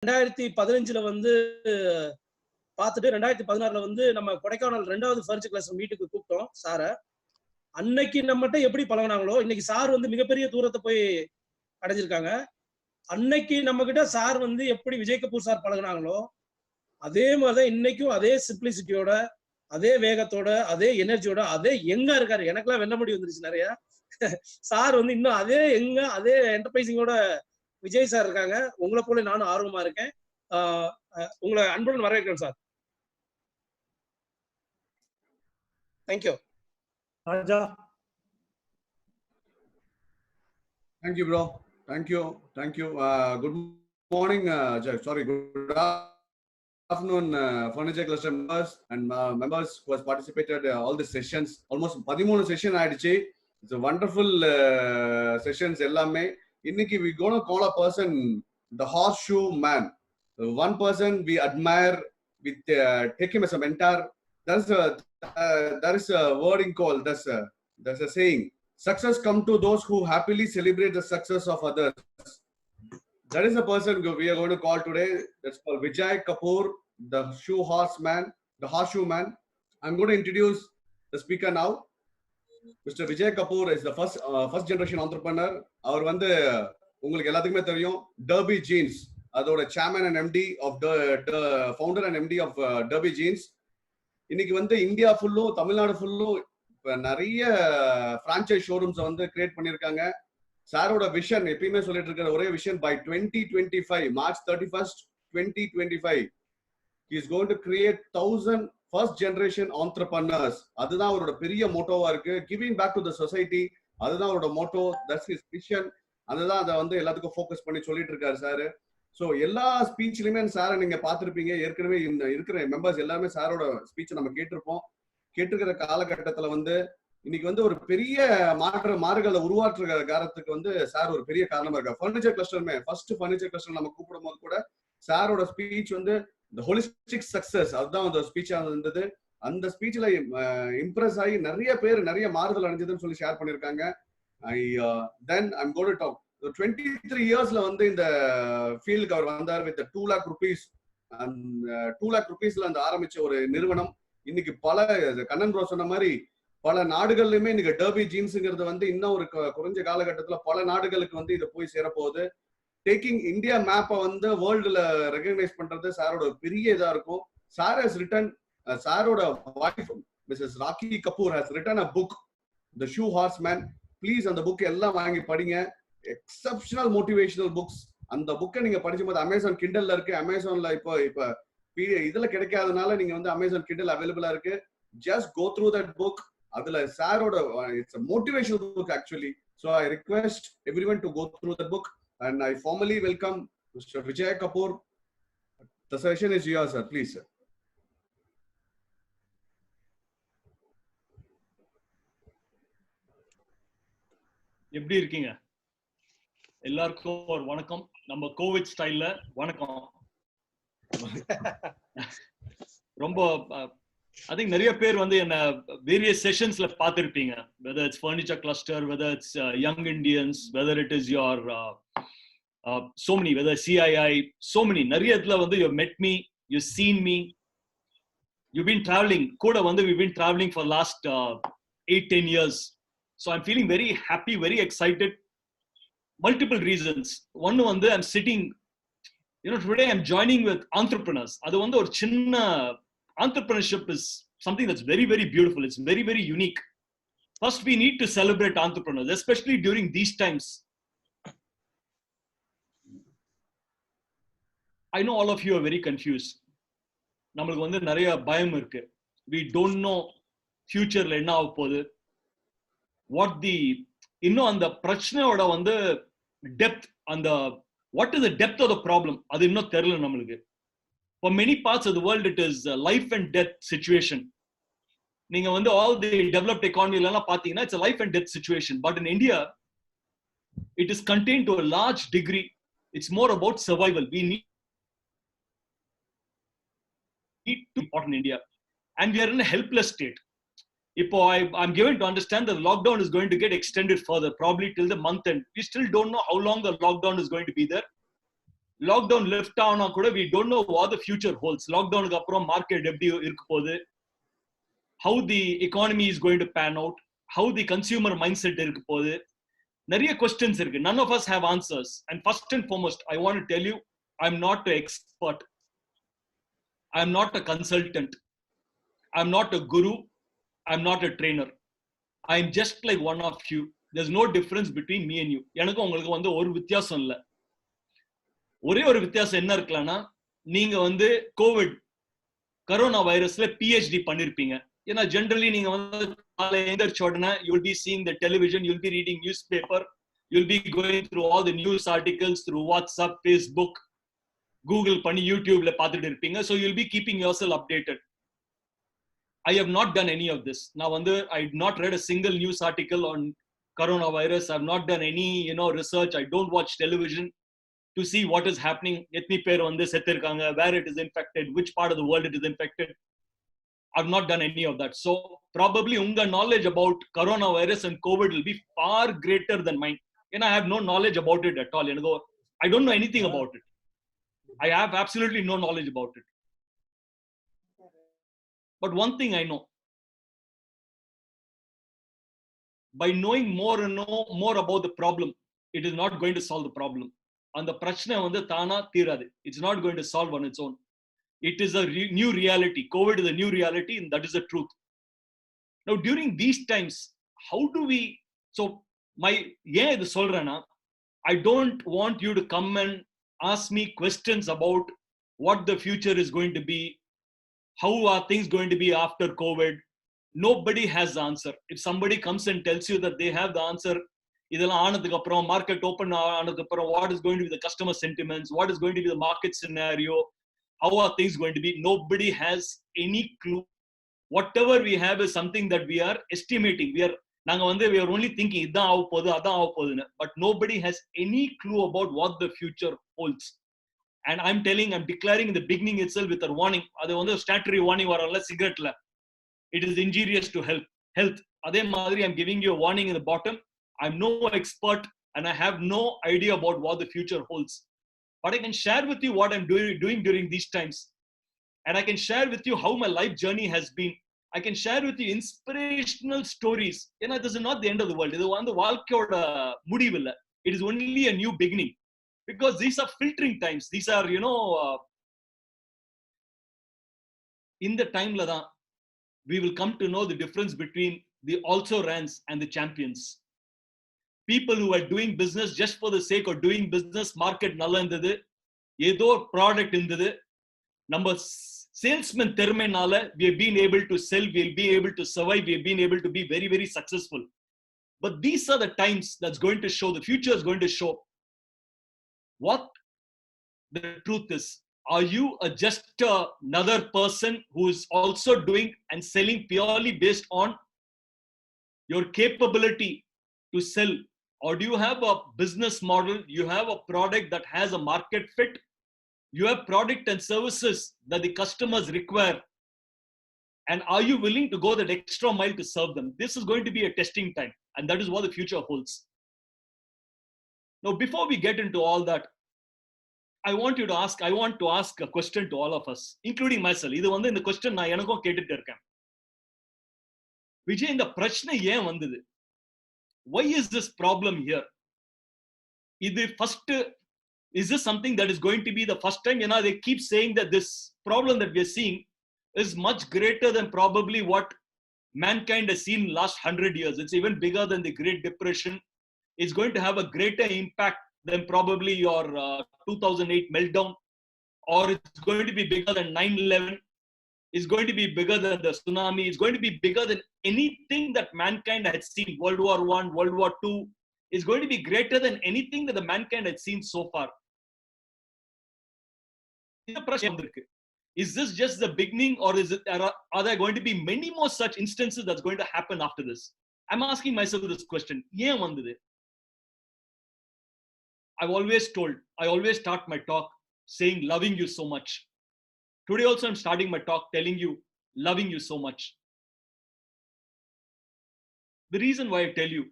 2015 வந்து பார்த்துட்டு 2016 வந்து நம்ம கொடைக்கானல் 2வது ஃபர்னிச்சர் கிளஸ்டர் மீட்டுக்கு கூப்பிட்டோம் சார. அன்னைக்கு நம்மகிட்ட எப்படி பழகினாங்களோ இன்னைக்கு சார் வந்து மிகப்பெரிய தூரத்தை போய் அடைஞ்சிருக்காங்க. அன்னைக்கு நம்ம கிட்ட சார் வந்து எப்படி விஜய் கபூர் சார் பழகினாங்களோ அதே மாதிரிதான் இன்னைக்கும் அதே சிம்பிளிசிட்டியோட, அதே வேகத்தோட, அதே எனர்ஜியோட, அதே எங்க இருக்காரு. எனக்கெல்லாம் வெள்ள முடி வந்துருச்சு நிறைய. சார் வந்து இன்னும் அதே எங்க அதே என்டர்பிரைசிங்கோட விஜய் சார் இருக்காங்க. உங்களை போல நானும் ஆர்வமா இருக்கேன். உங்களை அன்புடன் வரவேற்கிறேன் sir. Thank you. Raja. Thank you, bro. Thank you. Good morning. Sorry. Good afternoon, furniture cluster members and members who has participated all the sessions. Almost 13 session ஆயிடுச்சு. It's a wonderful sessions எல்லாமே. இன்னைக்கு we gonna call a person the horseshoe man. One person we admire, we take him as a mentor. There is a wording called, there's a saying, success come to those who happily celebrate the success of others. That is the person we are going to call today. That's called Vijay Kapoor, the horseshoe man. I'm going to introduce the speaker now. Mr. Vijay Kapoor is the first generation entrepreneur. அவர் வந்து உங்களுக்கு எல்லாத்துக்குமே தெரியும் Derby Jeans, அதோட chairman and MD of the founder and MD of Derby Jeans. இன்னைக்கு வந்து India ஃபுல்லும் தமிழ்நாடு ஃபுல்லும் நிறைய பிரான்சைஸ் ஷோரூம்ஸ் வந்து கிரியேட் பண்ணிருக்காங்க. சாரோட விஷன் எப்பயுமே சொல்லிட்டு இருக்கிற ஒரே vision, by 2025 March 31st 2025 he is going to create 1000 first generation entrepreneurs. அதுதான் அவரோட பெரிய மோட்டோவா இருக்கு. Giving back to the society, அதுதான் அவரோட மோட்டோ. That's his vision. அதுதான் அதை வந்து எல்லாத்துக்கும் ஃபோக்கஸ் பண்ணி சொல்லிட்டு இருக்காரு சார். ஸோ எல்லா ஸ்பீச்லயுமே சாரை நீங்க பார்த்திருப்பீங்க. ஏற்கனவே இந்த இருக்கிற மெம்பர்ஸ் எல்லாருமே சாரோட ஸ்பீச்சை நம்ம கேட்டிருக்கிற காலகட்டத்துல வந்து இன்னைக்கு வந்து ஒரு பெரிய மாறுகளை உருவாற்றுற காரணத்துக்கு வந்து சார் ஒரு பெரிய காரணமா இருக்கா. ஃபர்னிச்சர் கிளஸ்டருமே ஃபர்ஸ்ட் ஃபர்னிச்சர் கிளஸ்டர் நம்ம கூப்பிடும் போது கூட சாரோட ஸ்பீச் வந்து the holistic success, அதுதான் அந்த ஸ்பீச்சா இருந்தது. அந்த ஸ்பீச்ல இம்ப்ரெஸ் ஆகி நிறைய பேர் நிறைய மாறுதல் அடைஞ்சதுன்னு சொல்லி ஷேர் பண்ணிருக்காங்க. I'm going to talk 23 yearsல வந்து இந்த ஃபீல்டுக்கு அவர் வந்தார் with 2 lakh rupees. 2 lakh rupeesல அந்த ஆரம்பிச்ச ஒரு நிறுவனம் இன்னைக்கு பல கண்ணன் ப்ரோ சொன்ன மாதிரி பல நாடுகள்லயுமே இன்னைக்கு டர்பி ஜீன்ஸுங்கிறது வந்து இன்னும் ஒரு குறைஞ்ச காலகட்டத்துல பல நாடுகளுக்கு வந்து இதை போய் சேரப்போகுது. டேக்கிங் இந்தியா மேப்பை வந்து வேர்ல்டுல ரெகக்னைஸ் பண்றது சாரோட பெரிய இதா இருக்கும். சார் ஹஸ் ரிட்டன், சாரோட wife Mrs Rocky Kapoor has written a book, the shoe horseman. Please அந்த புக் எல்லாம் வாங்கி படிங்க. Exceptional motivational books. அந்த புக்கை நீங்க படிக்கும்போது அமேசான் கிண்டல்ல இருக்கு. அமேசான்ல இப்போ இதுல கிடைக்காதனால நீங்க வந்து அமேசான் கிண்டல் அவைலபிளா இருக்கு. Just go through that book. அதுல சாரோட it's a motivational book actually. So I request everyone to go through the book and I formally welcome Mr. Vijay Kapoor. The session is yours, sir. Please, sir. எப்படி இருக்கீங்க? எல்லாருக்கும் ஒரு வணக்கம். நம்ம Covid ஸ்டைல்ல வணக்கம். ரொம்ப I think நிறைய பேர் வந்து என்ன various sessionsல பார்த்திருப்பீங்க. Whether it's furniture cluster, whether it's young Indians, whether it is your so many, whether CII, so many. நிறைய இடத்துல வந்து you met me, you seen me, you've been traveling. கூட வந்து we've been traveling for last 8-10 years. So I'm feeling very happy, very excited. Multiple reasons. One வந்து I'm sitting, today I'm joining with entrepreneurs. அது வந்து ஒரு சின்ன entrepreneurship is something that's very, very beautiful. It's very, very unique. First, we need to celebrate entrepreneurs, especially during these times. I know all of you are very confused. நம்மளுக்கு வந்து நிறைய பயம் இருக்கு. We don't know futureல என்ன ஆக போகுது. இன்னும் அந்த பிரச்சனையோட வந்து depth, what is the depth of the problem? அது இன்னும் தெரியல நம்மளுக்கு. For many parts of the world, it is a life and death situation. நீங்க வந்து all the developed economy எல்லாம் பாத்தீங்கன்னா it's a life and death situation. But in India, it is contained to a large degree. It's more about survival. We need to support in India, and we are in a helpless state. இப்போ I'm given to understand that the lockdown is going to get extended further, probably till the month end. We still don't know how long the lockdown is going to be there. Lockdown lift ஆனா கூட we don't know what the future holds. லாக்டவுனுக்கு அப்புறம் market எப்படி இருக்க போகுது, how the economy is going to pan out, how the consumer mindset இருக்க போகுது, நிறைய questions இருக்கு. None of us have answers. And first and foremost, I want to tell you, I'm not an expert, I'm not a consultant, I'm not a guru, I'm not a trainer. I'm just like one of you. There's no difference between me and you. எனக்கு உங்களுக்கு வந்து ஒரு வித்தியாசம் இல்லை. ஒரே ஒரு வித்தியாசம் என்ன இருக்கலாம்னா, நீங்க வந்து கோவிட் கரோனா வைரஸ்ல PhD பண்ணிருப்பீங்க. ஏன்னா ஜென்ரலி நீங்க வந்து காலை எழுந்திரிச்ச உடனே you will be seeing the television, you will be reading newspaper, you will be going through all the news articles through WhatsApp, Facebook, Google பண்ணி யூடியூப்ல பார்த்துட்டு இருப்பீங்க. So you'll be keeping yourself updated. I have not done any of this. நான் வந்து I have not read a single news article on coronavirus. I have not done any research. I don't watch television to see what is happening. எத்தனை பேர் வந்து செத்திருக்காங்க, where it is infected, which part of the world it is infected. I've not done any of that. So probably unga knowledge about coronavirus and COVID will be far greater than mine. And I have no knowledge about it at all. I don't know anything about it. I have absolutely no knowledge about it. But one thing I know, by knowing more and more about the problem, it is not going to solve the problem. And the prachna வந்து தானா தீராது. It's not going to solve on its own. It is a new reality. COVID is a new reality, and that is the truth. Now, during these times, how do we? So, ஏன் இது சொல்றேன்னா, I don't want you to come and ask me questions about what the future is going to be, how are things going to be after COVID. Nobody has the answer. If somebody comes and tells you that they have the answer, இதெல்லாம் ஆனதுக்கு அப்புறம் market open ஆனதுக்கு அப்புறம் what is going to be the customer sentiments, what is going to be the market scenario, how are things going to be, nobody has any clue. Whatever we have is something that we are estimating. We are only thinking இதான் ஆக போகுது அதான் ஆக போகுதுன்னு. But nobody has any clue about what the future holds. And I'm declaring in the beginning itself with a warning. அது வந்து statutory warning வரல சிகரெட்ல. It is injurious to health. அதே மாதிரி I'm giving you a warning in the bottom. I'm no expert and I have no idea about what the future holds. But I can share with you what I'm doing during these times. And I can share with you how my life journey has been. I can share with you inspirational stories. This is not the end of the world. இது வந்து வாழ்க்கையோட முடிவில்லை. It is only a new beginning. Because these are filtering times. These are, in the time la தான் we will come to know the difference between the also-rans and the champions. People who are doing business just for the sake of doing business, market நல்லா இருந்தது, ஏதோ product இருந்தது, நம்ம salesman திறமைனால we have been able to sell, we have been able to survive, we have been able to be very, very successful. But these are the times that's going to show, the future is going to show what the truth is. Are you just another person who is also doing and selling purely based on your capability to sell? Or do you have a business model, you have a product that has a market fit, you have product and services that the customers require, and are you willing to go that extra mile to serve them? This is going to be a testing time, and that is what the future holds. Now, before we get into all that, I want to ask a question to all of us, including myself. இது வந்து இந்த question நான் எனக்கும் கேட்டுட்டு இருக்கேன். விஜய், இந்த பிரச்சனை ஏன் வந்தது? Why is this problem here? Is this something that is going to be the first time? They keep saying that this problem that we are seeing is much greater than probably what mankind has seen in last 100 years. It's even bigger than the Great Depression. It's going to have a greater impact than probably your 2008 meltdown, or it's going to be bigger than 9/11. It's going to be bigger than the tsunami. It's going to be bigger than anything that mankind had seen. World War I, World War II is going to be greater than anything that the mankind had seen so far. Is this just the beginning, or are there going to be many more such instances that's going to happen after this? I'm asking myself this question. ஏன் வந்தது? I always start my talk saying loving you so much. Today also I'm starting my talk telling you loving you so much. The reason why I tell you,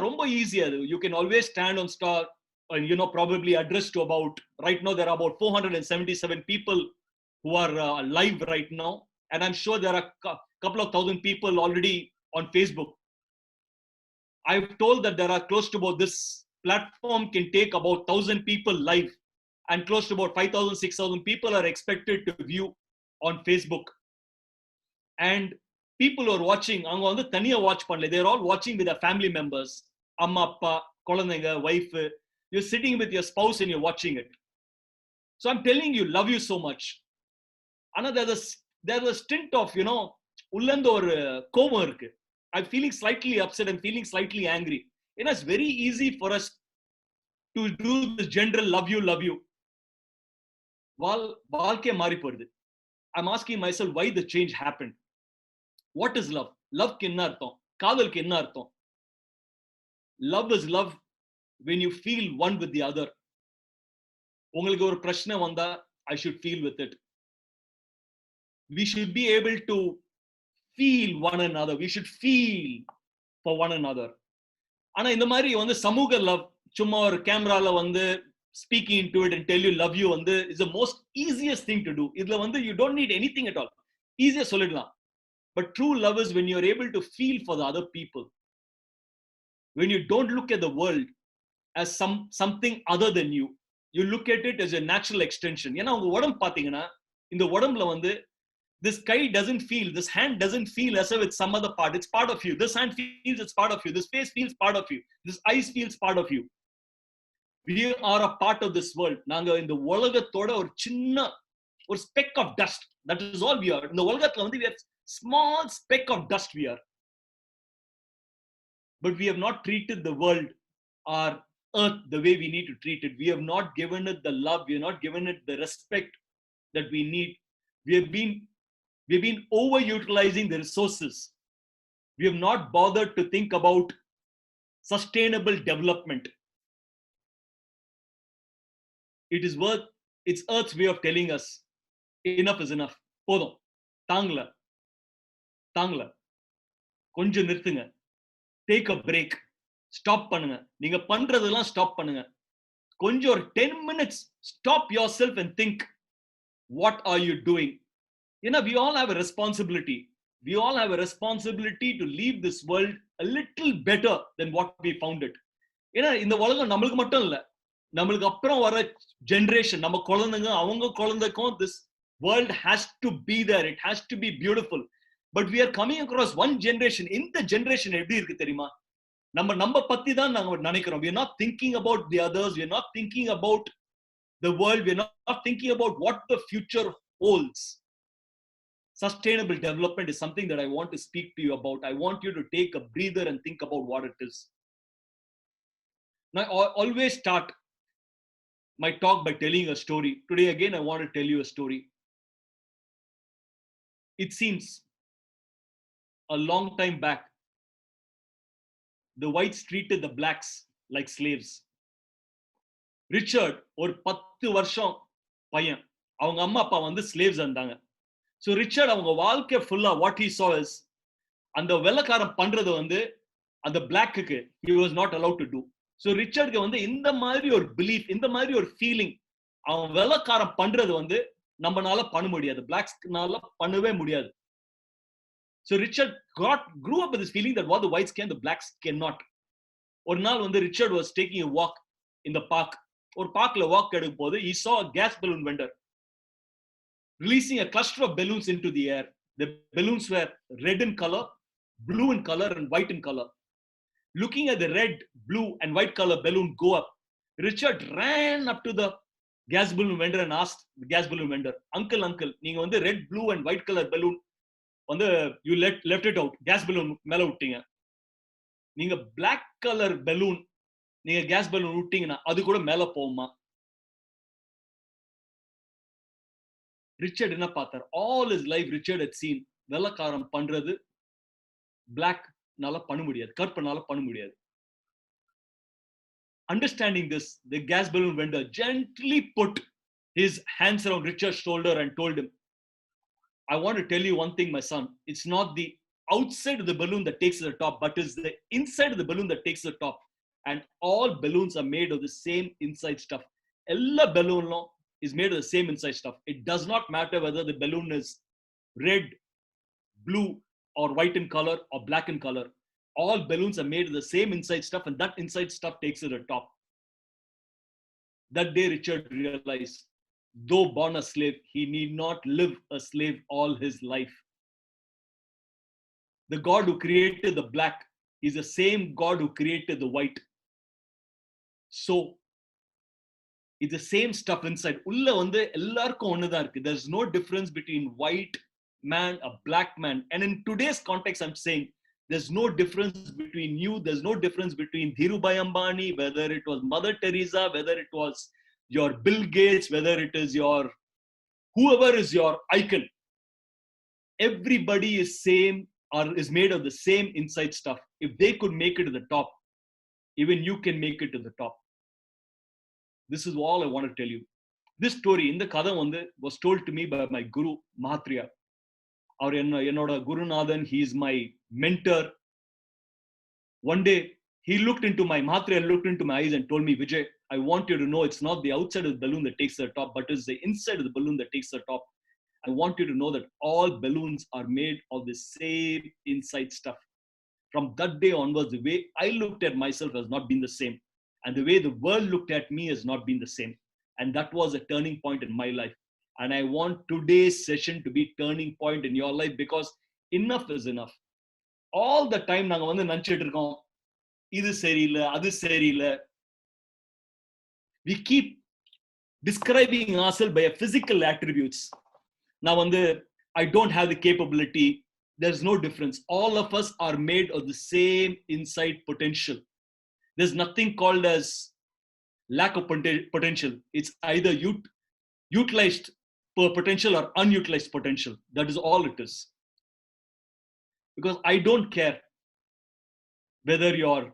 ரொம்ப easy அது. You can always stand on probably addressed to about, right now there are about 477 people who are live right now. And I'm sure there are a couple of thousand people already on Facebook. I've told that there are close to about, this platform can take about 1,000 people live, and close to about 5,000, 6,000 people are expected to view on Facebook. And people who are watching, அவங்க வந்து தனியா watch பண்ணல, they're all watching with their family members, அம்மா அப்பா குழந்தைங்க wife, you're sitting with your spouse and you're watching it. So I'm telling you, love you so much. ஆனா there's a stint of, உள்ளந்த ஒரு கோபம் இருக்கு. I'm feeling slightly upset, I'm feeling slightly angry. It's very easy for us to do this general love you. வாழ்க்கை மாறி போகுது. I'm asking myself why the change happened. What is love? Love க்கு என்ன அர்த்தம்? காதலுக்கு என்ன அர்த்தம்? Love is love when you feel one with the other. உங்களுக்கு ஒரு பிரச்சனை வந்தா, I should feel with it. We should be able to feel one another. We should feel for one another. ஆனா இந்த மாதிரி வந்து சமூக love, சும்மா ஒரு கேமரால வந்து speaking into it and tell you love you வந்து is the most easiest thing to do. இதுல வந்து you don't need anything at all. Easier சொல்லிடலாம். But true love is when you're able to feel for the other people. When you don't look at the world as something other than you. You look at it as a natural extension. ஏன்னா உங்க உடம்பு பாத்தீங்கன்னா, இந்த உடம்புல வந்து this guy doesn't feel, this hand doesn't feel as if it's some other part. It's part of you. This hand feels it's part of you. This face feels part of you. This eyes feels part of you. We are a part of this world. நாங்க இந்த உலகத்தோட ஒரு சின்ன ஒரு speck of dust. That is all we are. இந்த உலகத்துல வந்து we are small speck of dust we are. But we have not treated the world, our earth, the way we need to treat it. We have not given it the love. We have not given it the respect that we need. We've been overutilizing the resources. We have not bothered to think about sustainable development. It's Earth's way of telling us enough is enough. போதும், தாங்கல, கொஞ்சம் நிறுத்துங்க, take a break, stop பண்ணுங்க, நீங்க பண்றதெல்லாம் stop பண்ணுங்க, கொஞ்சம் ஒரு 10 minutes stop yourself and think, what are you doing? We all have a responsibility. We all have a responsibility to leave this world a little better than what we found it. இந்த உலகம் நம்மளுக்கு மட்டும் இல்ல, நம்மளுக்கு அப்புறம் வர generation, நம்ம குழந்தைங்க, அவங்க குழந்தைக்கும் this world has to be there. It has to be beautiful. But we are coming across one generation. இந்த generation எப்படி இருக்கு தெரியுமா? நம்ம பத்தி தான் நாங்க நினைக்கிறோம். We are not thinking about the others. We are not thinking about the world. We are not thinking about what the future holds. Sustainable development is something that I want to speak to you about. I want you to take a breather and think about what it is. Now, I always start my talk by telling a story. Today again, I want to tell you a story. It seems a long time back, the whites treated the blacks like slaves. Richard, ஒரு 10 வருஷம் பையன், அவங்க அம்மா அப்பா வந்து slaves இருந்தாங்க. So Richard, அவங்க வாழ்க்கை ஃபுல்லா what he saw is, அந்த வெள்ளக்காரன் பண்றது வந்து அந்த பிளாக்குக்கு he was not allowed to do. So ரிச்சர்ட்க்கு வந்து இந்த மாதிரி ஒரு பிலீஃப், இந்த மாதிரி ஒரு ஃபீலிங், அவன் வெள்ளக்காரன் பண்றது வந்து நம்மனால பண்ண முடியாது, பிளாக்ஸ்னால பண்ணவே முடியாது. So Richard grew up with this feeling that what the whites can, the blacks cannot. ஒரு நாள் வந்து Richard was taking a walk in the park. ஒரு பார்க்ல வாக் எடுக்கும் போது he saw a gas balloon vendor releasing a cluster of balloons into the air. The balloons were red in color, blue in color, and white in color. Looking at the red, blue, and white color balloon go up, Richard ran up to the gas balloon vendor and asked the gas balloon vendor, uncle, நீங்க வந்து red, blue, and white color balloon வந்து you left it out, gas balloon மேல விட்டீங்க, நீங்க black color balloon நீங்க gas balloon விட்டீங்கன்னா அது கூட மேல போகுமா? ரிச்சர்ட் என்ன பார்த்தார்? all his life Richard had seen வெள்ளக்காரன் பண்றது black நால பண்ண முடியாது, கற்பனால பண்ண முடியாது. Understanding this, the gas balloon vendor gently put his hands around Richard's shoulder and told him, I want to tell you one thing, my son. It's not the outside of the balloon that takes the top, but it's the inside of the balloon that takes the top. and all balloons are made of the same inside stuff. Ella balloon is made of the same inside stuff. It does not matter whether the balloon is red, blue, or white in color or black in color. All balloons are made of the same inside stuff, and that inside stuff takes it to the top. That day Richard realized, though born a slave, he need not live a slave all his life. The God who created the black is the same God who created the white. So it's the same stuff inside. Ulla vandu ellarkum onnudha irukku. There's no difference between white man, a black man. And in today's context, I'm saying there's no difference between you. There's no difference between Dhirubhai Ambani, whether it was Mother Teresa, whether it was your Bill Gates, whether it is your whoever is your icon. Everybody is same or is made of the same inside stuff. If they could make it to the top, even you can make it to the top. This is all I want to tell you. This story in the Kadam was told to me by my guru, Mahatriya. Or Yenoda Gurunathan, he is my mentor. One day, Mahatriya looked into my eyes and told me, Vijay, I want you to know it's not the outside of the balloon that takes the top, but it's the inside of the balloon that takes the top. I want you to know that all balloons are made of the same inside stuff. From that day onwards, the way I looked at myself has not been the same. And the way the world looked at me has not been the same. And that was a turning point in my life. And I want today's session to be turning point in your life, because enough is enough. All the time, naanga vandu nanchittu irukom, idu seriyilla, adu seriyilla. We keep describing ourselves by physical attributes. Now, I don't have the capability. There's no difference. All of us are made of the same inside potential. There's nothing called as lack of potential. It's either utilized potential or unutilized potential. That is all it is. Because I don't care whether your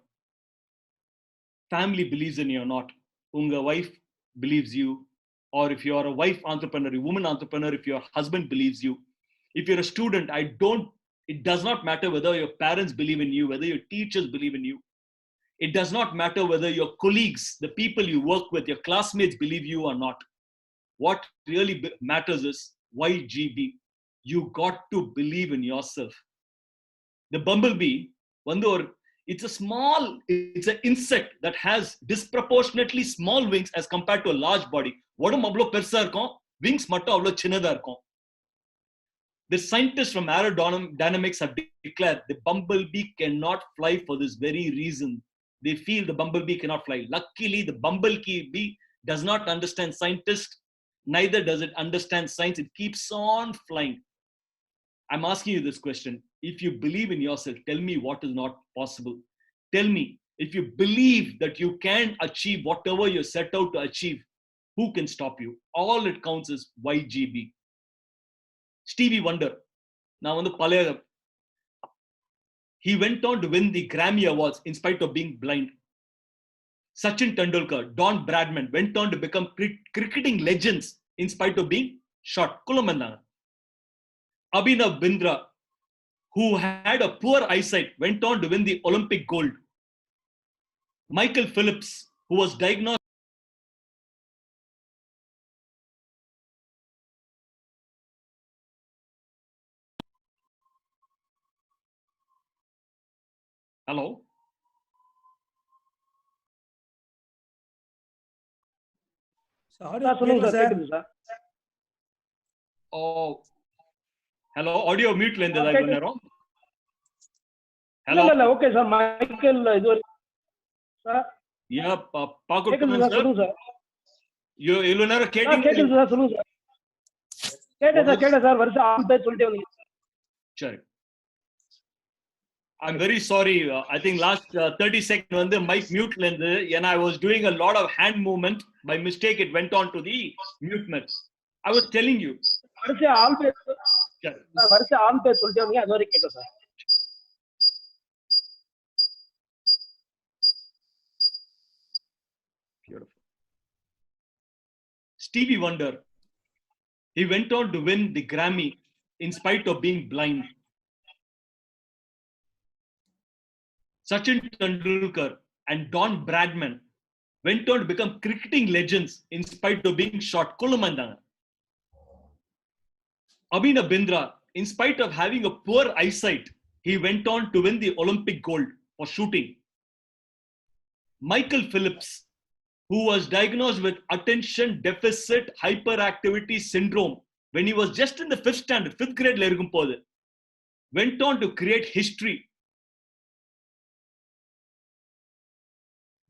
family believes in you or not. Unga wife believes you, or if you are a wife entrepreneur, a woman entrepreneur, if your husband believes you, if you're a student, it does not matter whether your parents believe in you, whether your teachers believe in you. It does not matter whether your colleagues, the people you work with, your classmates believe you or not. What really matters is YGB. You got to believe in yourself. The bumblebee, it's an insect that has disproportionately small wings as compared to a large body. Odam avlo persa irukum, wings mattum avlo chinnada irukum. The scientists from aerodynamics have declared the bumblebee cannot fly for this very reason. They feel the bumblebee cannot fly. Luckily, the bumblebee does not understand scientists, neither does it understand science. It keeps on flying. I'm asking you this question. If you believe in yourself, tell me what is not possible. Tell me, if you believe that you can achieve whatever you set out to achieve, who can stop you? All it counts is YGB. Stevie Wonder. Now, he went on to win the Grammy Awards in spite of being blind. Sachin Tendulkar, Don Bradman went on to become cricketing legends in spite of being short. Abhinav Bindra, who had a poor eyesight, went on to win the Olympic gold. Michael Phillips, who was diagnosed Hello? சொல்லுங்க sir, கேக்குது sir. Oh, hello, audio mute la irundha ivlo neram. Hello. இல்ல okay sir, Michael இது sir. Yeah, பாக்குறேன் sir. சொல்லுங்க sir. ivlo neram கேட்டீங்க. கேக்குது sir, சொல்லுங்க sir. கேட்டேன் சார், வருஷம் ஆன் பேர் சொல்லிட்டே வந்தீங்க. சரி. I'm very sorry. I think last 30 seconds when the mic mute lende, and I was doing a lot of hand movement. By mistake, it went on to the mute mode. I was telling you. வருஷம் on பேர் சொல்லிட்டே வந்தீங்க, அது வரைக்கும் கேட்டேன் sir. Beautiful. Stevie Wonder. He went on to win the Grammy in spite of being blind. Sachin Tendulkar and Don Bradman went on to become cricketing legends in spite of being short. Kolumandanga. Abhinav Bindra, in spite of having a poor eyesight, he went on to win the Olympic gold for shooting. Michael Phillips, who was diagnosed with attention deficit hyperactivity syndrome when he was just in the 5th standard, 5th grade, went on to create history.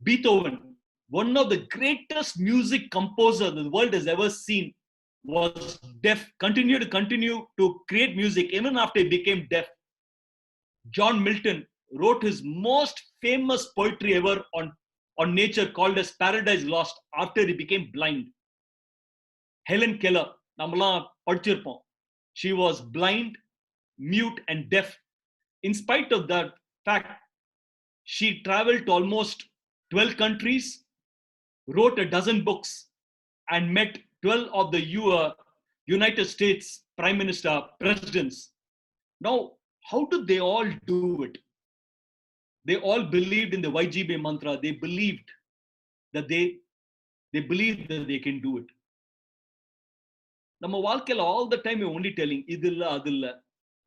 Beethoven, one of the greatest music composers the world has ever seen, was deaf, continued to create music even after he became deaf. John Milton wrote his most famous poetry ever on nature, called as Paradise Lost, after he became blind. Helen Keller, she was blind, mute, and deaf. In spite of that fact, she traveled to almost 12 countries, wrote a dozen books, and met 12 of the United States presidents. Now, how did they all do it? They all believed in the YGB mantra. They believed that they can do it. நம்ம வாழ்க்கையில all the time we're only telling இது இல்ல அது இல்ல.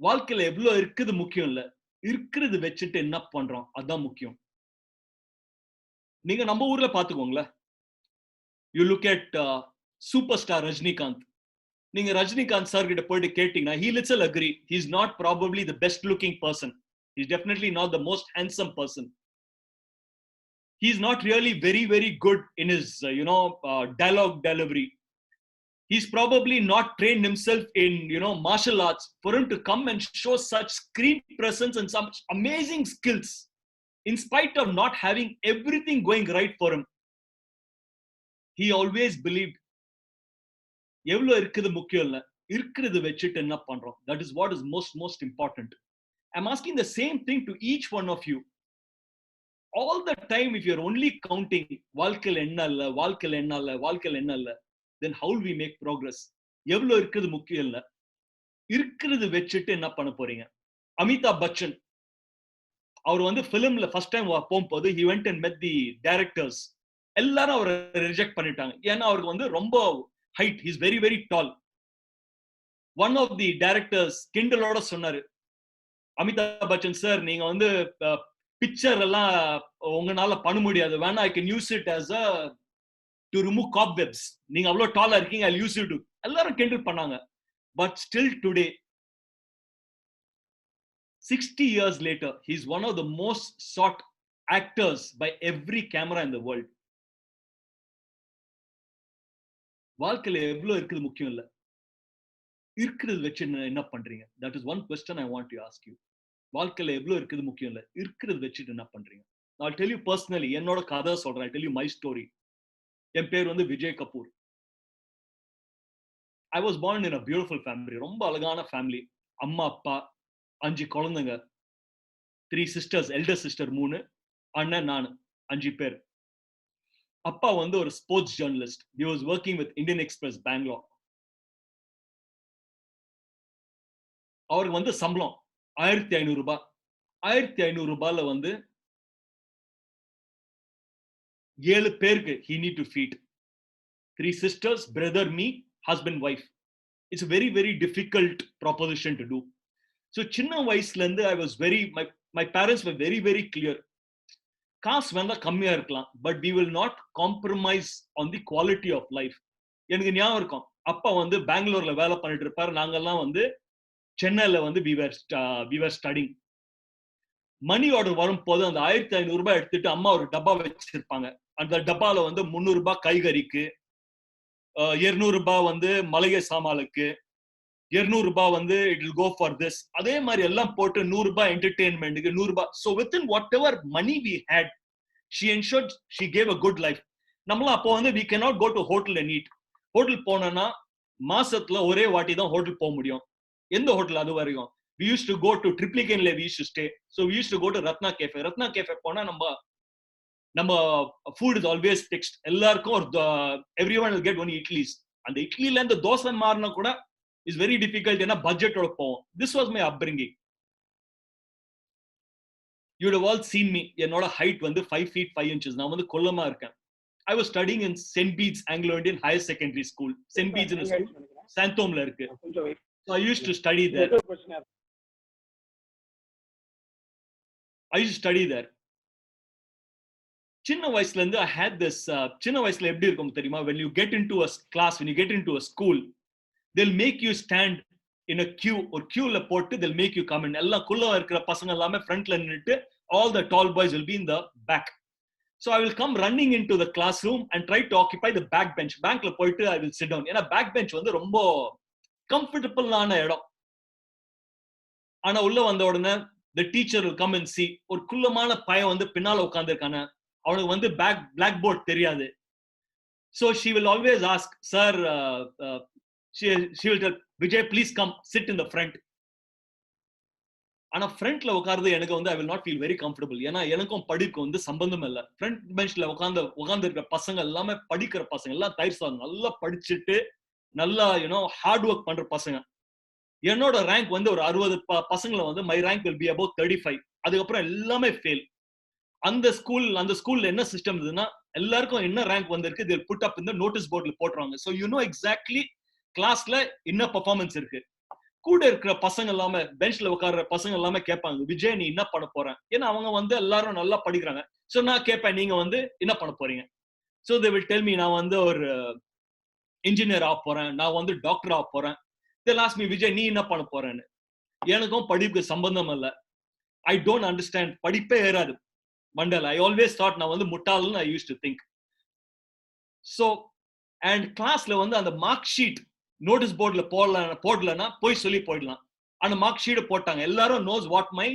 வாழ்க்கையில எவ்வளவு இருக்குது முக்கியம் இல்ல, இருக்கிறது வச்சுட்டு என்ன பண்றோம் அதான் முக்கியம். நீங்க நம்ம ஊர்ல பாத்துக்கோங்களேன். You look at superstar Rajinikanth. நீங்க ரஜினிகாந்த் சார் கிட்ட போயிட்டு கேட்டீங்கன்னா he will agree he's not probably the best looking person. He's definitely not the most handsome person. He's not really very, very good in his dialogue delivery. He's probably not trained himself in martial arts for him to come and show such screen presence and some amazing skills in spite of not having everything going right for him. He always believed எவ்வளவு இருக்குது முக்கியம் இல்ல, இருக்கிறது வச்சுட்டு என்ன பண்றோம். That is what is most important. I'm asking the same thing to each one of you. All the time, if you're only counting வாழ்க்கையில என்ன இல்ல, வாழ்க்கையில என்ன இல்ல, வாழ்க்கையில என்ன இல்ல, then how will we make progress? எவ்வளவு இருக்குது முக்கியம் இல்ல, இருக்கிறது வச்சுட்டு என்ன பண்ண போறீங்க. அமிதாப் பச்சன், அவர் பிலிம்ல ஃபர்ஸ்ட் டைம் போகும்போது he went and met the directors. எல்லாரும் அவரை ரிஜெக்ட் பண்ணிட்டாங்க. ஏன்னா அவருக்கு ரொம்ப height, he's very, very tall. One of the directors கிண்டலோட சொன்னாரு, அமிதாப் பச்சன் சார், நீங்க பிக்சர் எல்லாம் உங்களால பண்ண முடியாது, வேணா I can use it as a to remove cobwebs. நீங்க அவ்வளவு டாலா இருக்கீங்க, I'll use you to. எல்லாரும் கிண்டல் பண்ணாங்க. But still today, 60 years later, he's one of the most sought actors by every camera in the world. வாழ்க்கையில எவ்வளவு இருக்குது முக்கியம் இல்ல, இருக்கிறது வச்சு என்ன பண்றீங்க. That is one question I want to ask you. வாழ்க்கையில எவ்வளவு இருக்குது முக்கியம் இல்ல, இருக்கிறது வச்சுட்டு என்ன பண்றீங்க. I'll tell you personally, என்னோட கதை சொல்றேன். I'll tell you my story. என் பேர் Vijay Kapoor. I was born in a beautiful family. ரொம்ப அழகான ஃபேமிலி. அம்மா அப்பா, 5 குழந்தைங்க, 3 sisters, elder sister 3, அண்ணன் நான், 5 பேர். அப்பா ஒரு sports journalist. He was working with Indian Express Bangalore. அவருக்கு சம்பளம் 1500 ரூபாய். 1500 ரூபாயில 7 பேருக்கு he need to feed. 3 sisters, brother, me, husband, wife. It's a very, very difficult proposition to do. So சின்ன வயசுல இருந்து I was my parents were very, very clear. காசு வேணா கம்மியா இருக்கலாம், but we will not compromise on the quality of life. எனக்கு ஞாபகம் இருக்கும், அப்பா பெங்களூர்ல வேலை பண்ணிட்டு இருப்பாரு, நாங்கெல்லாம் சென்னையில we were studying. Money order வரும்போது அந்த 1500 ரூபாய் எடுத்துட்டு அம்மா ஒரு டப்பா வச்சிருப்பாங்க. அந்த டப்பால 300 ரூபாய் காய்கறிக்கு, 200 ரூபாய் மளிகை சாமானுக்கு, 200 ரூபாய் it will go for this. அதே மாதிரி எல்லாம் போட்டு 100 ரூபாய் என்டர்டெயின்மெண்ட்க்கு, 100 ரூபாய். So within whatever money we had, she ensured she gave a good life. நம்மள அப்போ we cannot go to hotel and eat. Hotel போனோம்னா மாசத்துல ஒரே வாட்டி தான் ஹோட்டல் போக முடியும். எந்த ஹோட்டல் அது வரைக்கும் we used to go to Triplicane, we used to stay. So we used to go to Ratna Cafe. Ratna Cafe போனா நம்ம food is always fixed. எல்லாருக்கும் everyone will get only idlis. அந்த இட்லில இந்த தோசை மாறினா கூட is very difficult. ஏன்னா பட்ஜெட்டோட போவோம். This was my upbringing. you'd have all seen me. என்னோட height வந்து 5 feet 5 inches. நான் வந்து கொல்லமா இருக்கேன். I was studying in St. Bede's Anglo-Indian Higher Secondary School. St. Bede's in a school. Santomla இருக்கு. So I used to study there. சின்ன வயசுல இருந்து I had this சின்ன வயசுல எப்படி இருக்கும் தெரியுமா? When you get into a class, when you get into a school, they'll make you stand in a queue or queueல போட்டு they'll make you come in. எல்லாம் குள்ள இருக்கிற பசங்க எல்லாமே ஃப்ரண்ட்ல நின்னுட்டு all the tall boys will be in the back. So I will come running into the classroom and try to occupy the back bench. Bankல போயிட்டு I will sit down. ஏன்னா back bench வந்து ரொம்ப கம்ஃபர்டபுளான இடம். ஆனா உள்ள வந்த உடனே the teacher will come and see ஒரு குள்ளமான பையன் வந்து பின்னால உட்கார்ந்திருக்கானே, அவனுக்கு வந்து black board தெரியாது. So she will always ask, sir, she will tell, Vijay, please come sit in the front. ஆனா ஃப்ரண்ட்ல உட்கார்றது எனக்கு வந்து I will not feel very comfortable. ஏன்னா எனக்கும் படிக்கும் வந்து சம்பந்தம் இல்லை. ஃப்ரண்ட் பெஞ்ச்ல உட்கார்ந்து இருக்கிற பசங்க எல்லாமே படிக்கிற பசங்க, எல்லாம் தயிர்சாங்க, நல்லா படிச்சுட்டு நல்லா ஹார்ட் ஒர்க் பண்ற பசங்க. என்னோட ரேங்க் வந்து ஒரு 60 பசங்களை வந்து my rank will be about 35. அதுக்கப்புறம் எல்லாமே ஃபெயில். அந்த ஸ்கூல்ல என்ன சிஸ்டம் இருந்ததுன்னா, எல்லாருக்கும் என்ன ரேங்க் வந்திருக்கு they'll put up in the notice boardல போட்டுருவாங்க. So you know exactly கிளாஸ்ல என்ன பெர்ஃபார்மன்ஸ் இருக்கு. கூட இருக்கிற பசங்க எல்லாமே பெஞ்ச்ல உட்கார்ற பசங்க எல்லாமே கேட்பாங்க, விஜய் நீ என்ன பண்ண போற? ஏன்னா அவங்க வந்து எல்லாரும் நல்லா படிக்கிறாங்க. சோ நான் கேட்பேன், நீங்க வந்து என்ன பண்ண போறீங்க? So they will tell me, நான் வந்து ஒரு இன்ஜினியர் ஆக போறேன், நான் வந்து டாக்டர் ஆக போறேன். they'll ask me, விஜய் நீ என்ன பண்ண போறேன்னு. எனக்கும் படிப்புக்கு சம்பந்தம் இல்லை. I don't understand. படிப்பே ஏறாது மண்டல. I always thought நான் வந்து முட்டாள்னு I used to think. So and கிளாஸ்ல வந்து அந்த மார்க் ஷீட் நோட்டீஸ் போர்ட்ல போடலன்னா போய் சொல்லி போயிடலாம். அந்த மார்க் ஷீட் போட்டாங்க. எல்லாரும் knows what my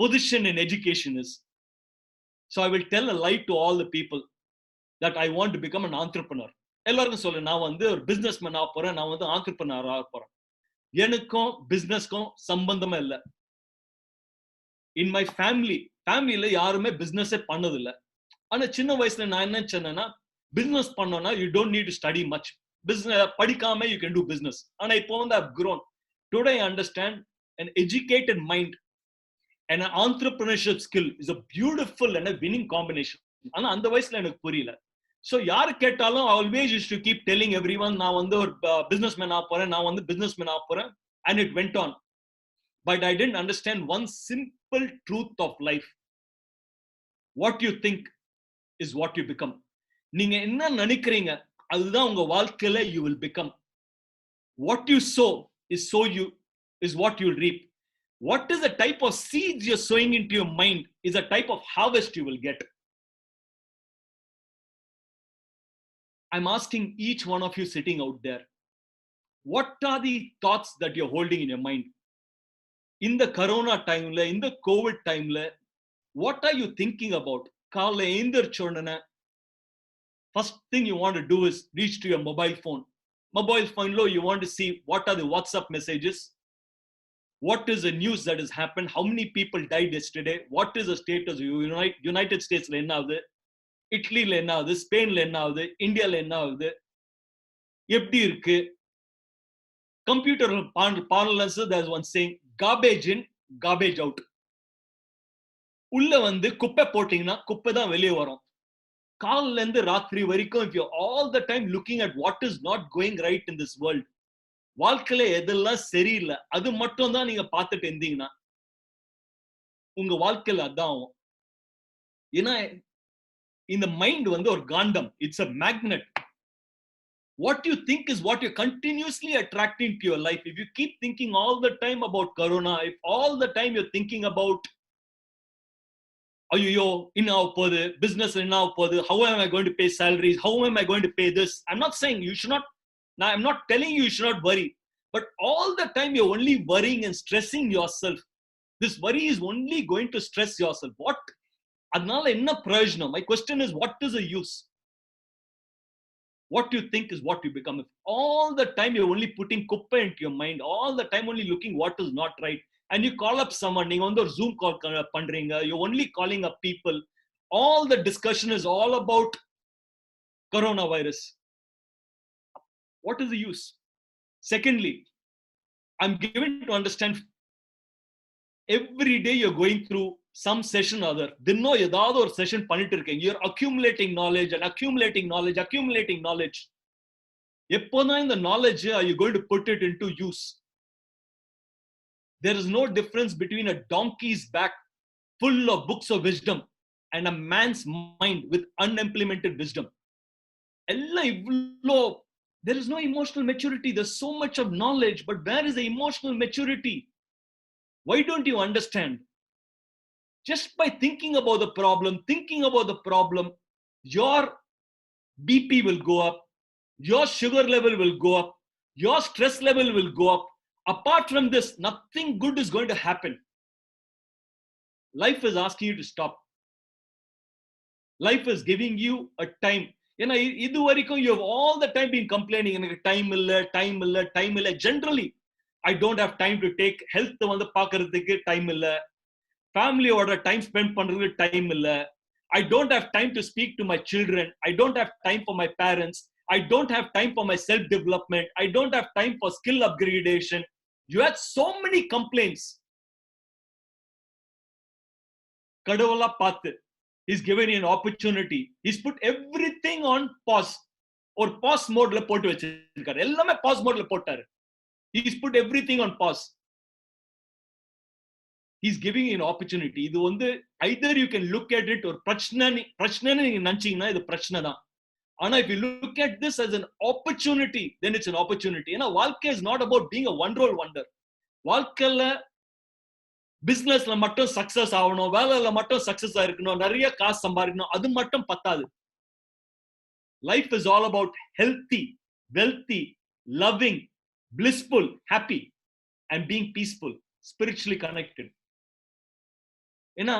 position in education is. So I will tell a lie to all the people that I want to become an entrepreneur. எல்லாருக்கும் சொல்ல, நான் வந்து ஒரு பிசினஸ்மேன் ஆக போறேன், நான் வந்து ஆண்டர்பிரனர் ஆக போறேன். எனக்கும் பிசினஸ்க்கும் சம்பந்தமே இல்லை. In my ஃபேமிலியில யாருமே பிசினஸே பண்ணதில்லை. ஆனா சின்ன வயசுல நான் என்ன சொன்னேன்னா, பிசினஸ் பண்ணோம்னா you don't need to study much. Business படிக்காம you can do business. ஆனா இப்போ வந்து I've grown. Today I understand an educated mind and an entrepreneurship skill is a beautiful and a winning combination. ஆனா அந்த வயசுல எனக்கு புரியல. So யாரு கேட்டாலும் I always used to keep telling everyone, நான் வந்து ஒரு businessman ஆக போறேன், நான் வந்து businessman ஆக போறேன். And it went on. But I didn't understand one simple truth of life. What you think is what you become. நீங்க என்ன நினைக்கிறீங்க அதுதான் உங்க வாழ்க்கையில you will become. What you sow is what you'll reap. What is the type of seeds you're sowing into your mind is the type of harvest you will get. I'm asking each one of you sitting out there, what are the thoughts that you're holding in your mind? In the corona time, in the COVID time, what are you thinking about? காலைல எழுந்திரிச்சோடனே first thing you want to do is reach to your mobile phone. Mobile phone lo you want to see what are the WhatsApp messages, what is the news that has happened, how many people died yesterday, what is the status of United States la enna avudhu, Italy la enna avudhu, Spain la enna avudhu, India la enna avudhu, eppadi irukku. Computer parlance, there's one saying, garbage in garbage out. உள்ள வந்து குப்பை போட்டீங்கன்னா குப்பை தான் வெளியே வரும். காலைல இருந்து ராத்திரி வரைக்கும் if you're all the time looking at what is not going right in this world, வாழ்க்கையில எதெல்லாம் சரியில்லை அது மட்டும் தான் நீங்க பார்த்துட்டு இருந்தீங்கன்னா உங்க வாழ்க்கையில அதான் ஆகும். ஏன்னா இந்த மைண்ட் வந்து ஒரு காண்டம், it's a magnet. What you think is what you're continuously attracting to your life. If you keep thinking all the time about corona, if all the time you're thinking about ஐயோ என்ன போகுது, business என்ன போகுது, how am I going to pay salaries, how am I going to pay this, I'm not saying you should not, I'm not telling you should not worry, but all the time you're only worrying and stressing yourself. This worry is only going to stress yourself. What adnala enna prayojanam? My question is, what is the use? What you think is what you become. If all the time you're only putting kuppe into your mind, all the time only looking what is not right, and you call up someone, நீங்க வந்து ஒரு Zoom call பண்றீங்க, you're only calling up people, all the discussion is all about coronavirus. What is the use? Secondly, I'm given to understand every day you're going through some session or other. தினம் ஏதாவது ஒரு session பண்ணிட்டு இருக்கீங்க. You're accumulating knowledge and accumulating knowledge, accumulating knowledge. எப்போதான் இந்த knowledge are you going to put it into use? There is no difference between a donkey's back full of books of wisdom and a man's mind with unimplemented wisdom. எல்லாம் இவ்ளோ, there is no emotional maturity. There's so much of knowledge, but where is the emotional maturity? Why don't you understand? Just by thinking about the problem, your BP will go up, your sugar level will go up, your stress level will go up. Apart from this, nothing good is going to happen. Life is asking you to stop. Life is giving you a time. இது வரைக்கும் you have all the time been complaining, எனக்கு time இல்ல. Generally, I don't have time to take health வந்து பார்க்கிறதுக்கு time இல்ல. ஃபேமிலியோட time spend பண்றதுக்கு time இல்ல. I don't have time to speak to my children. I don't have time for my parents. I don't have time for my self development. I don't have time for skill upgradation. You had so many complaints. கடவுளா பார்த்து, he's given you an opportunity. He's put everything on pause. ஒரு pause mode ல போட்டு வச்சிருக்காரு. எல்லாமே pause mode ல போட்டாரு. He's put everything on pause. He's giving you an opportunity. இது வந்து either you can look at it or பிரச்சனை நீங்க நினைச்சீங்கன்னா இது பிரச்சனை தான். ஆனா if you look at this as an opportunity, then it's an opportunity. ஏன்னா வாழ்க்கை is not about being a one roll wonder. வாழ்க்கையில பிசினஸ்ல மட்டும் சக்சஸ் ஆகணும், வேலையில மட்டும் சக்சஸ் ஆயிருக்கணும், நிறைய காசு சம்பாதிக்கணும், அது மட்டும் பத்தாது. Life is all about healthy, wealthy, loving, blissful, happy, and being peaceful, spiritually connected. ஏன்னா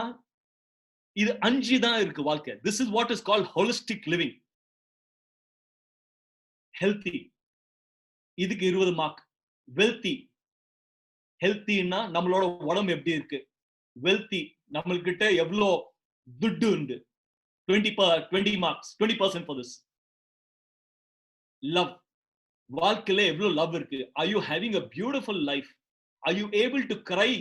இது 5 தான் இருக்கு வாழ்க்கை. This is what is called holistic living. Healthy, இதுக்கு 20 மார்க். Wealthy, ஹெல்த்தின்னா நம்மளோட உடம்பு எப்படி இருக்கு. வெல்த்தி, நம்மள்கிட்ட எவ்வளோ துட்டு உண்டு. 20 மார்க்ஸ், 20% for this. Love, வாழ்க்கையில எவ்வளோ லவ் இருக்கு. Are you having a beautiful life? Are you able to cry?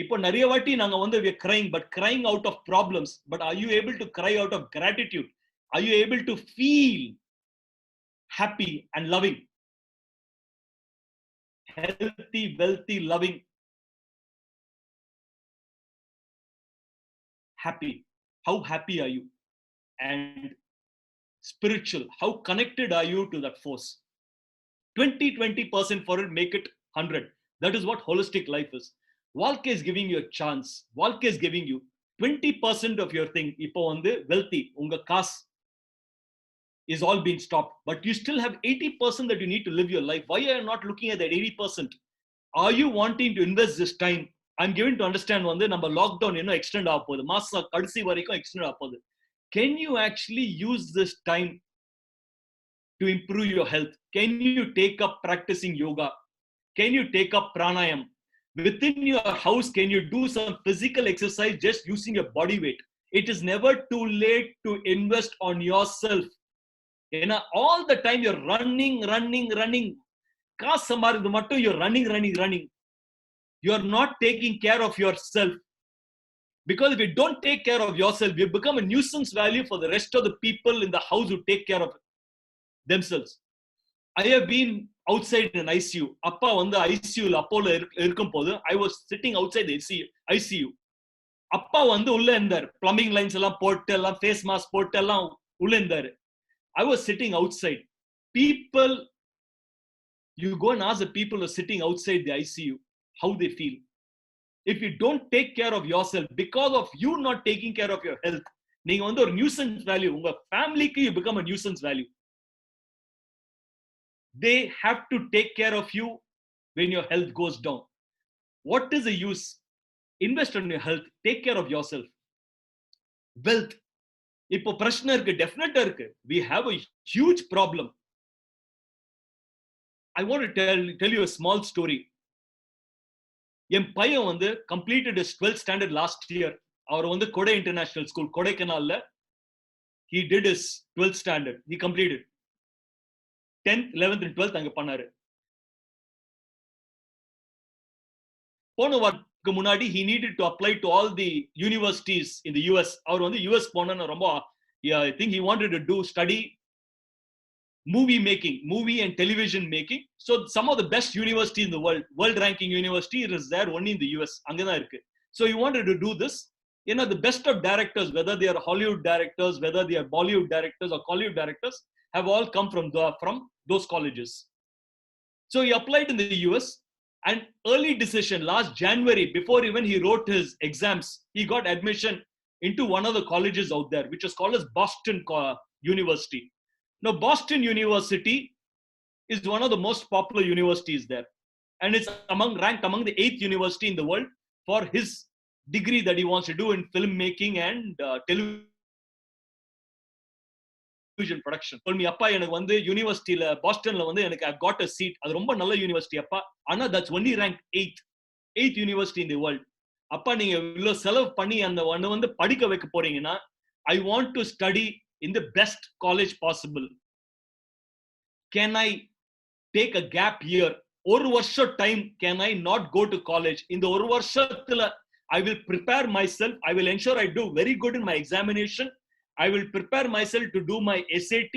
இப்போ நிறைய வாட்டி நாங்க வந்து we are crying, but crying out of problems. But are you able to cry out of gratitude? Are you able to feel happy and loving? Healthy, wealthy, loving, happy. How happy are you? And spiritual, how connected are you to that force? 20% for it, make it 100. That is what holistic life is. வாழ்க்கை is giving you a chance. வாழ்க்கை is giving you 20% of your thing. இப்போ வந்து wealthy, உங்க காசு is all being stopped, but you still have 80% that you need to live your life. Why are you not looking at that 80%? Are you wanting to invest this time? I'm given to understand வந்து நம்ம lockdown இன்னும் extend ஆக போகுது, மாசம் கடைசி வரைக்கும் extend ஆக போகுது. Can you actually use this time to improve your health? Can you take up practicing yoga? Can you take up pranayam? Within your house, can you do some physical exercise just using your body weight? It is never too late to invest on yourself. All the time you're running. காசு சம்பாதிக்கிறது மட்டும் you're running. You're not taking care of yourself. Because if you don't take care of yourself, you become a nuisance value for the rest of the people in the house who take care of themselves. I have been outside in ICU. அப்பா வந்து ICU அப்போல இருக்கும்போது I was sitting outside the ICU. அப்பா வந்து உள்ள இருந்தார், plumbing lines எல்லாம் போட்டு எல்லாம் face mask போட்டு எல்லாம் உள்ள இருந்தார். I was sitting outside. People, you go and ask the people who are sitting outside the ICU how they feel. If you don't take care of yourself, because of you not taking care of your health, நீங்க வந்து ஒரு nuisance value, உங்க ஃபேமிலிக்கு you become a nuisance value. They have to take care of you when your health goes down. What is the use? Invest on your health. Take care of yourself. Wealth. இப்போ பிரச்சனை இருக்கு, டெஃபினட்டா இருக்கு. We have a huge problem. I want to tell you a small story. என் பையன் வந்து completed his 12th standard last year. அவர் வந்து கொடை international school கொடைக்கானல்ல he did his 12th standard. He completed 10th, 11th and 12th அங்க பண்ணாரு. போன munadi he needed to apply to all the universities in the US. அவர் வந்து US போனன்னு ரொம்ப I think he wanted to study movie making, movie and television making. So some of the best universities in the world ranking university is there only in the US. அங்கதான் இருக்கு. So he wanted to do this. The best of directors, whether they are Hollywood directors, whether they are Bollywood directors or Collywood directors, have all come from those colleges. So he applied in the US, and early decision last January, before even he wrote his exams, he got admission into one of the colleges out there, which is called as Boston University. Now, Boston University is one of the most popular universities there, and it's ranked among the 8th university in the world for his degree that he wants to do in filmmaking and television production. Told me, appa எனக்கு வந்து யூனிவர்சிட்டில பாஸ்டன்ல வந்து எனக்கு I got a seat. அது ரொம்ப நல்ல university அப்பா. ஆனா that's only ranked 8th university in the world. அப்பா நீங்க இவ்ளோ செலவு பண்ணி அந்த ஒண்ணு வந்து படிக்க வைக்க போறீங்கன்னா I want to study in the best college possible. Can I take a gap year? ஒரு வருஷம் time can I not go to college? இந்த ஒரு வருஷத்துல I will prepare myself. I will ensure I do very good in my examination. I will prepare myself to do my SAT.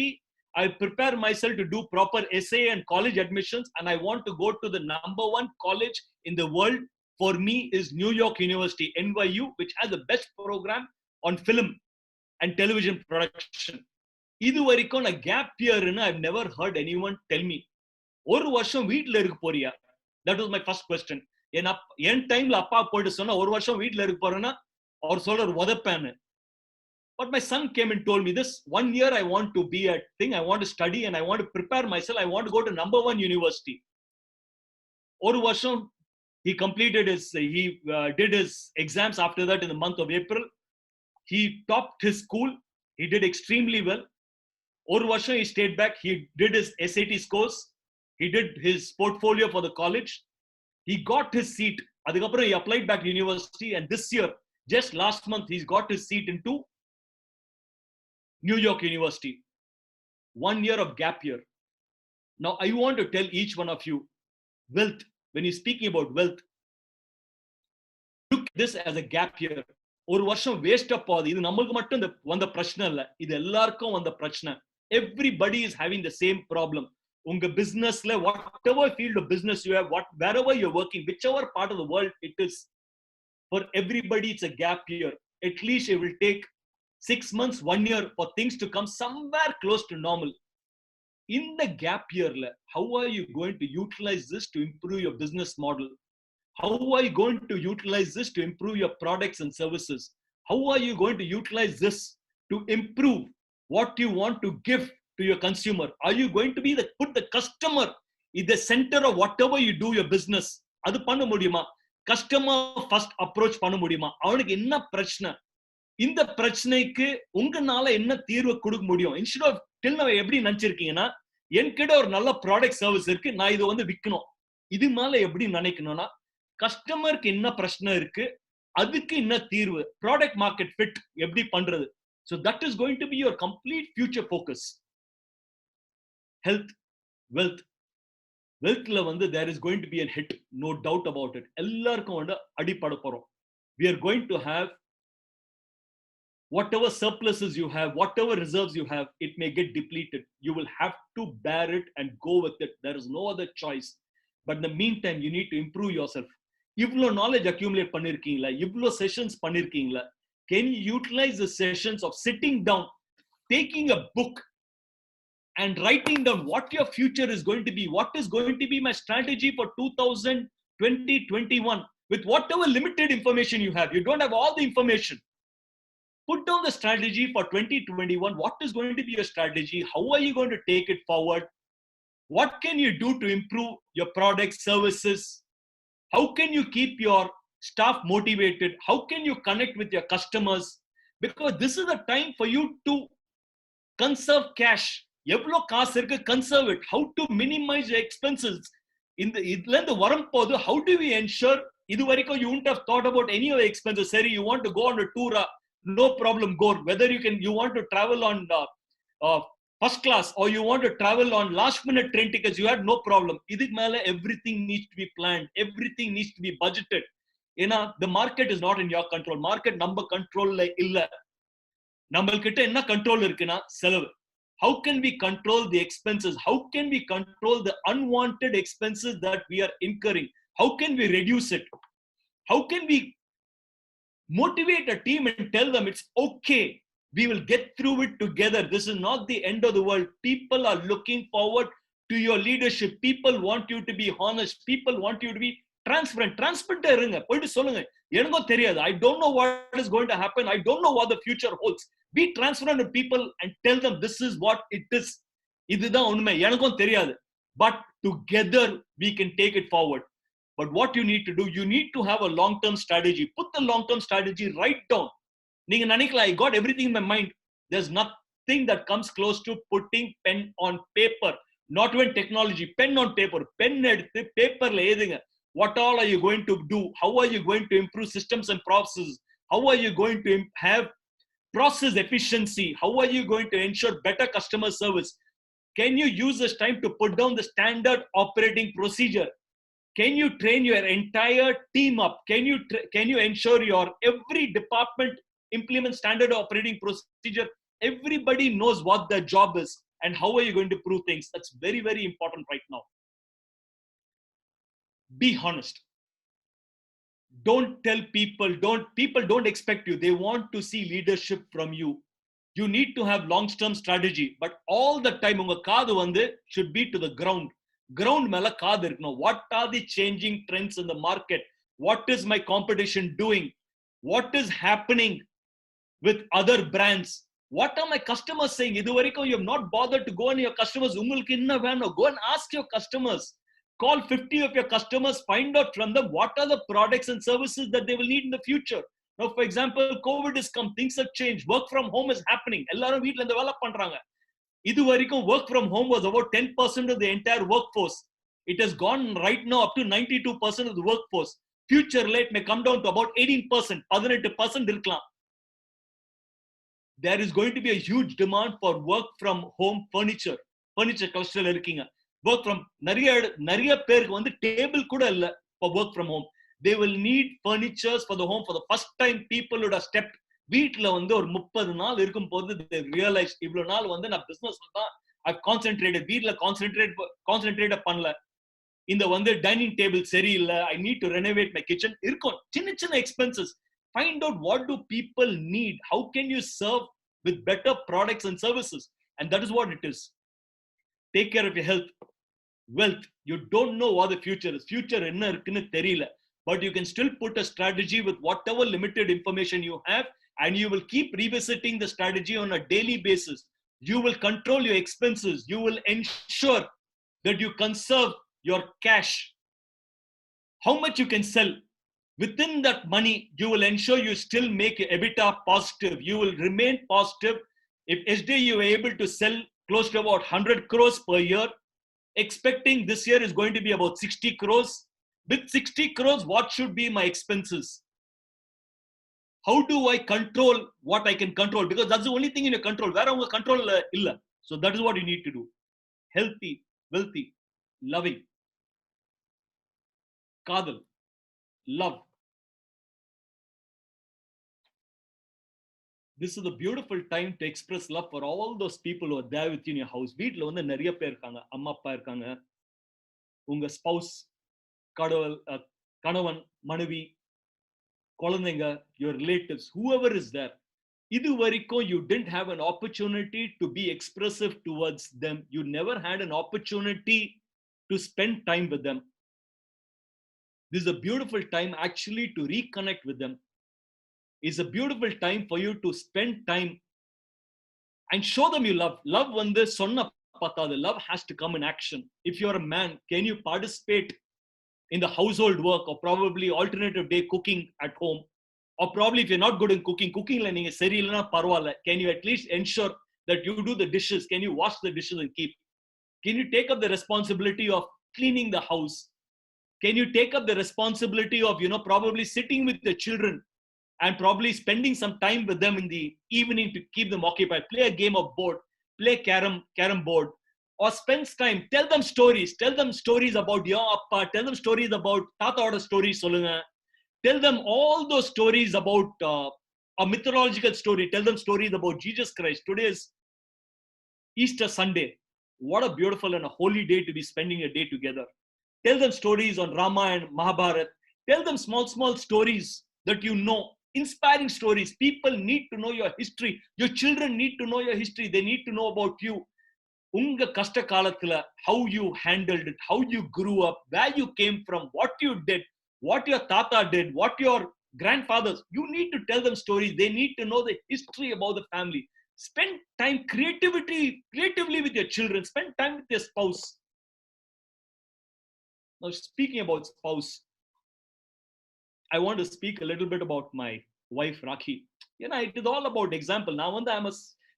I will prepare myself to do proper essay and college admissions. And I want to go to the #1 college in the world. For me is New York University, NYU, which has the best program on film and television production. இது வரைக்கும் நான் gap year ன்னு I've never heard anyone tell me. ஒரு வருஷம் வீட்ல இருக்க போறியா? That was my first question. என் டைம்ல அப்பா போயிட்டு சொன்னா ஒரு வருஷம் வீட்ல இருக்க போறேன்னா அவர் சொல்றாரு உதப்பேன்னு. But my son came and told me this 1 year I want to be a thing, I want to study and I want to prepare myself, I want to go to #1 university. ஒரு வருஷம் he completed he did his exams after that in the month of April. He topped his school, he did extremely well. ஒரு வருஷம் he stayed back, he did his SAT scores, he did his portfolio for the college, he got his seat. அதுக்கப்புறம் he applied back to university, and this year, just last month, he's got his seat into New York University. 1 year of gap year. Now, I want to tell each one of you, wealth, when you're speaking about wealth, look at this as a gap year. ஒரு வருஷம் waste ஆகாது. இது நமக்கு மட்டும் வந்த பிரச்சனை இல்ல, இது எல்லாருக்கும் வந்த பிரச்சனை. Everybody is having the same problem. உங்க பிசினஸ்ல whatever field of business you have, wherever you're working, whichever part of the world it is, for everybody it's a gap year. At least it will take 6 months, 1 year for things to come somewhere close to normal. In the gap year, how are you going to utilize this to improve your business model? How are you going to utilize this to improve your products and services? How are you going to utilize this to improve what you want to give to your consumer? Are you going to put the customer in the center of whatever you do your business? அது பண்ண முடியுமா? Customer first approach பண்ண முடியுமா? அவனுக்கு என்ன பிரச்சனை? இந்த பிரச்சனைக்கு உங்களால என்ன தீர்வு கொடுக்க முடியும்? இன்ஸ்டெட் ஆஃப் டில் நான் எப்படி நினைச்சிருக்கீங்கன்னா என்கிட்ட ஒரு நல்ல ப்ராடக்ட் சர்வீஸ் இருக்கு, நான் இது வந்து விற்கணும். இது மேல எப்படி நினைக்கணும்னா கஸ்டமருக்கு என்ன பிரச்சனை இருக்கு, அதுக்கு என்ன தீர்வு, ப்ராடக்ட் மார்க்கெட் ஃபிட் எப்படி பண்றது. So that is going to be your complete future focus. Health, wealthல வந்து there is going to be a hit, no doubt about it. எல்லாருக்கும் வந்து அடிபட போறோம். We are going to have whatever surpluses you have, whatever reserves you have, it may get depleted. You will have to bear it and go with it. There is no other choice. But in the meantime, you need to improve yourself. இவ்ளோ knowledge accumulate பண்ணிருக்கீங்களா, இவ்ளோ sessions பண்ணிருக்கீங்களா, can you utilize the sessions of sitting down, taking a book and writing down what your future is going to be, what is going to be my strategy for 2020-21 with whatever limited information you have. You don't have all the information. Put down the strategy for 2021. What is going to be your strategy? How are you going to take it forward? What can you do to improve your products, services? How can you keep your staff motivated? How can you connect with your customers? Because this is the time for you to conserve cash. எவ்வளோ காசு இருக்கு, conserve it. How to minimize your expenses. இதுல இருந்து வரும்போது how do we ensure, இது வரைக்கும் you wouldn't have thought about any of the expenses. சரி, you want to go on a tour, no problem, go. Whether you want to travel on first class or you want to travel on last minute train tickets, you had no problem. இதுக்கு மேல everything needs to be planned, everything needs to be budgeted. ஏன்னா the market is not in your control. Market நம்ம கண்ட்ரோல்ல இல்ல. நம்மள்கிட்ட என்ன control இருக்குன்னா செலவு. How can we control the expenses? How can we control the unwanted expenses that we are incurring? How can we reduce it? How can we motivate a team and tell them it's okay? We will get through it together. This is not the end of the world. People are looking forward to your leadership. People want you to be honest. People want you to be transparent. Transparent இருங்க. போயிட்டு சொல்லுங்க. எனக்கும் தெரியாது. I don't know what is going to happen. I don't know what the future holds. Be transparent with people and tell them this is what it is. இதுதான் உண்மை. எனக்கும் தெரியாது. But together we can take it forward. But what you need to do, you need to have a long-term strategy. Put the long-term strategy right down. நீங்க நினைக்கலாம், I got everything in my mind. There's nothing that comes close to putting pen on paper. Not even technology. Pen on paper. Pen எடுத்து paperல எழுதுங்க. What all are you going to do? How are you going to improve systems and processes? How are you going to have process efficiency? How are you going to ensure better customer service? Can you use this time to put down the standard operating procedure? Can you train your entire team up? Can you ensure your every department implement standard operating procedure? Everybody knows what their job is and how are you going to prove things? That's very, very important right now. Be honest. Don't tell people, people don't expect you. They want to see leadership from you. You need to have long-term strategy, but all the time unga kaadu vandu should be to the ground mela kaadu irukno. What are the changing trends in the market? What is my competition doing? What is happening with other brands? What are my customers saying? Idu varaikum you have not bothered to go on your customers. Ungalku enna veno? Go and ask your customers. Call 50 of your customers, find out from them what are the products and services that they will need in the future. Now, for example, COVID has come, things have changed, work from home is happening. Ellarum veetla indha vela pandranga. Idu varaikum work from home was about 10% of the entire workforce. It has gone right now up to 92% of the workforce. Future rate may come down to about 18%, 18% irukkalam. There is going to be a huge demand for work from home furniture cluster la irukkinga. Work from nariya பேருக்கு வந்து table கூட இல்ல for work from home. They will need furnitures for the home. For the first time people would have stepped வீட்ல வந்து ஒரு 30 நாள் இருக்கும் போது they realized இவ்ளோ நாள் வந்து நான் பிசினஸ்ல தான் I've concentrated. வீட்ல கான்சென்ட்ரேட் பண்ணல. இந்த வந்து டைனிங் டேபிள் சரியில்லை. I need to renovate my kitchen. இருக்கும் சின்ன expenses. Find out what do people need. How can you serve with better products and services? And that is what it is. Take care of your health, wealth. You don't know what the future is. Future enna irukku theriyala, but you can still put a strategy with whatever limited information you have, and you will keep revisiting the strategy on a daily basis. You will control your expenses. You will ensure that you conserve your cash. How much you can sell. Within that money, you will ensure you still make your EBITDA positive. You will remain positive. If SD you are able to sell close to about 100 crores per year, expecting this year is going to be about 60 crores. With 60 crores, what should be my expenses? How do I control what I can control? Because that's the only thing in your control. Where our control illa. So that is what you need to do. Healthy, wealthy, loving. Kadal, love. This is a beautiful time to express love for all those people who are there within your house. வீட்ல வந்து நிறைய பேர் இருக்காங்க. அம்மா அப்பா இருக்காங்க. உங்க spouse, கணவன், மனைவி, குழந்தைங்க, your relatives, whoever is there. இது வரைக்கும் you didn't have an opportunity to be expressive towards them. You never had an opportunity to spend time with them. This is a beautiful time actually to reconnect with them. It's a beautiful time for you to spend time and show them you love. Love வந்து சொன்ன பத்தாது. Love has to come in action. If you're a man, can you participate in the household work or probably alternative day cooking at home? Or probably if you're not good in cookingல நீங்க சரியில்லைனா பரவாயில்ல. Can you at least ensure that you do the dishes? Can you wash the dishes and keep? Can you take up the responsibility of cleaning the house? Can you take up the responsibility of, probably sitting with the children and probably spending some time with them in the evening to keep them occupied? Play a game of board, play carom board, or spend time. Tell them stories about your appa. Tell them stories about tata oda stories solunga. Tell them all those stories about a mythological story. Tell them stories about Jesus Christ. Today is Easter Sunday. What a beautiful and a holy day to be spending a day together. Tell them stories on Rama and Mahabharata. Tell them small stories that you know. Inspiring stories. People need to know your history. Your children need to know your history. They need to know about you. Unga kashta kalathula, how you handled it, how you grew up, where you came from, what you did, what your tata did, what your grandfathers. You need to tell them stories. They need to know the history about the family. Spend time creatively with your children. Spend time with your spouse. Now, speaking about spouse, I want to speak a little bit about my wife, Rakhi. It is all about example. Now, I'm a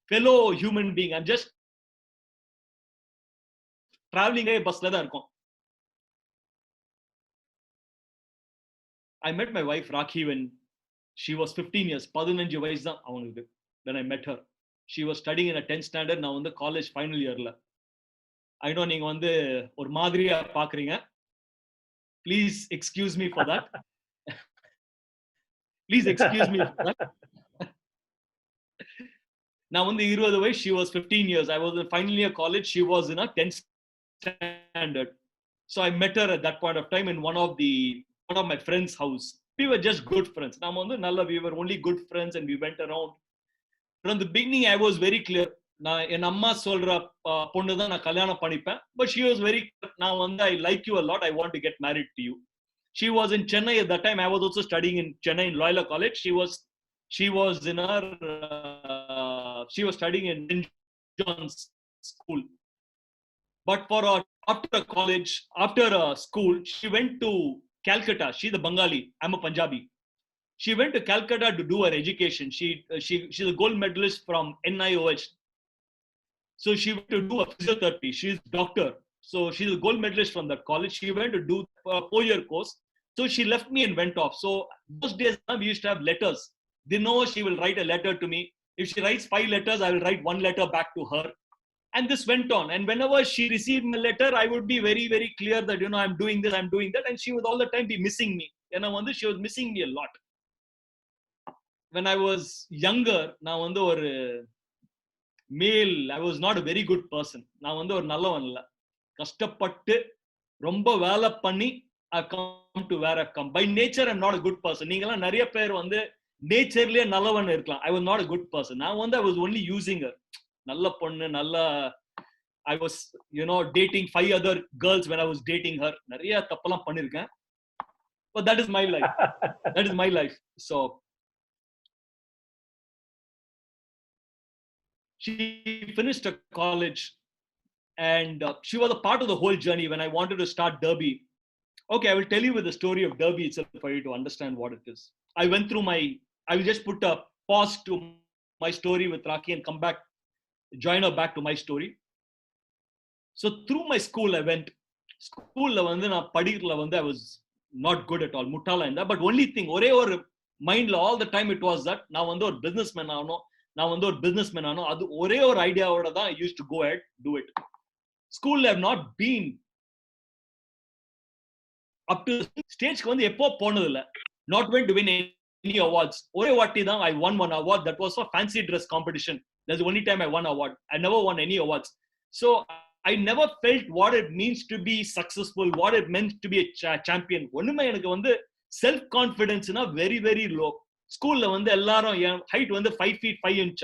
fellow human being. I'm just traveling a bus. I met my wife, Rakhi, when she was 15 years. When I met her. She was studying in a 10th standard. Now, in the college final year. I know you are or madriya paakringa. Please excuse me for that. Please excuse me for that. Now, on the way, she was 15 years. I was in final year college. She was in a 10th standard. So I met her at that point of time in one of my friend's house. We were just good friends. Now, we were only good friends and we went around. From the beginning, I was very clear. En amma solra ponnu da na kalyanam panipen, but she was very clear. Now, I like you a lot. I want to get married to you. She was in Chennai at that time. I was also studying in Chennai in Loyola College. She was studying in St. John's School. But after college, after school, she went to Calcutta. She's a Bengali. I'm a Punjabi. She went to Calcutta to do her education. She's a gold medalist from NIOH. So she went to do a physiotherapy. She's a doctor. So she's a gold medalist from that college. She went to do a 4-year course. So she left me and went off. So those days we used to have letters. They know she will write a letter to me. If she writes 5 letters, I will write 1 letter back to her. And this went on. And whenever she received my letter, I would be very, very clear that, I'm doing this, I'm doing that. And she would all the time be missing me. She was missing me a lot. When I was younger, male, I was not a very good person. Kastapattu, romba vela panni, I've come to where I've come. By nature, I'm not a good person. Nariya per naturally nalavan irkalam. I was not a good person. Now I was only using her. Nalla ponnu, nalla. I was, dating 5 other girls when I was dating her. Nariya tappalam pannirken. But that is my life. That is my life. So she finished her college and she was a part of the whole journey when I wanted to start Derby. Okay, I will tell you with the story of Derby itself for you to understand what it is. I will just put a pause to my story with Rakhi and come back, join her back to my story. So through my school, I went. School, I was not good at all. But only thing, mind all the time it was that now a businessman adu ore or idea I used to go ahead, do it. School have not been up to stage not went to win any awards. I won one award that was for fancy dress competition. That's the only time I won an award. I never won any awards. So I never felt what it means to be successful, what it meant to be a champion. Self-confidence is very, very low. School height 5 feet 5 inch.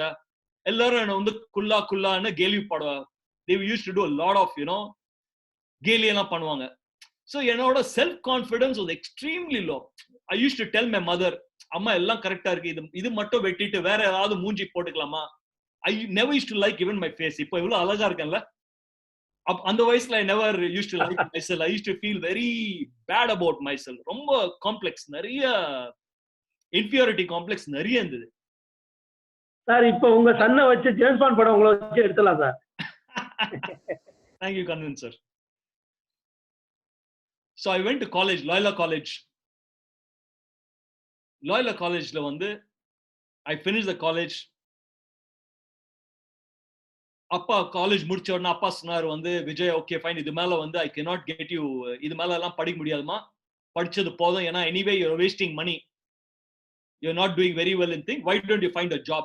They used to do a lot of, gaily. So, self-confidence was extremely low. I used to tell my mother, Amma, ellam correct idu mattum vettittu vera edavadhu moonji potukalama. I never used to like even my face. Ipo evlo alaga irukenla. Otherwise, I never used to like myself. I used to feel very bad about myself. Romba complex, nariya inferiority complex nariya irundhudu. Sir, ipo unga sanna vachu James Bond padam ungala vachu eduthalaam sir. Thank you, Kanvan sir. So I went to college, Loyola College. Loyola College la I finished the college. Appa college முடிச்சோடனே அப்பா சொன்னார் Vijay, okay fine, இது மேல I cannot get you, இது மேல எல்லாம் படிக்க முடியாதுமா, படிச்சது போதும், ஏன்னா anyway you're wasting money, you're not doing very well in things, why don't you find a job?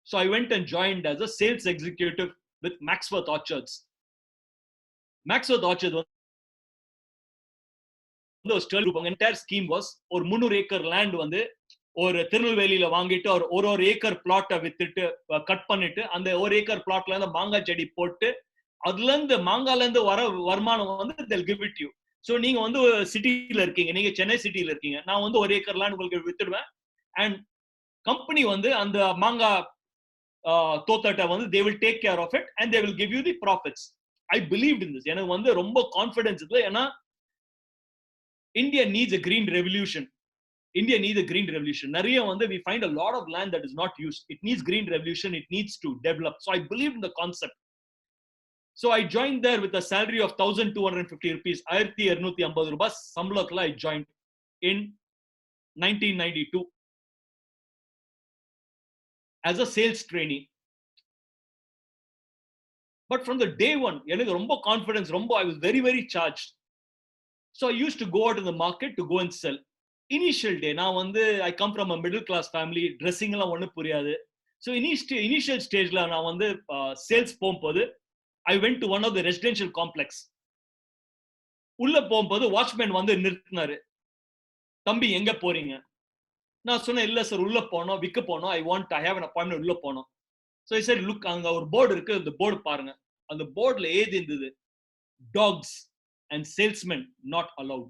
So I went and joined as a sales executive with Maxworth Orchards. Maxworth Orchards வந்து ஒரு ஸ்டேல் group. Entire scheme was ஒரு 300 acre land வந்து ஒரு திருநெல்வேலியில வாங்கிட்டு ஒரு acre பிளாட்டை வித்துட்டு கட் பண்ணிட்டு அந்த ஒரு ஏக்கர் பிளாட்ல இருந்து மாங்காய் செடி போட்டு அதுல இருந்து மாங்கால இருந்து வர வருமானம் வந்து they'll give it you. So நீங்க வந்து சிட்டில இருக்கீங்க, நீங்க சென்னை சிட்டில இருக்கீங்க, நான் வந்து ஒரு ஏக்கர் லேண்ட் உங்களுக்கு வித்துடுவேன். அண்ட் கம்பெனி வந்து அந்த மாங்காய் தோட்டத்தை வந்து they will take care of it and they will give you the profits. I believed in this. எனக்கு வந்து ரொம்ப கான்ஃபிடன்ஸ் இல்லை, ஏன்னா India needs a green revolution. India needs a green revolution. Nariya vande we find a lot of land that is not used. It needs green revolution. It needs to develop. So I believed in the concept. So I joined there with a salary of 1,250 rupees. 1,250 rupees sambalathla I joined in 1992 as a sales trainee. But from the day one, எனக்கு ரொம்ப confidence, I was very, very charged. So I used to go out in the market to go and sell. Initial day, நான் வந்து I come from a middle class family, dressing எல்லாம் ஒண்ணு புரியாது. So initial stageல நான் வந்து sales போகும்போது I went to one of the residential complex. உள்ள போகும்போது வாட்ச்மேன் வந்து நிறுத்தினாரு. தம்பி எங்க போறீங்க? நான் சொன்னேன், இல்ல சார் உள்ள போனோம், விற்க போனோம், I have an appointment, உள்ள போனோம். So I said, look, அங்க ஒரு போர்டு இருக்கு, அந்த போர்டு பாருங்க. அந்த போர்டுல ஏது இருந்தது, dogs and salesmen not allowed.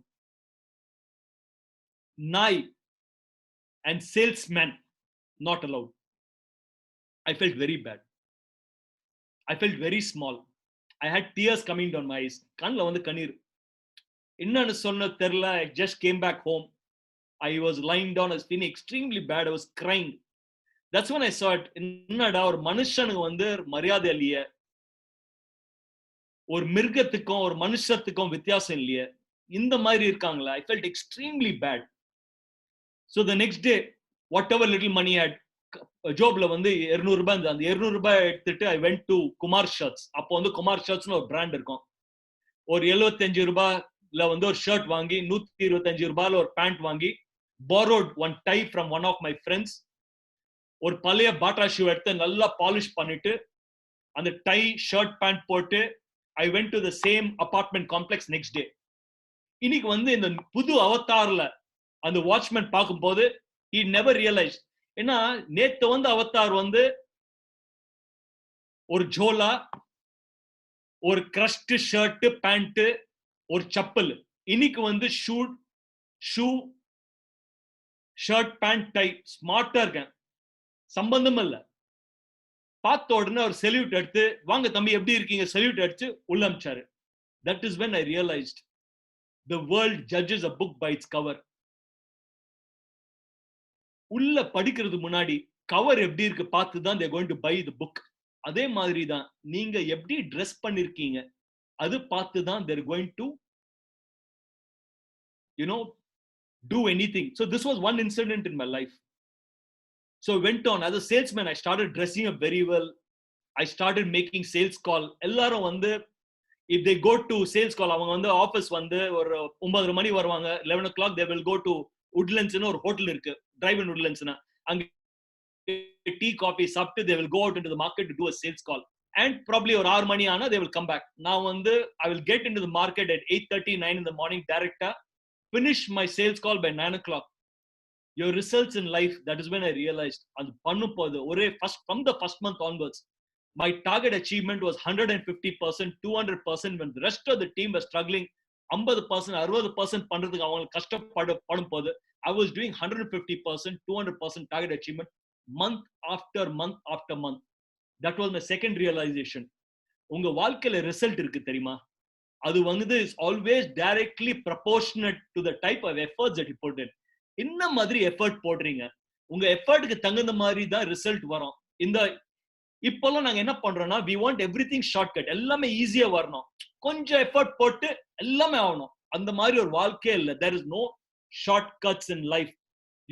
Nai and salesmen not allowed. I felt very bad. I felt very small. I had tears coming down my eyes. Kanla vandu kanir. Innanu sonna therla. I just came back home. I was lying down. I was feeling extremely bad. I was crying. That's when I saw it. Innada or manushanukku vandu mariyadai illiye. ஒரு மிருகத்துக்கும் ஒரு மனுஷத்துக்கும் வித்தியாசம் இல்லையே, இந்த மாதிரி இருக்காங்களா? I felt extremely bad. So the next day, whatever little money I had, ஜோப்ல வந்து 200 ரூபாய் இருந்தது, அந்த 200 ரூபாய் எடுத்துட்டு I went to Kumar shirts. அப்போ வந்து குமார் ஷர்ட்ஸ்னு ஒரு பிராண்ட் இருக்கும். ஒரு 75 ரூபாய்ல வந்து ஒரு ஷர்ட் வாங்கி 125 ரூபாய்ல ஒரு பேண்ட் வாங்கி, borrowed one tie from one of my friends. ஒரு பழைய பாட்டா ஷூ எடுத்து நல்லா பாலிஷ் பண்ணிட்டு அந்த டை ஷர்ட் பேண்ட் போட்டு I went to the same apartment complex next day. இன்னைக்கு வந்து இந்த புது அவதார்ல அந்த வாட்ச்மேன் பார்க்கும்போது he never realized. ஏன்னா நேத்து வந்து அவதார் வந்து ஒரு ஜோலா, ஒரு கிரஷ்ட் ஷர்ட் பேண்ட், ஒரு செப்பல். இன்னைக்கு வந்து ஷூ ஷர்ட் பேண்ட் டை ஸ்மார்ட்டா இருக்கேன், சம்பந்தம் இல்லை. பார்த்த உடனே ஒரு செல்யூட் எடுத்து, வாங்க தம்பி எப்படி இருக்கீங்க, செல்யூட் அடிச்சு உள்ள அமிச்சாரு. That is when I realized the world judges a book by its cover. உள்ள படிக்கிறது முன்னாடி கவர் எப்படி இருக்கு பார்த்து தான் they are going to buy the book. அதே மாதிரி தான் நீங்க எப்படி ட்ரெஸ் பண்ணிருக்கீங்க அது பார்த்து தான் they are going to do anything. So this was one incident in my life. So I went on as a salesman. I started dressing up very well. I started making sales call. எல்லாரும் வந்து if they go to sales call, அவங்க வந்து office வந்து ஒரு 9 மணி வருவாங்க, 11 o'clock they will go to Woodlands னு ஒரு hotel இருக்கு, டிரைவ் இன் Woodlands னா, அங்க டீ காபி சாப்பிட்டு they will go out into the market to do a sales call. And probably ஒரு 6 மணி ஆனா they will come back. நான் வந்து I will get into the market at 8:30, 9 in the morning direct, finish my sales call by 9 o'clock. Your results in life, that is when I realized அது பண்ணும்போது ஒரே from the first month onwards my target achievement was 150%, 200% when the rest of the team was struggling. 50%, 60% பண்றதுக்கு அவங்க கஷ்டப்படும் போது I was doing 150%, 200% target achievement month after month after month. That was my second realization. உங்க வாழ்க்கையில result இருக்கு தெரியுமா, அது வந்து is always directly proportionate to the type of efforts that you put in. என்ன மாதிரி எஃபர்ட் போடுறீங்க, உங்க எஃபர்ட்டுக்கு தகுந்த மாதிரி தான் ரிசல்ட் வரும். இந்த இப்பெல்லாம் நாங்க என்ன பண்றோம்னா we want everything shortcut, எல்லாமே ஈஸியா வரணும், கொஞ்சம் எஃபர்ட் போட்டு எல்லாமே ஆகணும். அந்த மாதிரி ஒரு வாழ்க்கையே இல்லை. There is no shortcuts in life.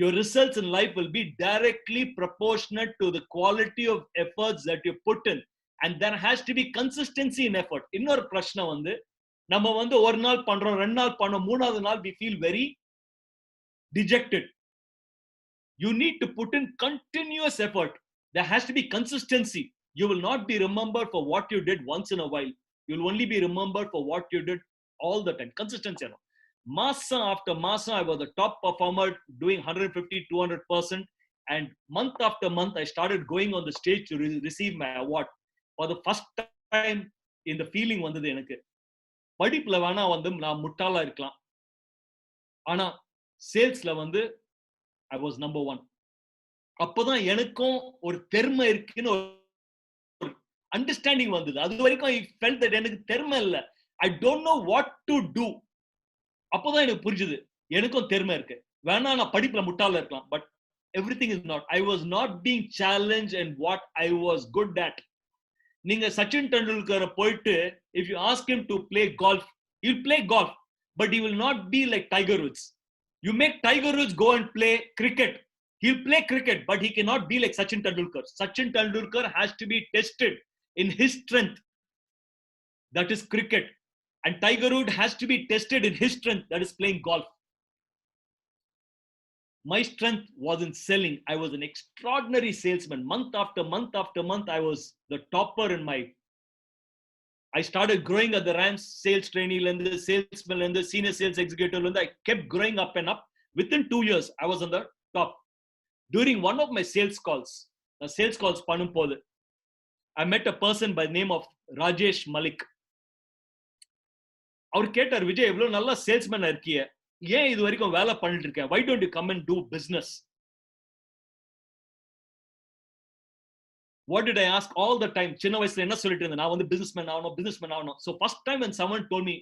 Your results in life will be directly proportionate to the quality of efforts that you put in, and there has to be consistency in effort. இன்னொரு பிரச்சனை வந்து நம்ம வந்து ஒரு நாள் பண்றோம், 2 நாள் பண்ணோம், 3வது நாள் we feel very dejected. You need to put in continuous effort. There has to be consistency. You will not be remembered for what you did once in a while. You will only be remembered for what you did all the time. Consistency. Masa after masa, I was the top performer, doing 150, 200%. And month after month, I started going on the stage to receive my award. For the first time, in the feeling வந்தது எனக்கு. படிப்புல வேணா வந்து நான் முட்டாளா இருக்கலாம். ஆனா சேல்ஸ்ல வந்து I was number 1. அப்பதான் எனக்கும் ஒரு பெருமை இருக்குன்னு ஒரு அண்டர்ஸ்டாண்டிங் வந்தது. அது வரைக்கும் I felt that எனக்கு பெருமை இல்ல. I don't know what to do. அப்பதான் எனக்கு புரிஞ்சது எனக்கும் பெருமை இருக்கு. வேணா நான் படிப்புல முட்டாளா இருக்கலாம். But everything is not. I was not being challenged in what I was good at. நீங்க சச்சின் டெண்டுல்கர் போயிட்டு if you ask him to play golf, he'll play golf, but he will not be like Tiger Woods. You make Tiger Woods go and play cricket, he'll play cricket, but he cannot be like Sachin Tendulkar. Sachin Tendulkar has to be tested in his strength, that is cricket, and Tiger Woods has to be tested in his strength, that is playing golf. My strength was in selling. I was an extraordinary salesman. Month after month after month, I was the topper in my. I started growing at the ranks, sales trainee, salesman, senior sales executive. I kept growing up and up. Within 2 years, I was on the top. During one of my sales calls, I met a person by the name of Rajesh Malik. அவர் கேட்டார், விஜய் எவ்வளவு நல்ல salesman இருக்கிய, ஏன் இது வரைக்கும் வேலை பண்ணிட்டு இருக்க? Why don't you come and do business? What did I ask all the time? சின்ன வயசுல என்ன சொல்லிட்டு இருந்தேன், நான் வந்து businessman ஆகணும். So first time when someone told me,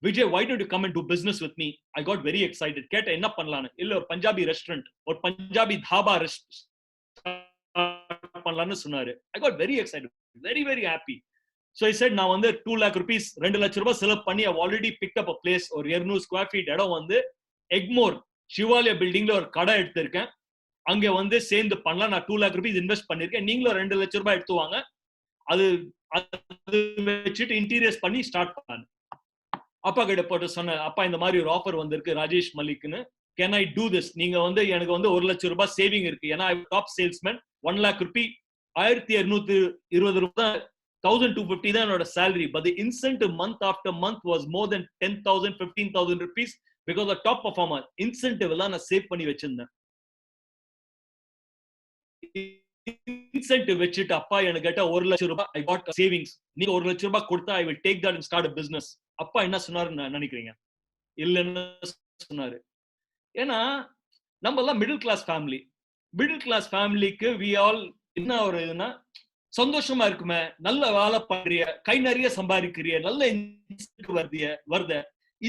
Vijay, why don't you come and do business with me? I got very excited. கேட்ட என்ன பண்ணலான்னு. இல்ல ஒரு பஞ்சாபி ரெஸ்டாரண்ட், ஒரு பஞ்சாபி தாபா பண்ணலான்னு சொன்னாரு. I got very excited, very very happy. So I said, நான் வந்து 2 lakh rupees 2 லட்சம் ரூபாய் செலவு பண்ணி I've already picked up a place, ஒரு 200 square feet இடம் வந்து எக்மோர் சிவாலயா பில்டிங்ல ஒரு கடை எடுத்திருக்கேன். அங்க வந்து சேர்ந்து பண்ணலாம். நான் 2 lakh rupees இன்வெஸ்ட் பண்ணிருக்கேன். நீங்களும் 2 லட்சம் ரூபாய் எடுத்து வாங்க. அது வச்சுட்டு இன்டீரியர்ஸ் பண்ணி ஸ்டார்ட் பண்ணாங்க. அப்பா கிட்ட போட்டு சொன்னேன், அப்பா இந்த மாதிரி ஒரு ஆஃபர் வந்திருக்கு ராஜேஷ் மலிக்னு, கேன் ஐ டூ திஸ்? நீங்க வந்து எனக்கு வந்து 1 லட்சம் ரூபாய் சேவிங் இருக்கு. ஏன்னா டாப் சேல்ஸ்மேன். 1 lakh rupee 1220 ரூபாய் 1250 தான் என்னோட salary. But the incentive month after month was more than 10,000, 15,000 rupees because of top performer. Incentive எல்லாம் நான் சேவ் பண்ணி வச்சிருந்தேன். இன்சென்டிவ் வச்சுட்டு அப்பா எனக்கு கேட்ட 1 லட்சம் ரூபாய் I got savings. நீங்க 1 லட்சம் ரூபாய் கொடுத்தா I will take that and start a business. அப்பா என்ன சொன்னாருன்னு நினைக்கிறீங்க? இல்லன்னு சொன்னாரு. ஏன்னா நம்ம எல்லாம் middle class family. Middle class ஃபேமிலிக்கு we all என்ன ஒரு இதுன்னா, சந்தோஷமா இருக்குமே, நல்ல வேலை பண்றிய, கை நிறைய சம்பாதிக்கிறிய, நல்ல வருத,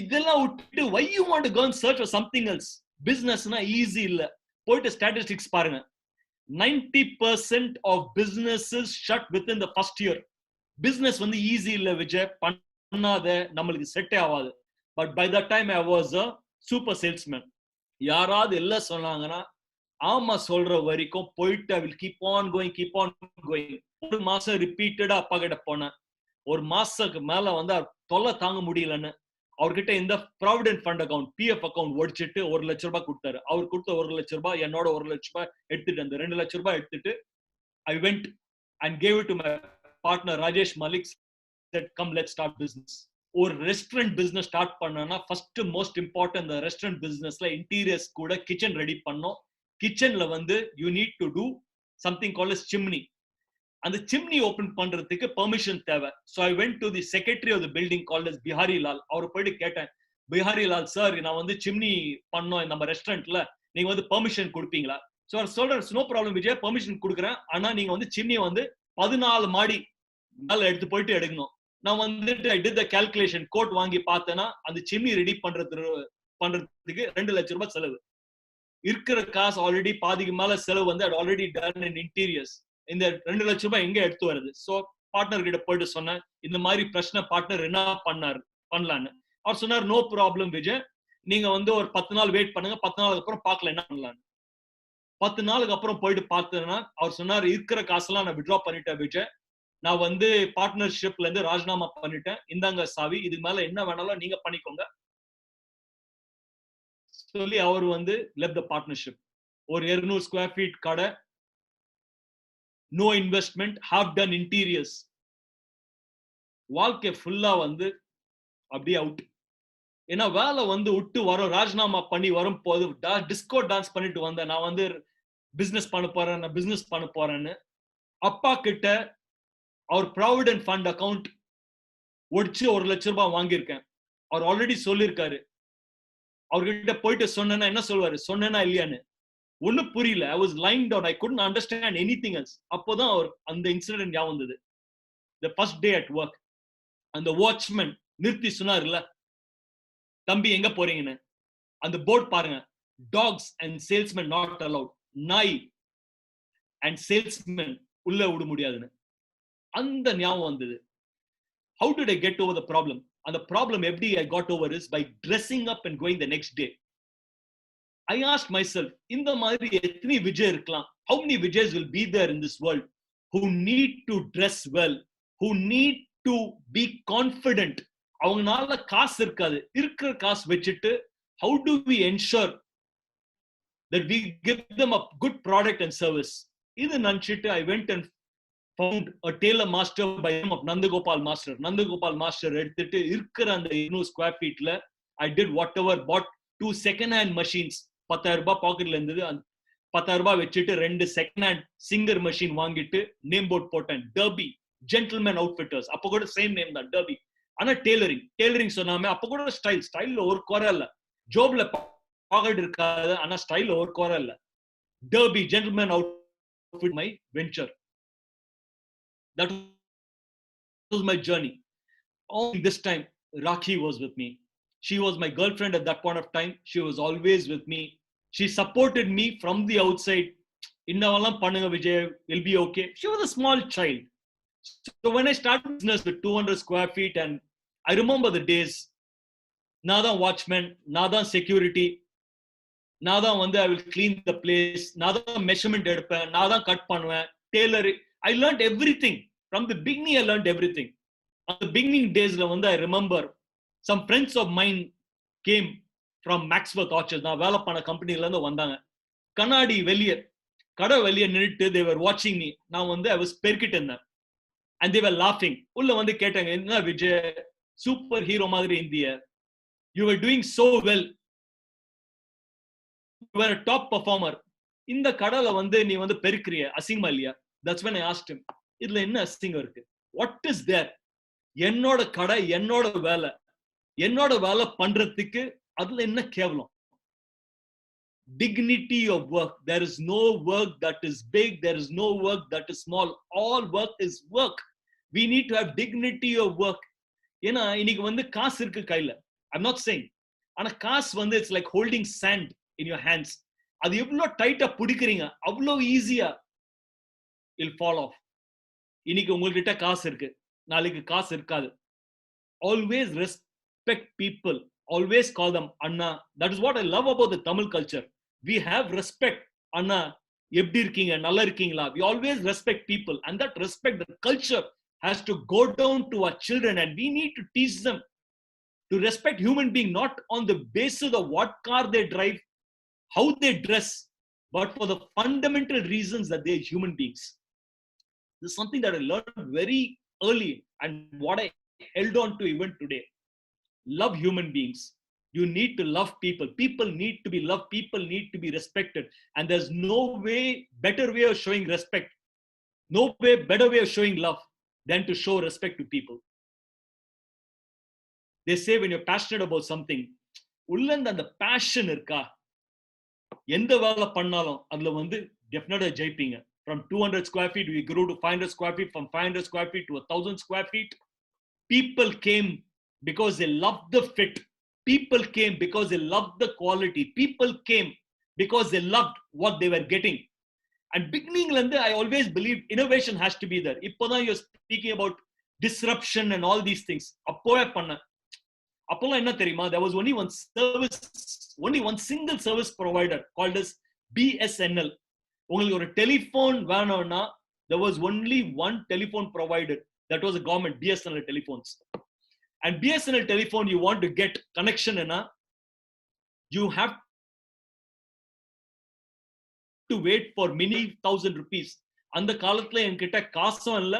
இதெல்லாம் விட்டுட்டு why you want to go and search for something else? பிசினஸ்னா ஈஸி இல்ல. போயிட்டு ஸ்டாட்டிஸ்டிக்ஸ் பாருங்க. 90% of businesses shut within the first year. Business வந்து ஈஸி இல்ல விஜய், பண்ணாத, நம்மளுக்கு செட்டே ஆகாது. But by that time I was a super salesman. யாராவது எல்லாம் சொன்னாங்கன்னா ஆமா சொல்ற வரைக்கும் போயிட்டு I will keep on going. ஒரு மாசம் ரிப்பீட்டடா அப்பா கிட்ட போனேன். ஒரு மாசத்துக்கு மேல வந்து தொல்லை தாங்க முடியலன்னு அவர்கிட்ட இந்த provident fund account PF account ஒடிச்சிட்டு 1 லட்சம் ரூபாய் கொடுத்தாரு. அவர் கொடுத்த 1 லட்சம் ரூபாய் என்னோட 1 லட்சம் ரூபாய் எடுத்துட்டு அந்த 2 லட்சம் ரூபாய் எடுத்துட்டு I went and gave it to my partner Rajesh Malik. Said, come let's start business. ஒரு ரெஸ்டாரண்ட் பிசினஸ் ஸ்டார்ட் பண்ணனா ஃபர்ஸ்ட் மோஸ்ட் இம்பார்ட்டன்ட், இந்த ரெஸ்டாரண்ட் பிசினஸ்ல இன்டீரியர்ஸ் கூட கிச்சன் ரெடி பண்ணோம். கிச்சன்ல வந்து you need to do something called as chimney. அந்த chimney open பண்றதுக்கு பெர்மிஷன் தேவை. So I went to the secretary of the building called as Bihari Lal. அவர் போயிட்டு கேட்டேன், Bihari Lal சார், நான் வந்து chimney பண்ணோம் நம்ம ரெஸ்டாரண்ட்ல, நீங்க வந்து பெர்மிஷன் கொடுப்பீங்களா? So அவர் சொல்றாரு, நோ ப்ராப்ளம் விஜய், பெர்மிஷன் கொடுக்குறேன், ஆனா நீங்க வந்து chimney வந்து 14 மாடி மேல எடுத்து போயிட்டு எடுக்கணும். நான் வந்துட்டு I did the calculation, quote வாங்கி பார்த்தேன்னா அந்த chimney ரெடி பண்றதுக்கு 2 லட்சம் ரூபாய் செலவு. இருக்கிற காசு ஆல்ரெடி பாதிக்கு மேல செலவு வந்து ஆல்ரெடி டன் இன் இன்டீரியர்ஸ். இந்த 2 லட்சம் ரூபாய் எங்க எடுத்து வருது? சோ பார்ட்னர் கிட்ட போயிட்டு சொன்னேன், இந்த மாதிரி பிரச்சனை, பார்ட்னர் என்ன பண்ணலான்னு. அவர் சொன்னார், நோ ப்ராப்ளம் விஜய், நீங்க வந்து ஒரு 10 நாள் வெயிட் பண்ணுங்க, 10 நாளுக்கு அப்புறம் பார்க்கல என்ன பண்ணலான்னு. 10 நாளுக்கு அப்புறம் போயிட்டு பார்த்தேன்னா அவர் சொன்னார், இருக்கிற காசெல்லாம் நான் வித்ட்ரா பண்ணிட்டேன் விஜய், நான் வந்து பார்ட்னர்ஷிப்ல இருந்து ராஜினாமா பண்ணிட்டேன், இந்தாங்க சாவி, இதுக்கு மேல என்ன வேணாலும் நீங்க பண்ணிக்கோங்க. சொல்லி அவர் வந்து left the partnership. ஒரு 200 square feet கடை, no investment, half done interiors. வாழ்க்கை ஃபுல்லா வந்து அப்படியே அவுட். ஏன்னா வேலை வந்து விட்டு வரும், ராஜினாமா பண்ணி வரும் போது டிஸ்கோ டான்ஸ் பண்ணிட்டு வந்தேன். நான் வந்து பிசினஸ் பண்ண போறேன், நான் பிசினஸ் பண்ண போறேன்னு. அப்பா கிட்ட அவர் ப்ராவிடன்ட் ஃபண்ட் அக்கவுண்ட் ஒடிச்சு 1 லட்சம் ரூபாய் வாங்கியிருக்கேன். அவர் ஆல்ரெடி சொல்லியிருக்காரு. அவர்கிட்ட போயிட்டு சொன்னேன்னா என்ன சொல்வாரு, சொன்னேன்னா இல்லையான்னு ஒன்னும் புரியல. I was lying down. I couldn't understand anything else. அப்போதான் அவர் அந்த இன்சிடென்ட் ஞாபகம் வந்தது. The first day at work. அந்த வாட்ச்மேன் நிறுத்தி சொன்னார்ல, தம்பி எங்க போறீங்கன்னு. அந்த போர்ட் பாருங்க, dogs and salesman not allowed. நாய் அண்ட் சேல்ஸ்மேன் உள்ள விட முடியாதுன்னு. அந்த ஞாபகம் வந்தது. How did I get over the problem? And the problem எப்படி I got over is by dressing up and going the next day. I asked myself, இந்த மாதிரி எத்தனை விஜய் இருக்கலாம்? How many Vijays will be there in this world who need to dress well, who need to be confident? அவங்கனால காசு இருக்காது, இருக்கிற காசு வச்சுட்டு how do we ensure that we give them a good product and service? இது நினைச்சிட்டு I went and found a tailor master by the name of Nandagopal Master. Nandagopal Master எடுத்துட்டு இருக்கிற அந்த 200 square feetல I did whatever, bought 2 second hand machines. 10,000 ரூபாய் பாக்கெட்ல இருந்தது. 10,000 ரூபாய் வச்சுட்டு 2 செகண்ட் ஹேண்ட் சிங்கர் மெஷின் வாங்கிட்டு நேம் போர்ட் போட்டேன், டர்பி ஜென்டில்மேன் அவுட்ஃபிட்டர்ஸ். அப்ப கூட சேம் நேம் தான், டர்பி. ஆனா டெய்லரிங் சொன்னாமே அப்ப கூட ஸ்டைல்ல ஒரு குறை இல்ல. ஜோப்ல பாக்கெட் இருக்காது, ஆனா ஸ்டைல்ல ஒரு குறை இல்ல. Derby gentleman outfit my venture. That was my journey. All this time Rakhi was with me. She was my girlfriend at that point of time. She was always with me. She supported me from the outside. Innavallam pannunga Vijay, will be okay. She was a small child. So when I started business with 200 square feet, and I remember the days, nada watchman, nada security, nada வந்து I will clean the place, nada measurement எடுப்பேன், nada cut பண்ணுவேன், tailor. I learned everything. From the beginning I learned everything. On the beginning days la வந்து I remember some friends of mine came from Maxworth Orchards. நான் வேலை பண்ண கம்பெனில இருந்து வந்தாங்க. கண்ணாடி வெளியே கடை வெளியே நின்னுட்டு they were watching me. நான் வந்து I was பெருக்கிட்டு இருந்தேன். And they were laughing. உள்ள வந்து கேட்டாங்க, என்ன விஜய் சூப்பர் ஹீரோ மாதிரி இந்திய, you were doing so well, you were a top performer. இந்த கடையில வந்து நீ வந்து பெருக்கிறிய அசிங்கமா இல்லையா? That's when I asked him, இதுல என்ன அசிங்கம் இருக்கு? What is there? என்னோட கடை, என்னோட வேலை பண்றதுக்கு அதுல என்ன கேவலம்? Dignity of work. There is no work that is big, there is no work that is small. All work is work. We need to have dignity of work. ஏன்னா இன்னைக்கு வந்து காசு இருக்கு கையில. I'm not saying. ஆனா காசு வந்து it's like holding sand in your hands. அது எவ்வளவு டைட்டா பிடிக்கிறீங்க அவ்வளவு ஈஸியா will fall off. இன்னைக்கு உங்ககிட்ட காசு இருக்கு, நாளைக்கு காசு இருக்காது. Always respect people. Always call them Anna. That is what I love about the Tamil culture. We have respect. Anna, எப்படி இருக்கீங்க, நல்லா இருக்கீங்களா? We always respect people, and that respect, the culture has to go down to our children, and we need to teach them to respect human being, not on the basis of what car they drive, how they dress, but for the fundamental reasons that they are human beings. This is something that I learned very early, and what I held on to even today. Love human beings. You need to love people. People need to be loved. People need to be respected. And there's no better way of showing respect, no better way of showing love than to show respect to people. They say when you're passionate about something, உள்ளந்த அந்த passion இருக்கா, எந்த வேலை பண்ணாலும் அதுல வந்து definitely ஜெயிப்பீங்க. From 200 square feet, we grew to 500 square feet. From 500 square feet to 1,000 square feet. People came because they loved the fit. People came because they loved the quality. People came because they loved what they were getting. And beginning, I always believed innovation has to be there. Now you're speaking about disruption and all these things. There was only one service, only one single service provider called as BSNL. உங்களுக்கு ஒரு telephone வேணும்னா there was only one telephone provider, that was a government, BSNL telephones. And BSNL telephone, you want to get connection, you have to wait for many thousand rupees. அந்த காலத்துல என்கிட்ட காசும் இல்ல,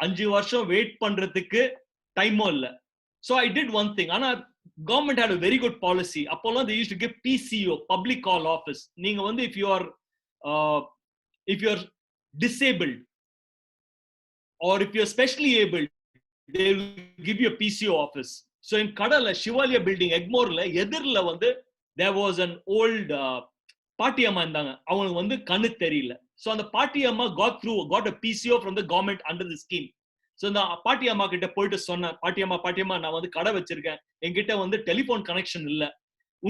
5 வருஷம் wait பண்றதுக்கு டைமும் இல்ல. So I did one thing. ஆனா government had a very good policy. அப்போலாம் they used to give PCO, public call office. நீங்க வந்து if you are disabled or if you are specially able, they will give you a PCO office. So in Kadala Shivalya building Egmore எதிர்ல வந்து there was an old party amma இருந்தாங்க. அவங்களுக்கு வந்து கண்ணு தெரியல. So அந்த party amma got a PCO from the government under the scheme. So இந்த பாட்டி அம்மா கிட்ட போயிட்டு சொன்னேன், பாட்டி அம்மா நான் வந்து கடை வச்சிருக்கேன், என்கிட்ட வந்து டெலிபோன் கனெக்ஷன் இல்ல,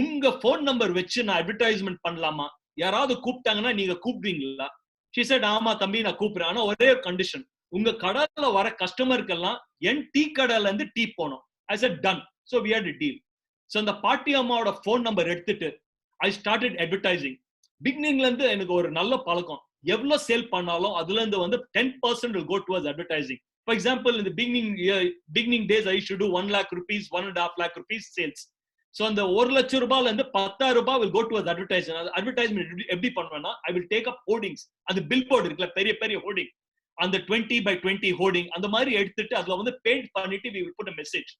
உங்க போன் நம்பர் வச்சு நான் அட்வர்டைஸ்மெண்ட் பண்ணலாமா, யாராவது கூப்பிட்டாங்கன்னா நீங்க கூப்பிடுவீங்களா? She said ஆமா தம்பி நான் கூப்பிடுறேன், ஆனா ஒரே கண்டிஷன், உங்க கடையில வர கஸ்டமருக்கெல்லாம் என் டீ கடையில இருந்து டீ போனோம். I said done. So we had a deal. So அந்த பாட்டி அம்மாவோட போன் நம்பர் எடுத்துட்டு I started advertising. பிகினிங்ல இருந்து எனக்கு ஒரு நல்ல பழக்கம், எவ்வளவு சேல் பண்ணாலும் அதுல இருந்து வந்து 10% will go towards advertising. For example, in the beginning days, I used to do 1 lakh rupees, 1.5 lakh rupees sales. So, on the 1 lakh rupees and the 10 rupees will go towards advertising. Advertisement, I will take up hoardings. And the billboard, peri hoarding. And the 20 by 20 hoarding. And the mari edutittu adula vandu paint pannittu we will put a message.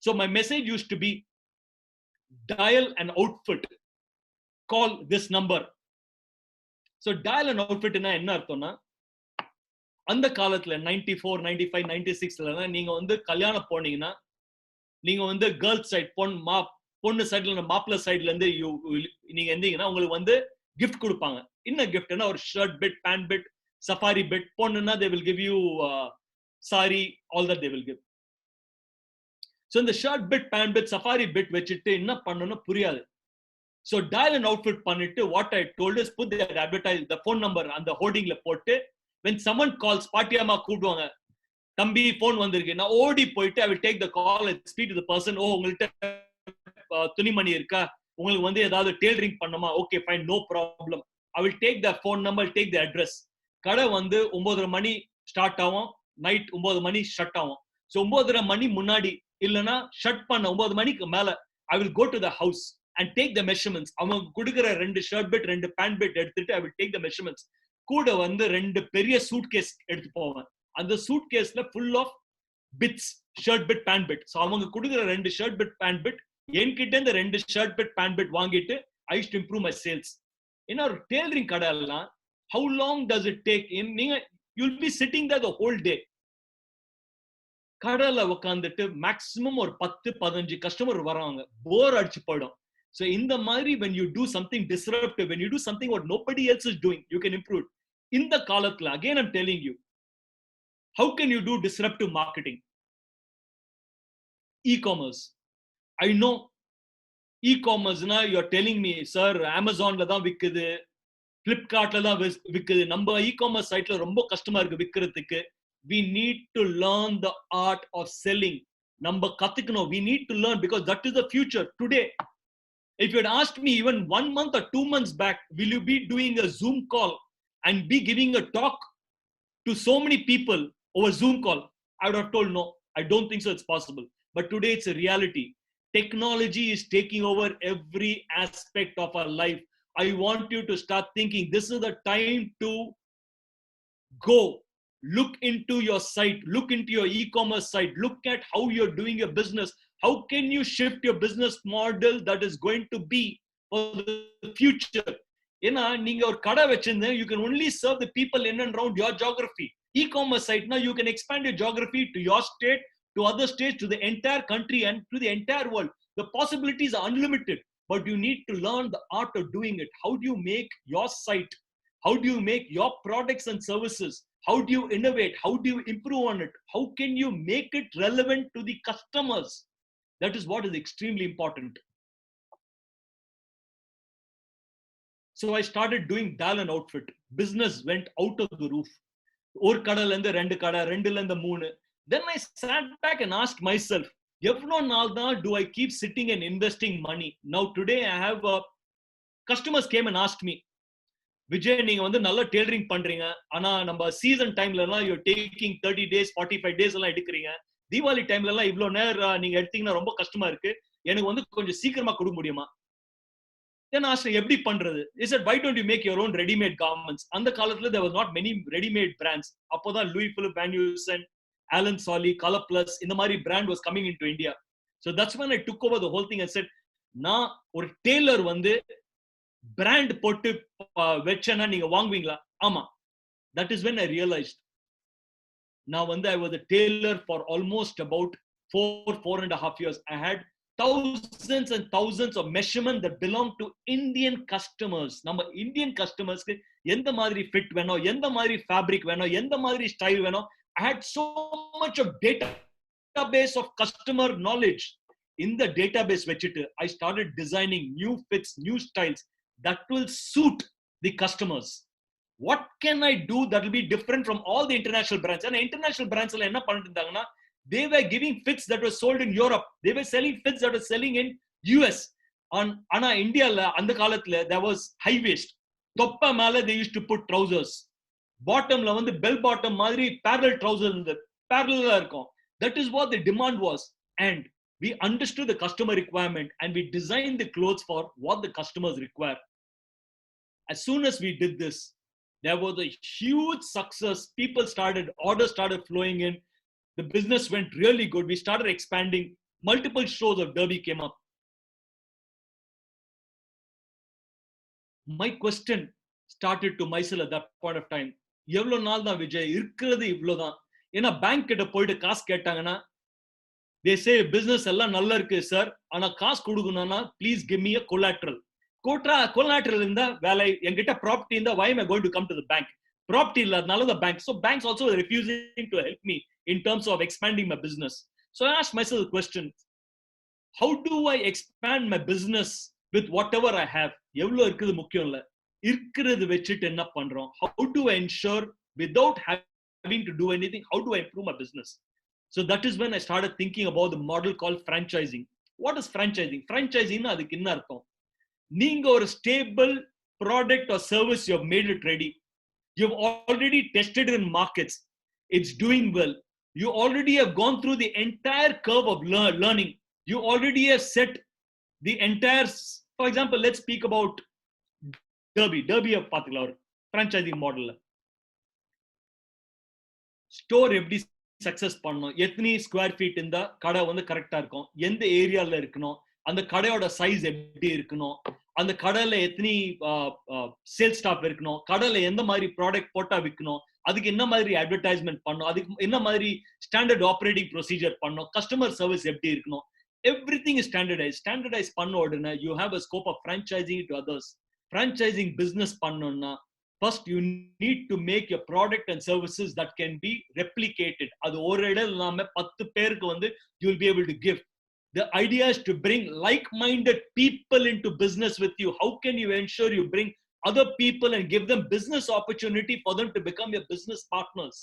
So, my message used to be dial an outfit. Call this number. So, dial an outfit na enna arthona? அந்த காலத்துல 94, 95, 96 நீங்க வந்து கல்யாணம் போனீங்கன்னா நீங்க வந்து girls side பொண்ணு சைடுல மாப்பிள்ளை சைடுல இருந்து நீங்க எந்தீங்கன்னா உங்களுக்கு வந்து கிஃப்ட் கொடுப்பாங்க. என்ன கிஃப்ட்னா ஒரு shirt bit, pant bit, safari bit. பொண்ணுன்னா they will give you saree, all that they will give. So இந்த shirt bit, pant bit, safari bit வச்சுட்டு என்ன பண்ணனும் புரியாது. So dial an outfit பண்ணிட்டு what I told is put their advertise the phone number அந்த ஹோர்டிங்ல போட்டு when someone calls, பாட்டி அம்மா கூப்பிடுவாங்க, தம்பி போன் வந்திருக்கு, நான் ஓடி போயிட்டு I will take the call and speak to the person. ஓ உங்கள்கிட்ட துணிமணி இருக்கா, உங்களுக்கு வந்து ஏதாவது டெய்லரிங் பண்ணணுமா, okay fine, no problem. I will take the phone number, take the address. கடை வந்து 9:30 மணி ஸ்டார்ட் ஆகும், நைட் 9 மணி ஷட் ஆகும். ஸோ 9:30 மணி முன்னாடி இல்லைன்னா ஷட் பண்ண 9 மணிக்கு மேல I will go to the house and take the measurements. அவங்க கொடுக்குற 2 ஷர்ட் பிட் 2 பேண்ட் பிட் எடுத்துட்டு I will take the measurements. கூட வந்து 2 பெரிய சூட் கேஸ் எடுத்து போவேன். அந்த சூட் கேஸ்ல full of bits, shirt bit, pant bit. So அவங்க கொடுக்குற 2 ஷர்ட் பிட், பேண்ட் பிட் என்கிட்ட இந்த 2 ஷர்ட் பிட், பேண்ட் பிட் வாங்கிட்டு I used to improve my sales. ஏன்னா ஒரு டெய்லரிங் கடை எல்லாம் how long does it take? நீங்க you'll be sitting there the whole day. கடையில உட்காந்துட்டு மேக்ஸிமம் ஒரு 10-15 கஸ்டமர் வராங்க, போர் அடிச்சு போயிடும். So in the மாதிரி when you do something disruptive, when you do something what nobody else is doing, you can improve it. In the காலத்துல again I'm telling you, how can you do disruptive marketing? E-commerce. I know e-commerce na you're telling me sir Amazon la dhaan விக்குது, Flipkart la dhaan விக்குது, நம்ம e-commerce site la ரொம்ப கஷ்டமா இருக்கு விக்கிறதுக்கு. We need to learn the art of selling. நம்ம கத்துக்கணும். We need to learn because that is the future today. If you had asked me even 1 month or 2 months back, will you be doing a Zoom call and be giving a talk to so many people over Zoom call? I would have told no, I don't think so it's possible. But today it's a reality. Technology is taking over every aspect of our life. I want you to start thinking this is the time to go. Look into your site, look into your e-commerce site, look at how you're doing your business. How can you shift your business model that is going to be for the future? ஏன்னா நீங்க ஒரு கடை வச்சிருந்தா you can only serve the people in and around your geography. E-commerce site now you can expand your geography to your state, to other states, to the entire country and to the entire world. The possibilities are unlimited, but you need to learn the art of doing it. How do you make your site? How do you make your products and services? How do you innovate? How do you improve on it? How can you make it relevant to the customers? That is what is extremely important. So I started doing dial and outfit. Business went out of the roof. ஒரு கடையில இருந்து 2 கடை, 2ல இருந்து 3. Then I sat back and asked myself, எவ்வளோ நாள் தான் do I keep sitting and investing money? Now today I have customers came and asked me, Vijay நீங்க வந்து நல்ல டெய்லரிங் பண்றீங்க, ஆனா நம்ம சீசன் டைம்ல எல்லாம் you're taking 30 days 45 days எல்லாம் எடுக்கிறீங்க, தீபாவளி டைம்ல எல்லாம் இவ்வளவு நேரம் நீங்க எடுத்தீங்கன்னா ரொம்ப கஷ்டமா இருக்கு, எனக்கு வந்து கொஞ்சம் சீக்கிரமா கொடுக்க முடியுமா? Then I asked, எப்படி பண்றது? He said, why don't you make your own ready-made garments? அந்த காலத்துல there was not many ready-made brands. அப்போதான் Louis Philippe Van Heusen, Alan Solly, Color Plus, இந்த மாதிரி brand was coming into India. So that's when I took over the whole thing and said, நான் ஒரு Taylor வந்து brand போட்டு வெச்சேன்னா நீங்க வாங்குவீங்களா? ஆமா. That is when I realized. Now வந்து I was a tailor for almost about 4.5 years. I had thousands and thousands of measurements that belong to Indian customers. நம்ம Indian customersக்கு எந்த மாதிரி fit வேணும், எந்த மாதிரி fabric வேணும், எந்த மாதிரி style வேணும். I had so much of database of customer knowledge. In the database வச்சிட்டு I started designing new fits, new styles that will suit the customers. What can I do that will be different from all the international brands? And international brands எல்லாம் என்ன பண்ணிட்டு இருந்தாங்கன்னா, they were giving fits that were sold in Europe. They were selling fits that were selling in US. ஆனா இந்தியால அந்த காலத்துல there was high waist. தொப்பை மேல they used to put trousers. Bottomல வந்து bell bottom மாதிரி parallel trousers இருந்தது. Parallel இருக்கும். That is what the demand was. And we understood the customer requirement and we designed the clothes for what the customers require. As soon as we did this, there was a huge success. Orders started flowing in. The business went really good. We started expanding. Multiple shows of Derby came up. My question started to myself at that point of time. எவ்வளவு நாள் தான் விஜய் இருக்கிறது இவ்வளவுதான்? ஏன்னா bank கிட்ட போயிட்டு காசு கேட்டாங்கன்னா, they say business எல்லாம் நல்லா இருக்கு சார், ஆனா காசு கொடுக்கணும்னா please give me a collateral. Collateral இருந்தா வேலை, என்கிட்ட ப்ராப்பர்ட்டி இருந்தா why am I going to come to the bank? Property இல்லாதனால the bank. So banks also are refusing to help me in terms of expanding my business. So I asked myself the question, how do I expand my business with whatever I have? எவ்வளவு இருக்குது முக்கியம் இல்ல, இருக்கிறது வச்சிட்டு என்ன பண்றோம்? How do I ensure without having to do anything, how do I improve my business? So that is when I started thinking about the model called franchising. What is franchising? Franchising na adukku enna artham? நீங்க ஒரு stable product or service, you have made it ready. You've already tested in markets. It's doing well. You already have gone through the entire curve of learning. You already have set the entire, for example, let's speak about Derby of particular franchising model. Store எப்படி success பண்ணணும், எத்தனை square feet இந்த கடை வந்து கரெக்டா இருக்கும், எந்த ஏரியால இருக்கணும், அந்த கடையோட சைஸ் எப்படி இருக்கணும், அந்த கடையில எத்தனை சேல்ஸ் ஸ்டாஃப் இருக்கணும், கடையில எந்த மாதிரி ப்ராடக்ட் போட்டா விற்கணும், அதுக்கு என்ன மாதிரி அட்வர்டைஸ்மெண்ட் பண்ணணும், அதுக்கு என்ன மாதிரி ஸ்டாண்டர்ட் ஆப்ரேட்டிங் ப்ரொசீஜர் பண்ணணும், கஸ்டமர் சர்வீஸ் எப்படி இருக்கணும், எவ்ரிதிங் இஸ் ஸ்டாண்டர்டைஸ் பண்ண உடனே you have a scope of franchising to others. Franchising business பண்ணணும்னா first you need to make your product and services that can be replicated. அது ஒரு இடம் இல்லாம 10 பேருக்கு வந்து you will be able to give. The idea is to bring like-minded people into business with you. How can you ensure you bring other people and give them business opportunity for them to become your business partners?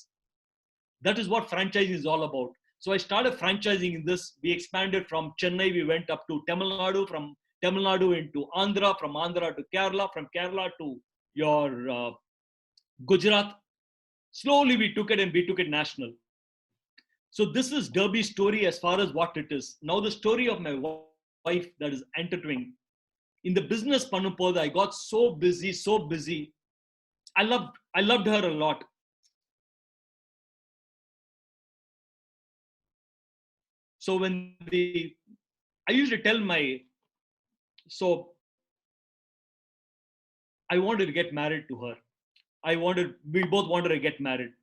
That is what franchising is all about. So I started franchising in this. We expanded from Chennai, we went up to Tamil Nadu, from Tamil Nadu into Andhra, from Andhra to Kerala, from Kerala to your Gujarat. Slowly we took it and we took it national. So this is Derby's story as far as what it is. Now the story of my wife that is intertwined. In the business panupoda, I got so busy. I loved her a lot. So when I used to tell I wanted to get married to her. We both wanted to get married.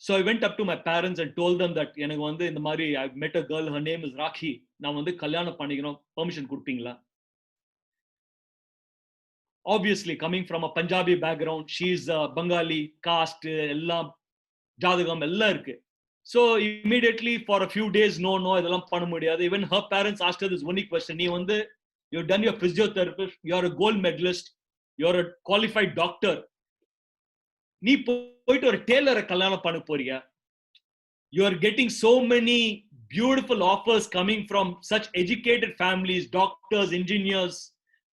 So I went up to my parents and told them that எனக்கு வந்து இந்த மாதிரி I met a girl, her name is Rakhi. நான் வந்து கல்யாணம் பண்ணிக்கணும், permission கொடுப்பீங்களா? Obviously coming from a Punjabi background, she's a Bengali caste, எல்லாம் ஜாதகம் எல்லாம் இருக்கு. So immediately for a few days, no, இதெல்லாம் பண்ண முடியாது. Even her parents asked her this only question. நீ வந்து you've done your physiotherapist, you're a gold medalist, you're a qualified doctor. நீ போயிட்டு ஒரு டெய்லரை கல்யாணம் பண்ண போறியா? You are getting so many beautiful offers coming from such educated families, doctors, engineers,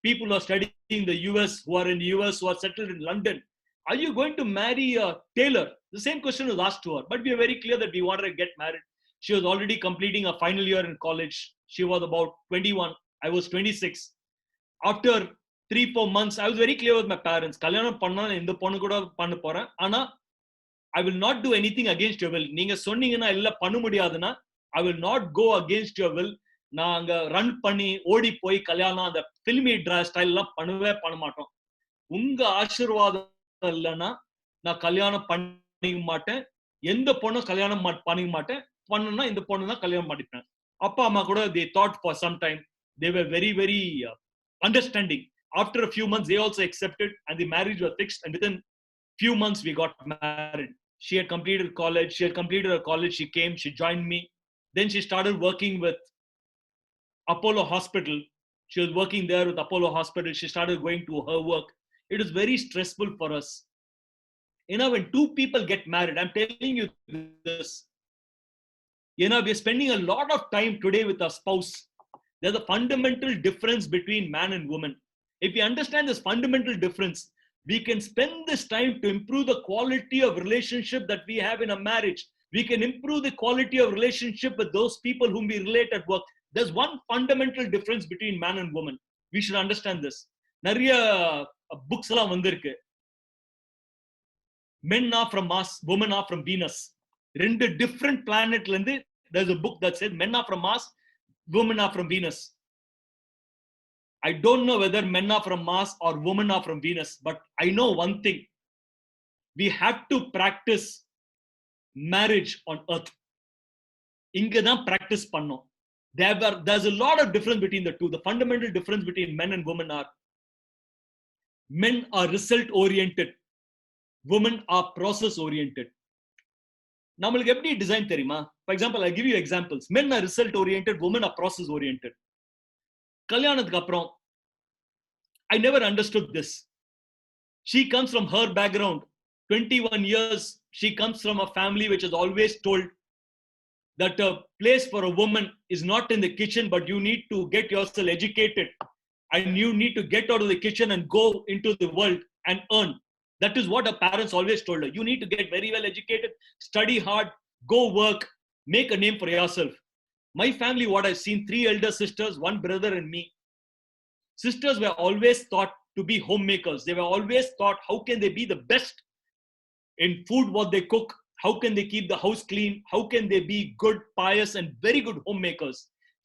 people who are studying in the US, who are in the US, who are settled in London. Are you going to marry a tailor? The same question was asked to her, but we are very clear that we wanted to get married. She was already completing her final year in college. She was about 21. I was 26. after 3-4 months, I was very clear with my parents. Kalyanam panna indha ponnu kuda panna poren. Ana I will not do anything against your will. நீங்க சொன்னீங்கன்னா இல்ல பண்ண முடியாதுன்னா I will not go against your will. நான் அங்க run பண்ணி ஓடி போய் கல்யாணம் அந்த ஃபில்மி ஸ்டைல் எல்லாம் பண்ண மாட்டோம். உங்க ஆசீர்வாதம் இல்லைன்னா நான் கல்யாணம் பண்ணிக்க மாட்டேன். எந்த பொண்ணும் கல்யாணம் பண்ணிக்க மாட்டேன். பண்ணுனா இந்த பொண்ணு தான் கல்யாணம் பண்ணிப்பேன். அப்பா அம்மா கூட they thought for some time. They were very very understanding. After a few months they also accepted and the marriage was fixed, and within few months we got married. She had completed college. She came, she joined me. Then she started working with Apollo Hospital. She was working there with Apollo Hospital. She started going to her work. It was very stressful for us. When two people get married, I'm telling you this, we're spending a lot of time today with our spouse. There's a fundamental difference between man and woman. If you understand this fundamental difference, we can spend this time to improve the quality of relationship that we have in a marriage. We can improve the quality of relationship with those people whom we relate at work. There's one fundamental difference between man and woman. We should understand this. Nariya books la vandirukku. Men are from Mars, women are from Venus. Rendu different planet la irundhu there's a book that says men are from Mars, women are from Venus. I don't know whether men are from Mars or women are from Venus, but I know one thing. We have to practice marriage on earth. Inga dhaan practice pannom. There's a lot of difference between the two. The fundamental difference between men and women are men are result oriented, women are process oriented. நம்மளுக்கு எப்படி design தெரியுமா? For example, I give you examples. Men are result oriented, women are process oriented. கல்யாணத்துக்கு அப்புறம் I never understood this. She comes from her background. 21 years, she comes from a family which has always told that a place for a woman is not in the kitchen, but you need to get yourself educated and you need to get out of the kitchen and go into the world and earn. That is what her parents always told her. You need to get very well educated, study hard, go work, make a name for yourself. My family, what I've seen, 3 elder sisters, 1 brother and me. Sisters were always thought to be homemakers. They were always thought, how can they be the best in food, what they cook? How can they keep the house clean? How can they be good, pious, and very good homemakers?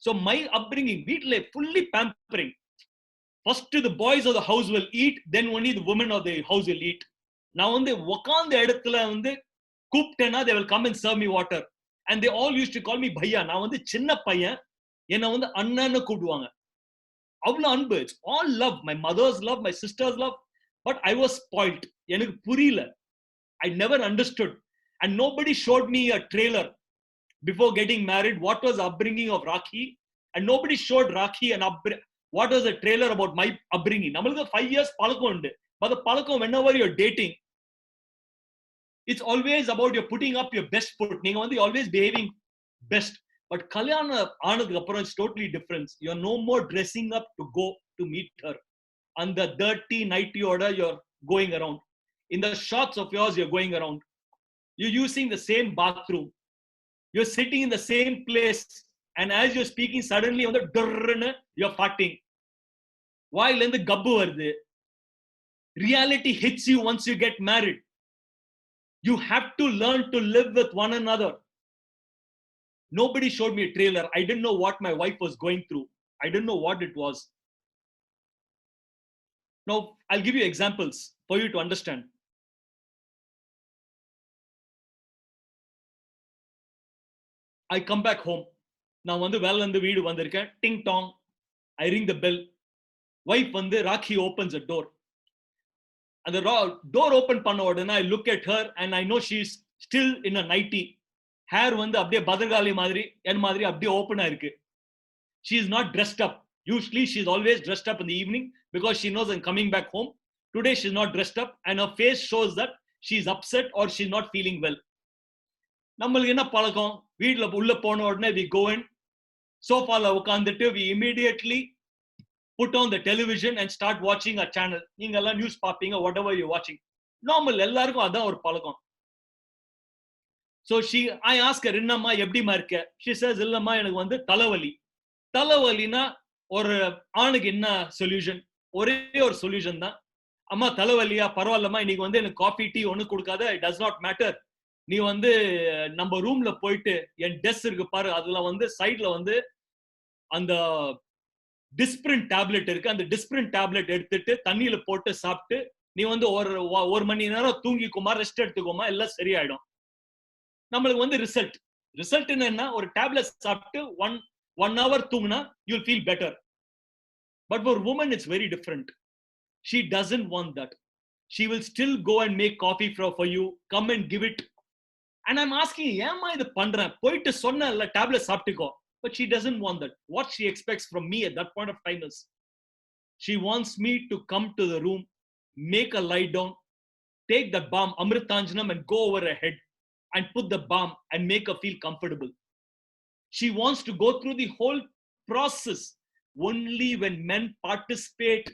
So my upbringing, weekly, fully pampering. First, the boys of the house will eat, then only the women of the house will eat. Now, when they walk on the edathula, cooptena, they will come and serve me water. And they all used to call me bhaiya. Now, when the chinna paiyan, enna vandu anna nu koopduvaanga. Avla anbu, it's all love. My mother's love, my sister's love. But I was spoilt. Enakku puriyala. I never understood. And nobody showed me a trailer before getting married. What was the upbringing of Rakhi? And nobody showed Rakhi and what was the trailer about my upbringing. Namalukku 5 years palakam undu. But the palakam, whenever you're dating, it's always about you're putting up your best foot. Neenga vandu always behaving best. But kalyana aanadukku appuram it's totally different. You're no more dressing up to go to meet her. And the dirty nighty order, you're going around. In the shorts of yours, you're going around. You're using the same bathroom. You're sitting in the same place. And as you're speaking, suddenly on the durrana, you're farting. While in the gabbu varudhu. Reality hits you once you get married. You have to learn to live with one another. Nobody showed me a trailer. I didn't know what my wife was going through. I didn't know what it was. Now, I'll give you examples for you to understand. I come back home. Now, vandu well and the veedu vandirukken. Ting tong. I ring the bell. Wife vandu Rakhi opens the door. And the door open panna odana, I look at her and I know she's still in a nightie. Hair vandu abdiye badargali madri, en madri abdiye open a irukku. She is not dressed up. Usually she's always dressed up in the evening because she knows I'm coming back home. Today she's not dressed up and her face shows that she's upset or she's not feeling well. நம்மளுக்கு என்ன பழக்கம்? வீட்ல உள்ள போன உடனே we go in, sofa-ல உட்கார்ந்துட்டு we immediately put on the television and start watching a channel. நீங்க எல்லாம் நியூஸ் பாப்பீங்க, whatever you're watching. Normal, எல்லாருக்கும் அதான் ஒரு பழக்கம். So I ask her, என்னம்மா எப்படிமா இருக்க? She says, இல்லம்மா எனக்கு வந்து தலைவலி. தலைவலினா ஒரு ஆணுக்கு என்ன சொல்யூஷன்? ஒரே ஒரு சொல்யூஷன் தான். அம்மா தலைவலியா, பரவாயில்லம்மா, இன்னைக்கு வந்து எனக்கு காஃபி டீ ஒண்ணு கொடுக்காத, இட் டஸ் நாட் மேட்டர். நீ வந்து நம்ம ரூம்ல போயிட்டு என் டெஸ்க் இருக்கு பாரு, அதுல வந்து சைட்ல வந்து அந்த டிஸ்பிரின் டேப்லெட் இருக்கு, அந்த டிஸ்பிரின் டேப்லெட் எடுத்துட்டு தண்ணியில போட்டு சாப்பிட்டு நீ வந்து ஒரு மணி நேரம் தூங்கிக்கோமா, ரெஸ்ட் எடுத்துக்கோமா, எல்லாம் சரியாயிடும். நம்மளுக்கு வந்து ரிசல்ட் என்ன? ஒரு டேப்லெட் சாப்பிட்டு ஒன் ஹவர் தூங்கினா you feel better. But for woman it's very different. She doesn't want that. She will still go and make coffee for you, come and give it. And I'm asking, ஏமா இது பண்றேன்? போயிட்டு சொன்னல tablet சாப்பிட்டுக்கோ. But she doesn't want that. What she expects from me at that point of time is, she wants me to come to the room, make a lie down, take the balm, Amritanjanam, and go over her head and put the balm and make her feel comfortable. She wants to go through the whole process. Only when men participate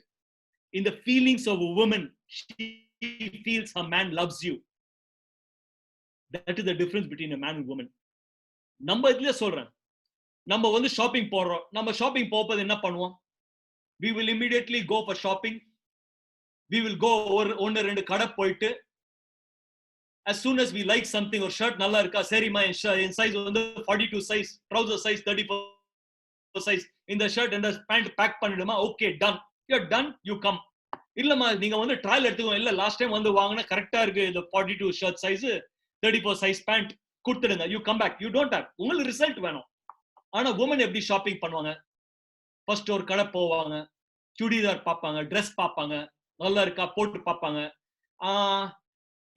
in the feelings of a woman, she feels her man loves you. That is the difference between a man and woman. நம்ம இதுல சொல்றேன், நம்ம வந்து shopping போறோம். நம்ம shopping போகும்போது என்ன பண்ணுவோம்? We will immediately go for shopping. We will go ஒன்னு ரெண்டு கடை போயிட்டு, as soon as we like something, ஒரு ஷர்ட் நல்லா இருக்கா, சரிமா என் சைஸ் வந்து 42 சைஸ், ட்ரவுசர் சைஸ் 34 சைஸ், இந்த ஷர்ட் இந்த பேண்ட் பேக் பண்ணிடுமா, okay done, you are done, you come. இல்லம்மா நீங்க வந்து ட்ரையல் எடுத்துக்கோ, இல்ல லாஸ்ட் டைம் வந்து வாங்கினா கரெக்டா இருக்கு, இந்த 42 ஷர்ட் சைஸ் 34 சைஸ் பேண்ட் கொடுத்துடுங்க, you come back. You don't have, உங்களுக்கு ரிசல்ட் வேணும். ஆனா வுமன் எப்படி ஷாப்பிங் பண்ணுவாங்க? ஃபர்ஸ்ட் ஒரு கடை போவாங்க, சுடிதார் பார்ப்பாங்க, ட்ரெஸ் பார்ப்பாங்க, நல்லா இருக்கா போட்டு பார்ப்பாங்க,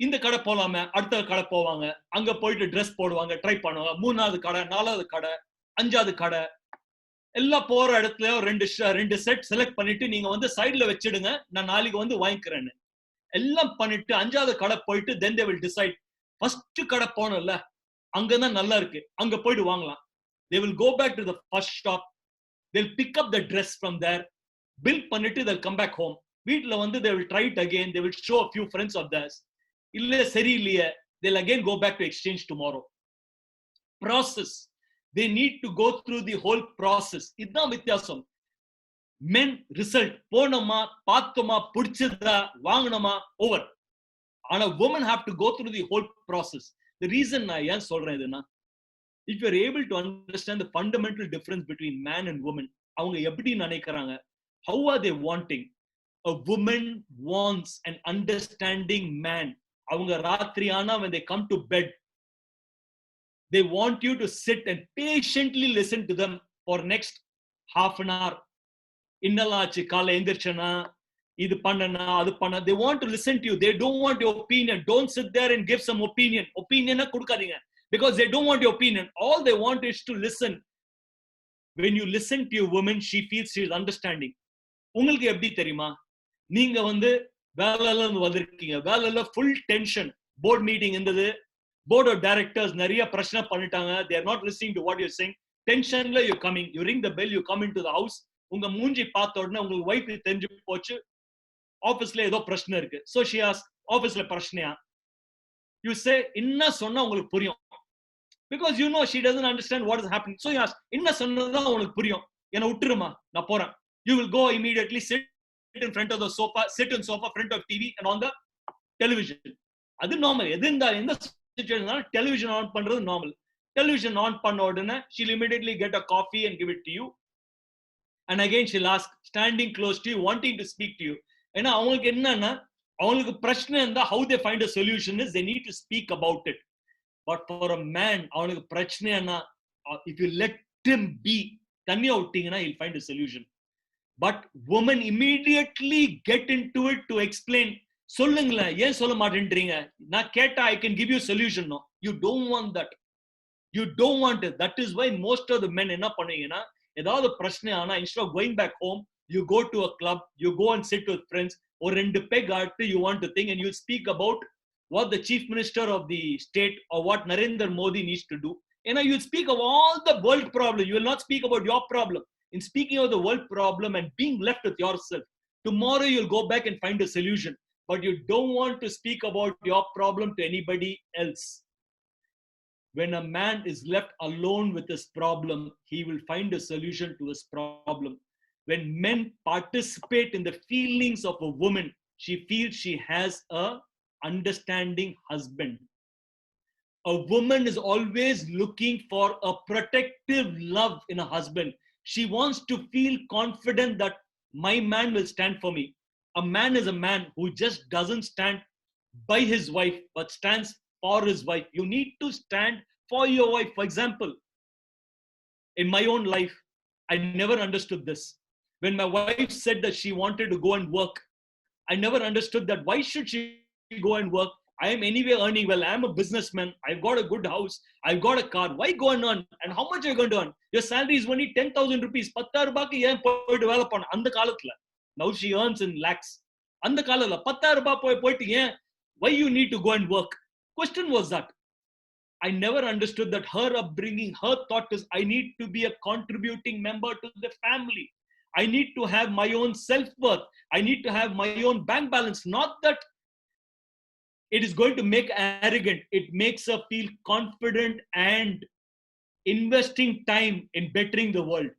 இந்த கடை போலாமே, அடுத்த கடை போவாங்க, அங்க போயிட்டு ட்ரெஸ் போடுவாங்க, ட்ரை பண்ணுவாங்க, மூணாவது கடை, நாலாவது கடை, அஞ்சாவது கடை, எல்லாம் போற இடத்துல ரெண்டு செட் செலக்ட் பண்ணிட்டு நீங்க வந்து சைட்ல வச்சிடுங்க, நான் நாளைக்கு வந்து வாங்கிக்கிறேன்னு எல்லாம் பண்ணிட்டு அஞ்சாவது கடை போயிட்டு then they will decide. First கடை போனோம்ல, அங்கதான் நல்லா இருக்கு, அங்க போயிட்டு வாங்கலாம். They will go back to the first shop, they'll pick up the dress from there, bill பண்ணிட்டு they'll come back home. வீட்ல வந்து they will try it again, they will show a few friends of theirs. இல்ல சரியில்லையே, they'll again go back to exchange tomorrow. Process. They need to go through the whole process. இதுதான் வித்தியாசம். Men result, போனோமா, பார்த்தோமா, பிடிச்சதா, வாங்கணுமா, over. ஆனா women have to go through the whole process. The reason நான் ஏன் சொல்றேன் இதுன்னா, if you are able to understand the fundamental difference between man and woman, அவங்க எப்படி நினைக்கிறாங்க, how are they wanting? A woman wants an understanding man. அவங்க ராத்திரி ஆனா when they come to bed, they want you to sit and patiently listen to them for next half an hour. இன்னலாச்சு காலை எந்திரிச்சனா, இது பண்ணனா, அது பண்ண, they want to listen to you. They don't want your opinion. Don't sit there and give some opinion. Opinion கொடுக்காதீங்க, because they don't want your opinion. All they want is to listen. When you listen to your woman, she feels she is understanding. உங்களுக்கு எப்படி தெரியுமா? நீங்க வந்து வேலையில வந்திருக்கீங்க, வேலையில full tension, board meeting இருந்தது, போர்ட் ஆஃப் டைரக்டர்ஸ் நிறைய பிரச்சனை பண்ணிட்டாங்க, they are not listening to what you are saying. டென்ஷன்ல you coming, you ring the bell, you come into the house. உங்க மூஞ்சி பார்த்த உடனே உங்களுக்கு வைஃப் தெரிஞ்சு போச்சு, ஆபீஸ்ல ஏதோ பிரச்சனை இருக்கு. So she asks, ஆபீஸ்ல பிரச்சனையா? You say, என்ன சொன்னா உங்களுக்கு புரியும், because you know she doesn't understand what is happening. So you ask, என்ன சொன்னதா உங்களுக்கு புரியும், என்ன விட்டுருமா, நான் போறேன். You will go immediately sit in front of the sofa, sit in sofa front of TV and on the television. அது normal. எந்த situation television on பண்றது நார்மல். டெலிவிஷன் ஆன் பண்ண உடனே she'll immediately get a coffee and give it to you, and again she'll ask, standing close to you, wanting to speak to you. ஏன்னா அவங்களுக்கு என்னன்னா, அவங்களுக்கு பிரச்சனை இருந்தா how they find a solution is they need to speak about it. But for a man, அவனுக்கு பிரச்சனைனா, if you let him be, தனியா விட்டீங்கன்னா he'll find a solution. But women immediately get into it to explain. சொல்லுங்களேன், ஏன் சொல்ல மாட்டேன்றீங்க, நான் கேட்டா I can give you solution. No, you don't want that. You don't want it. That is why most of the men என்ன பண்ணுவீங்கன்னா, ஏதாவது பிரச்சனை ஆனா instead of going back home, you go to a club, you go and sit with friends, or ரெண்டு பெக் ஆட்டு you want to think, and you speak about what the chief minister of the state or what Narendra Modi needs to do. You will speak of all the world problem. You will not speak about your problem. In speaking of the world problem and being left with yourself, tomorrow you'll go back and find a solution. But you don't want to speak about your problem to anybody else. When a man is left alone with his problem, he will find a solution to his problem. when men participate in the feelings of a woman, she feels she has a understanding husband. A woman is always looking for a protective love in a husband. She wants to feel confident that my man will stand for me. A man is a man who just doesn't stand by his wife, but stands for his wife. You need to stand for your wife. For example, in my own life, I never understood this. When my wife said that she wanted to go and work, I never understood that. Why should she go and work? I am anyway earning well. I am a businessman. I've got a good house. I've got a car. Why go and earn? And how much are you going to earn? Your salary is only 10,000 rupees. 10,000 ரூபாய்க்கு ஏன் போய் develop பண்ண அந்த காலத்துல? Now she earns in lakhs. அந்த காலத்துல 10,000 ரூபாய் போயிட்டு ஏன்? Why you need to go and work? Question was that. I never understood that her upbringing, her thought is, I need to be a contributing member to the family. I need to have my own self-worth. I need to have my own bank balance. Not that it is going to make arrogant. It makes her feel confident and investing time in bettering the world.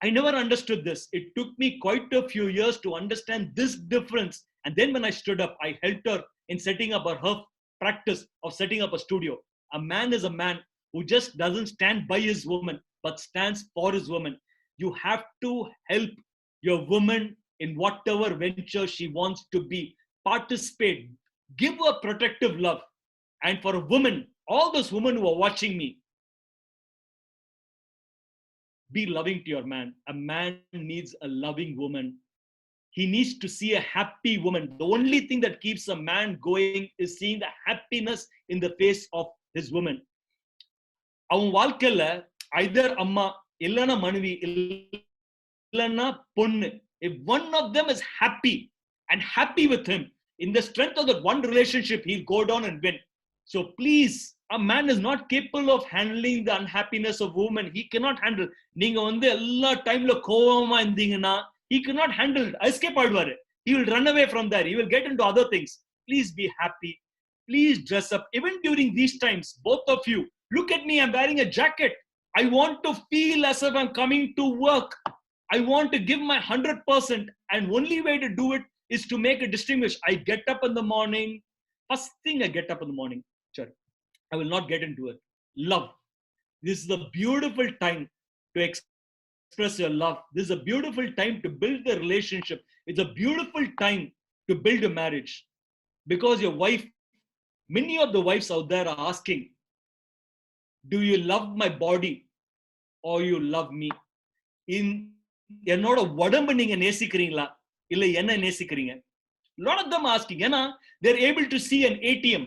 I never understood this. It took me quite a few years to understand this difference. And then when I stood up, I helped her in setting up her practice of setting up a studio. A man is a man who just doesn't stand by his woman, but stands for his woman. You have to help your woman in whatever venture she wants to be. Participate. Give her protective love. And for a woman, all those women who are watching me, be loving to your man. A man needs a loving woman. He needs to see a happy woman. The only thing that keeps a man going is seeing the happiness in the face of his woman. அவன் வாழ்க்கையில either அம்மா இல்லனா மனைவி இல்லனா பொண்ணு, if one of them is happy and happy with him, in the strength of that one relationship, he'll go down and win. So please, a man is not capable of handling the unhappiness of women. He cannot handle. நீங்க வந்து எல்லா டைம்ல கோவமா இருந்தீங்கன்னா, he cannot handle it. Escape ஆடுவாரு. He will run away from there. He will get into other things. Please be happy. Please dress up. Even during these times, both of you, look at me, I'm wearing a jacket. I want to feel as if I'm coming to work. I want to give my 100%. And only way to do it is to make a distinguish. I get up in the morning. First thing I get up in the morning. Sure. I will not get into it. Love. This is a beautiful time to express your love. This is a beautiful time to build the relationship. It's a beautiful time to build a marriage. Because your wife, many of the wives out there are asking, do you love my body or you love me? என்னோட உடம்பு நீங்க நேசிக்கிறீங்களா இல்ல என்ன நேசிக்கிறீங்க? Lot of them asking, ஏன்னா they're able to see an ATM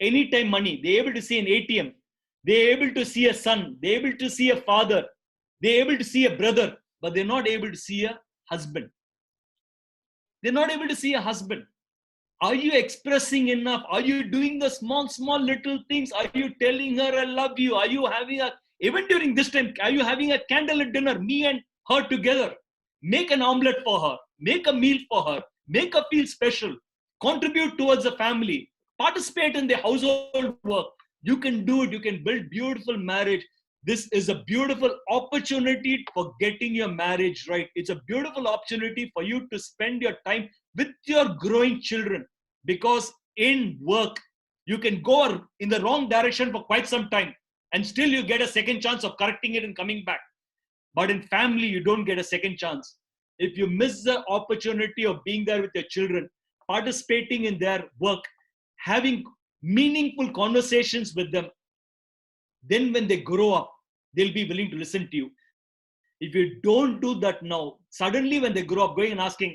anytime money. They're able to see an ATM. They're able to see a son. They're able to see a father. They're able to see a brother, but they're not able to see a husband. They're not able to see a husband. Are you expressing enough? Are you doing the small little things? Are you telling her I love you? Are you having even during this time, are you having a candlelit dinner, me and her together? Make an omelette for her. Make a meal for her. Make her feel special. Contribute towards the family. Participate in the household work. You can do it. You can build beautiful marriage. This is a beautiful opportunity for getting your marriage right. It's a beautiful opportunity for you to spend your time with your growing children. Because in work, you can go in the wrong direction for quite some time and still you get a second chance of correcting it and coming back. But in family, you don't get a second chance. If you miss the opportunity of being there with your children, participating in their work, having meaningful conversations with them, then when they grow up, they'll be willing to listen to you. If you don't do that now, suddenly when they grow up, going and asking,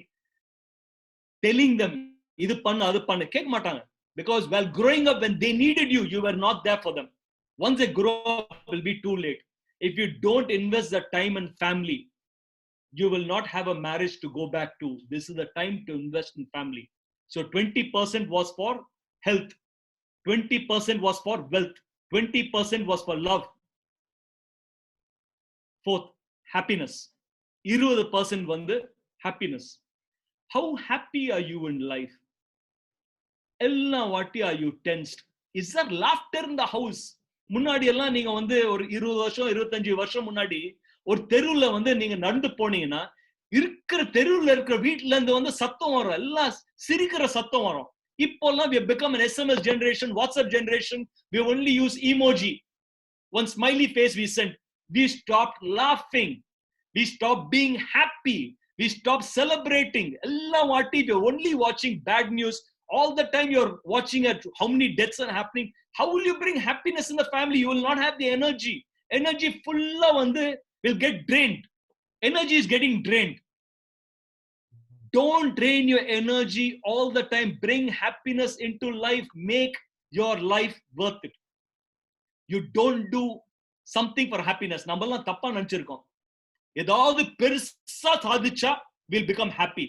telling them, idu pannu, adu pannu, kekka matanga. Because while growing up, when they needed you, you were not there for them. Once they grow up, it will be too late. If you don't invest the time in family, you will not have a marriage to go back to. This is the time to invest in family. So 20% was for health. 20% was for wealth. 20% was for love. Fourth, happiness. 20% வந்து happiness. How happy are you in life? Ella vatti are you tensed? Is there laughter in the house? முன்னாடி எல்லாம் நீங்க வந்து ஒரு 20 வருஷம் 25 வருஷம் முன்னாடி ஒரு தெருவுல வந்து நீங்க நடந்து போனீங்கன்னா இருக்கிற தெருவுல இருக்கிற வீட்டுல இருந்து வந்து சத்தம் வரும், எல்லாம் சிரிக்கிற சத்தம் வரும். இப்போல்லாம் we have become an SMS generation, WhatsApp generation. We only use emoji. One smiley face we send. We stopped laughing. We stopped being happy. We stopped celebrating. Ella vaati you're only watching bad news. All the time you're watching at how many deaths are happening. How will you bring happiness in the family? You will not have the energy. Energy fulla vandu will get drained. Energy is getting drained. Don't drain your energy all the time. Bring happiness into life. Make your life worth it. You don't do something for happiness. நம்மலாம் தப்பா நினைச்சிருக்கோம். ஏதாவது பெருசா சாதிச்சா will become happy.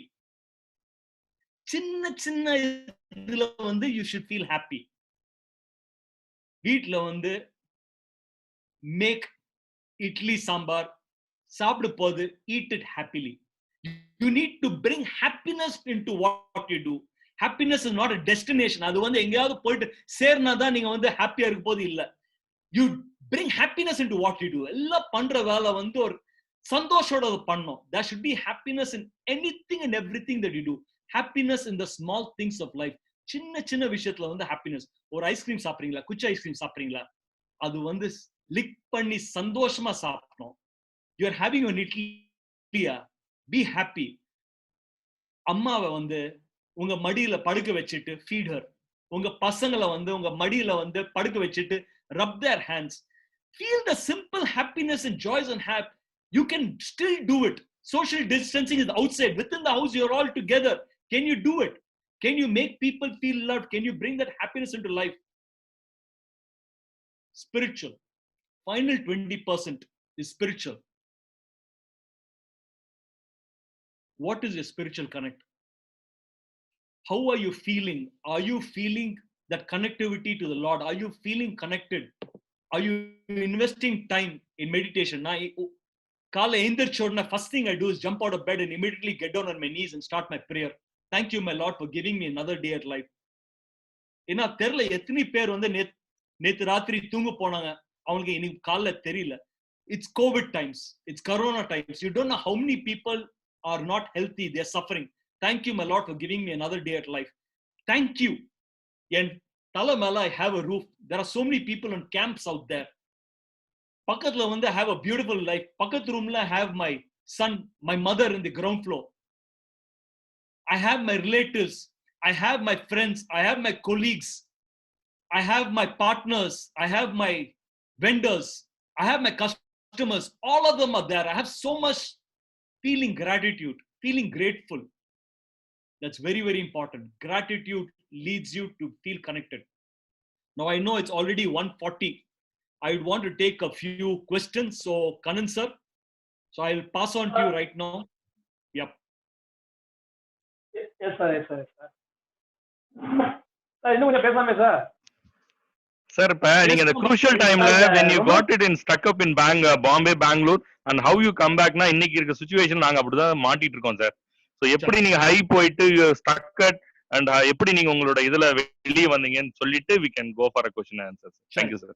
சின்ன சின்ன இதுல வந்து you should feel happy. வீட்ல வந்து make இட்லி சாம்பார் சாப்பிடு போது eat it happily. You need to bring happiness into what you do. Happiness is not a destination. அது வந்து எங்கயாவது போயிட்டு சேர்னாதான் நீங்க வந்து ஹாப்பியா இருக்க போது இல்ல. You bring happiness into what you do. எல்லாம் பண்ற வேலை வந்து ஒரு சந்தோஷோட பண்ணணும். There should be happiness in anything and everything that you do. Happiness in the small things of life. சின்ன சின்ன விஷயத்துல வந்து happiness. ஒரு ஐஸ்கிரீம் சாப்பிடுறீங்களா, குச்சி ஐஸ்கிரீம் சாப்பிடுறீங்களா, அது வந்து லிக் பண்ணி சந்தோஷமா சாப்பிடணும். You are having an இட்லியா, be happy. அம்மாவை வந்து உங்க மடியில படுக்க வச்சுட்டு feed her. உங்க பசங்களை வந்து உங்க மடியில வந்து படுக்க வச்சுட்டு rub their hands. Feel the simple happiness and joys and happiness. You can still do it. Social distancing is outside. Within the house, you're all together. Can you do it? Can you make people feel loved? Can you bring that happiness into life? Spiritual. Final 20% is spiritual. What is your spiritual connect? How are you feeling? Are you feeling that connectivity to the Lord? Are you feeling connected? Are you investing time in meditation? Kala Inderchodna, first thing I do is jump out of bed and immediately get down on my knees and start my prayer. Thank you, my Lord, for giving me another day at life. ஏன்னா தெரியல எத்தனை பேர் வந்து நேத்து ராத்திரி தூங்க போனாங்க, அவங்களுக்கு இன்னைக்கு காலைல தெரியல. It's COVID times. It's Corona times. You don't know how many people are not healthy. They're suffering. Thank you, my Lord, for giving me another day at life. Thank you. And Talamala, I have a roof. There are so many people in camps out there. Pakatla vande I have a beautiful life. Pakat roomla I have my son, my mother in the ground floor. I have my relatives. I have my friends. I have my colleagues. I have my partners. I have my vendors. I have my customers. All of them are there. I have so much feeling gratitude, feeling grateful. That's very, very important. Gratitude leads you to feel connected. Now I know it's already 1:40. I would want to take a few questions. So Kanan sir, so I'll pass on to you right now. Yep. Yes sir, yes sir, yes sir. இன்னும் கொஞ்சம் பேசலாமே sir? Sir இப்ப நீங்க இந்த crucial timeல when you got it in stuck up in Bombay, Bangalore and how you come back னா இன்னைக்கு இருக்க situation நாங்க அப்படிதான் மாட்டிட்டு இருக்கோம் சார். சோ எப்படி நீங்க ஹை போயிட்டு stuck at and எப்படி நீங்க உங்களோட இதுல வெளிய வந்தீங்கன்னு சொல்லிட்டு we can go for a question and answer. Thank you sir.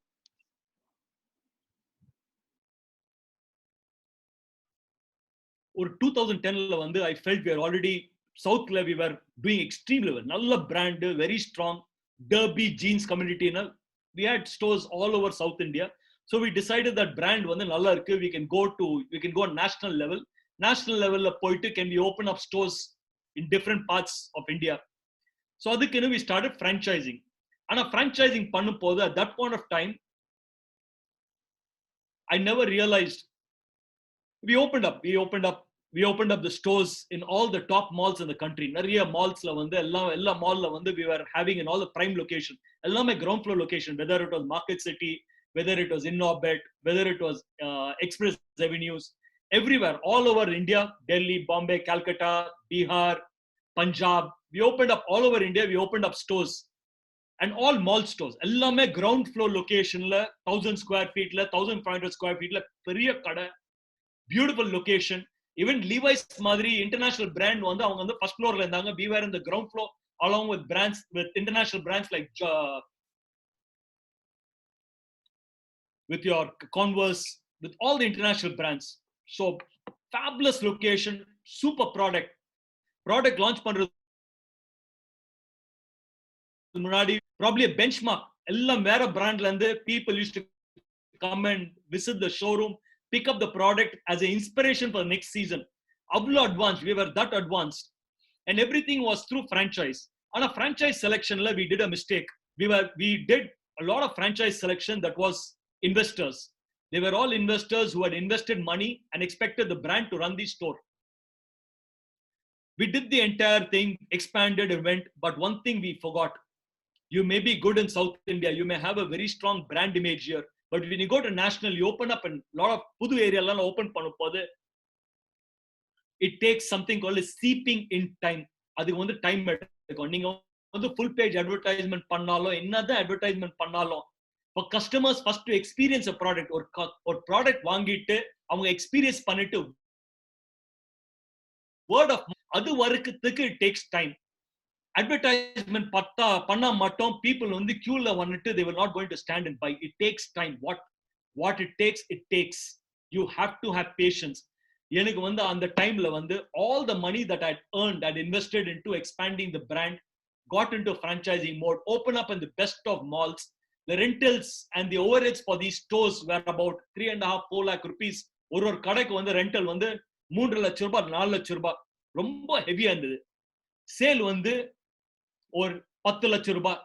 ஒரு 2010ல வந்து I felt we are already Southல we were doing extremely well. நல்ல brand, very strong. Derby jeans community na we had stores all over South India. So we decided that brand வந்து நல்லா இருக்கு, we can go on national level. National levelல போயிட்டு can we open up stores in different parts of India. So அதுக்கு we started franchising. ஆனா franchising பண்ணும்போது at that point of time I never realized we opened up the stores in all the top malls in the country. நிறைய malls-ல வந்து எல்லா mall-ல வந்து we were having in all the prime location. எல்லாமே ground floor location, whether it was Market City, whether it was Innobet, whether it was Express Avenues, everywhere, all over India, Delhi, Bombay, Calcutta, Bihar, Punjab. We opened up all over India, we opened up stores. And all mall stores. எல்லாமே ground floor location-ல 1000 square feet-ல 1500 square feet-ல பெரிய கடை, beautiful location. Even Levi's மாதிரி international brand வந்து அவங்க வந்து first floor-ல இருந்தாங்க. We were in the ground floor along with brands, with international brands like with your Converse, with all the international brands. So fabulous location, super product. Product launch பண்றது முன்னாடி probably a benchmark. எல்லாம் வேற பிராண்ட்ல இருந்து people used to come and visit the showroom, pick up the product as an inspiration for the next season. Avlo advanced, we were that advanced, and everything was through franchise. On a franchise selection, we did a mistake. We did a lot of franchise selection that was investors. They were all investors who had invested money and expected the brand to run the store. We did the entire thing, expanded, and went, but one thing we forgot. You may be good in South India, you may have a very strong brand image here, but when you go to national, you open up a lot of pudu area open பண்ணும்போது it takes something called a seeping in time. அதுக்கு வந்து time எடுக்கும். நீங்க வந்து full page advertisement பண்ணாலும் என்னதான் advertisement பண்ணாலும் for customers first to experience a product, ஒரு product வாங்கிட்டு அவங்க experience பண்ணிட்டு word of mouth, அது வரதுக்கு it takes time. Advertisement பண்ணா மட்டும் people வந்து queueல வந்துட்டு they will not going to stand and buy. It takes time. What it takes. You have to have patience. எனக்கு வந்து அந்த டைம்ல வந்து all the money that I earned, I invested into expanding the brand, got into franchising mode, open up in the best of malls. The rentals and the overheads for these stores were about 3.5-4 lakh rupees. ஒரு கடைக்கு வந்து rental வந்து 3 லட்சம் ரூபாய் 4 லட்சம் ரூபாய் ரொம்ப ஹெவியா இருந்தது. சேல் வந்து ஒரு 10 லட்சம் ரூபாய்,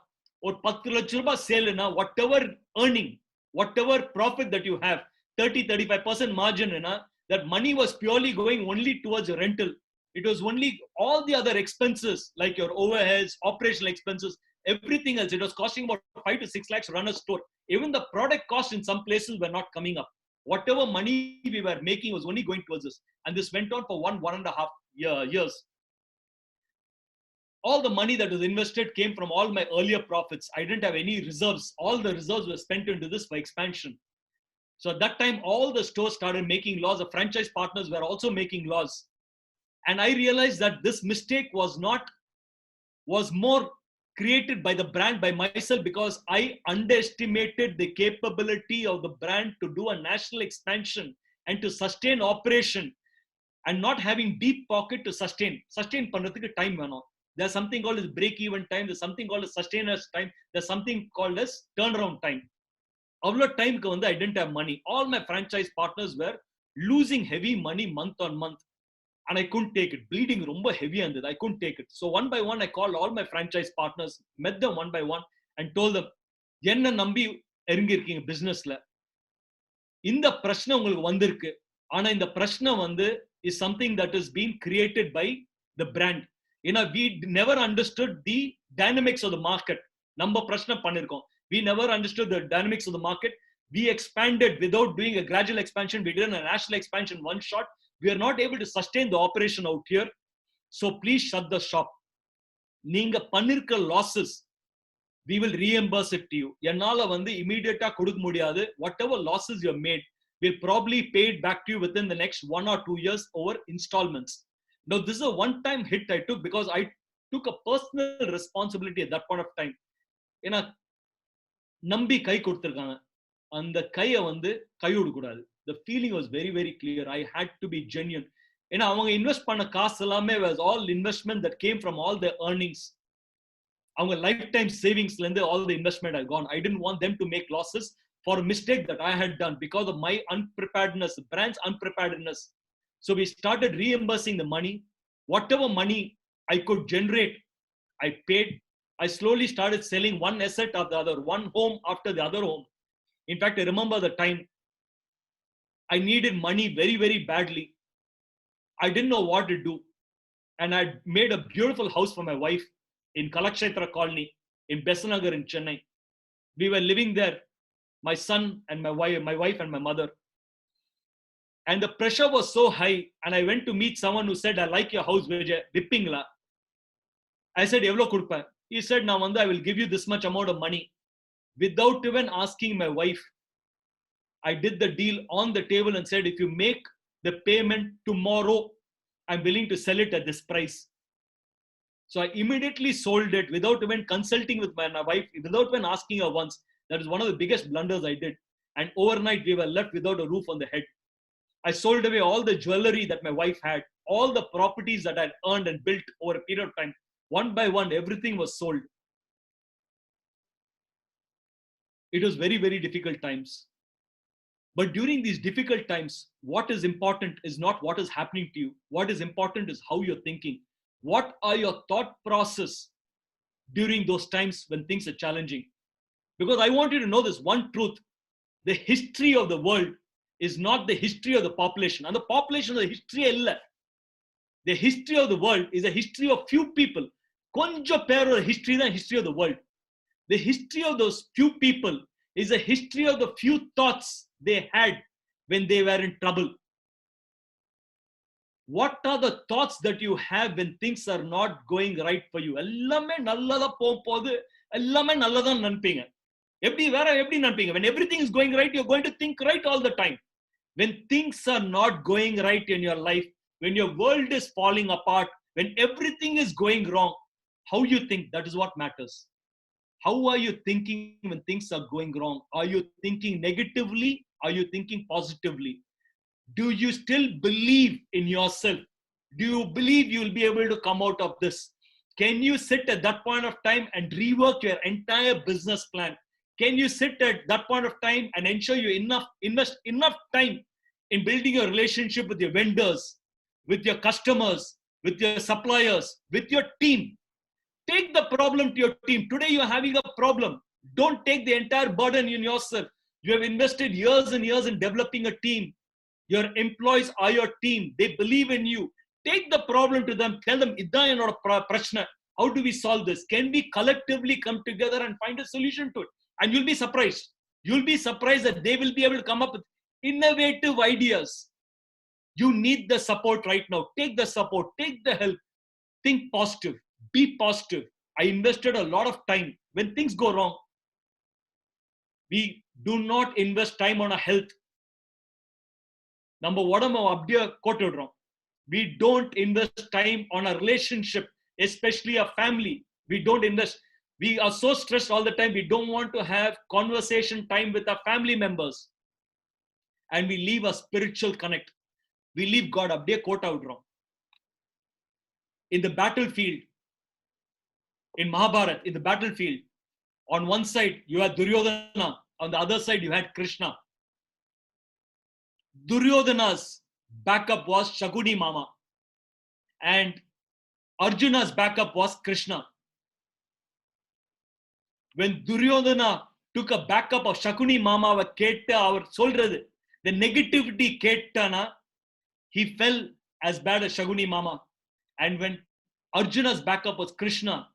ஒரு 10 லட்சம் ரூபாய் சேல்னா whatever earning, whatever profit that you have, 30-35% margin, that money was purely going only towards a rental. It was only all the other expenses like your overheads, operational expenses, everything else. It was costing about 5-6 lakhs to run a store. Even the product cost in some places were not coming up. Whatever money we were making was only going towards this. And this went on for 1.5 years. All the money that was invested came from all my earlier profits. I didn't have any reserves. All the reserves were spent into this for expansion. So at that time, all the stores started making loss. The franchise partners were also making loss. And I realized that this mistake was more created by the brand, by myself, because I underestimated the capability of the brand to do a national expansion and to sustain operation, and not having deep pocket to sustain பண்றதுக்கு time வேணும். There's something called as break-even time. There's something called as sustainers time. There's something called as turnaround time. Avlo time ku vandu I didn't have money. All my franchise partners were losing heavy money month on month, and I couldn't take it. Bleeding romba heavy andad. I couldn't take it. So one by one I called all my franchise partners, met them one by one, and told them, enna nambi erungi irkeenga business la, inda prashna ungalku vandirukku, ana inda prashna vandu is something that is being created by the brand. We never understood the dynamics of the market. Number prashna pannirkom. We never understood the dynamics of the market. We expanded without doing a gradual expansion. We did a national expansion one shot. We are not able to sustain the operation out here. So please shut the shop. Neenga pannirka losses, we will reimburse it to you. Ennala vandu immediate ah kodukka mudiyadhu. Whatever losses you have made, we'll probably pay it back to you within the next 1 or 2 years over installments. Now, this is a one-time hit I took because I took a personal responsibility at that point of time. ஏன்னா நம்பி கை கொடுத்திருக்காங்க, அந்த கையை வந்து கைவிட கூடாது. The feeling was very, very clear. I had to be genuine. ஏன்னா அவங்க இன்வெஸ்ட் பண்ண காசு எல்லாமே was all investment that came from all their earnings. அவங்க lifetime savingsல இருந்து all the investment had gone. I didn't want them to make losses for a mistake that I had done because of my unpreparedness, the brand's unpreparedness. So we started reimbursing the money. Whatever money I could generate, I paid. I slowly started selling one asset after the other, one home after the other home. In fact, I remember the time I needed money very, very badly. I didn't know what to do. And I made a beautiful house for my wife in Kalakshetra Colony in Besanagar in Chennai. We were living there, my son and my wife and my mother. And the pressure was so high, and I went to meet someone who said, I like your house, Vijay, vipping la. I said, evlo kudpa? He said, now I will give you this much amount of money. Without even asking my wife, I did the deal on the table and said, if you make the payment tomorrow, I'm willing to sell it at this price. So I immediately sold it without even consulting with my wife, without even asking her once. That is one of the biggest blunders I did. And overnight, we were left without a roof on the head. I sold away all the jewelry that my wife had, all the properties that I'd earned and built over a period of time. One by one, everything was sold. It was very, very difficult times. But during these difficult times, what is important is not what is happening to you. What is important is how you're thinking. What are your thought process during those times when things are challenging? Because I want you to know this one truth. The history of the world is not the history of the population. And the population is the history illa. The history of the world is a history of few people. Konja pero history the history of the world. The history of those few people is a history of the few thoughts they had when they were in trouble. What are the thoughts that you have when things are not going right for you? எல்லாமே நல்லதா போகும்போது எல்லாமே நல்லதா நினைப்பீங்க. எப்படி நினைப்பீங்க? When everything is going right, you're going to think right all the time. When things are not going right in your life, when your world is falling apart, when everything is going wrong, how you think, that is what matters. How are you thinking when things are going wrong? Are you thinking negatively? Are you thinking positively? Do you still believe in yourself? Do you believe you will be able to come out of this? Can you sit at that point of time and rework your entire business plan? Can you sit at that point of time and ensure you invest enough time in building a relationship with your vendors, with your customers, with your suppliers, with your team? Take the problem to your team. Today you're having a problem. Don't take the entire burden in yourself. You have invested years and years in developing a team. Your employees are your team. They believe in you. Take the problem to them. Tell them, idha enoda prashna. How do we solve this? Can we collectively come together and find a solution to it? And you'll be surprised. You'll be surprised that they will be able to come up with innovative ideas. You need the support right now. Take the support. Take the help. Think positive. Be positive. I invested a lot of time. When things go wrong, we do not invest time on our health. Number one, we don't invest time on a relationship, especially a family. We don't invest. We are so stressed all the time. We don't want to have conversation time with our family members. And we leave a spiritual connect. We leave God up there, quote out wrong. In the battlefield, in Mahabharata, in the battlefield, on one side you had Duryodhana, on the other side you had Krishna. Duryodhana's backup was Shakuni Mama, and Arjuna's backup was Krishna. When Duryodhana took a backup of Shakuni Mama, the negativity kettana, he fell as bad as Shakuni Mama. And when Arjuna's backup was Krishna,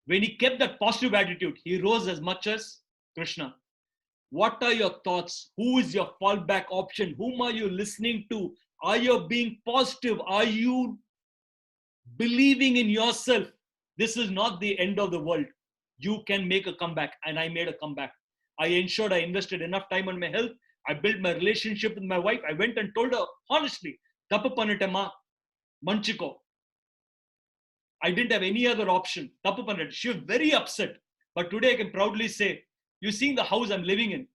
when he kept that positive attitude, he rose as much as Krishna. What are your thoughts? Who is your fallback option? Whom are you listening to? Are you being positive? Are you believing in yourself? This is not the end of the world. You can make a comeback, and I made a comeback. I ensured I invested enough time on my health. I built my relationship with my wife. I went and told her, honestly, tappu pannitema, manchiko. I didn't have any other option. Tappu pannitema. She was very upset. But today I can proudly say, you seeing the house I'm living in?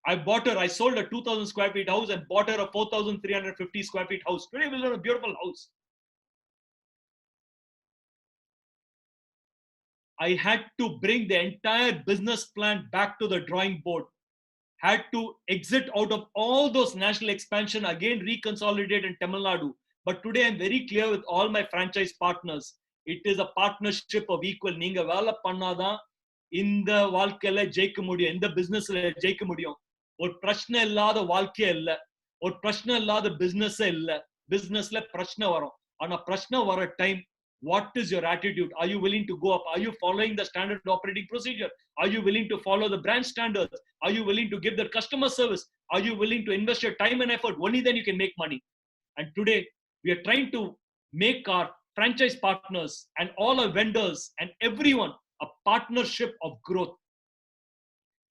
I sold a 2,000 square feet house and bought her a 4,350 square feet house. Today we live in a beautiful house. I had to bring the entire business plan back to the drawing board. Had to exit out of all those national expansion, again reconsolidate in Tamil Nadu. But today I'm very clear with all my franchise partners. It is a partnership of equal. Neenga vela pannada inda vaalkaiyila jeikka mudiyum, inda business la jeikka mudiyum. Or prashna illada vaalkaiya illa, or prashna illada business illa. Business la prashna varum. Ana prashna vara time, what is your attitude? Are you willing to go up? Are you following the standard operating procedure? Are you willing to follow the brand standards? Are you willing to give the customer service? Are you willing to invest your time and effort? Only then you can make money. And today we are trying to make our franchise partners and all our vendors and everyone a partnership of growth.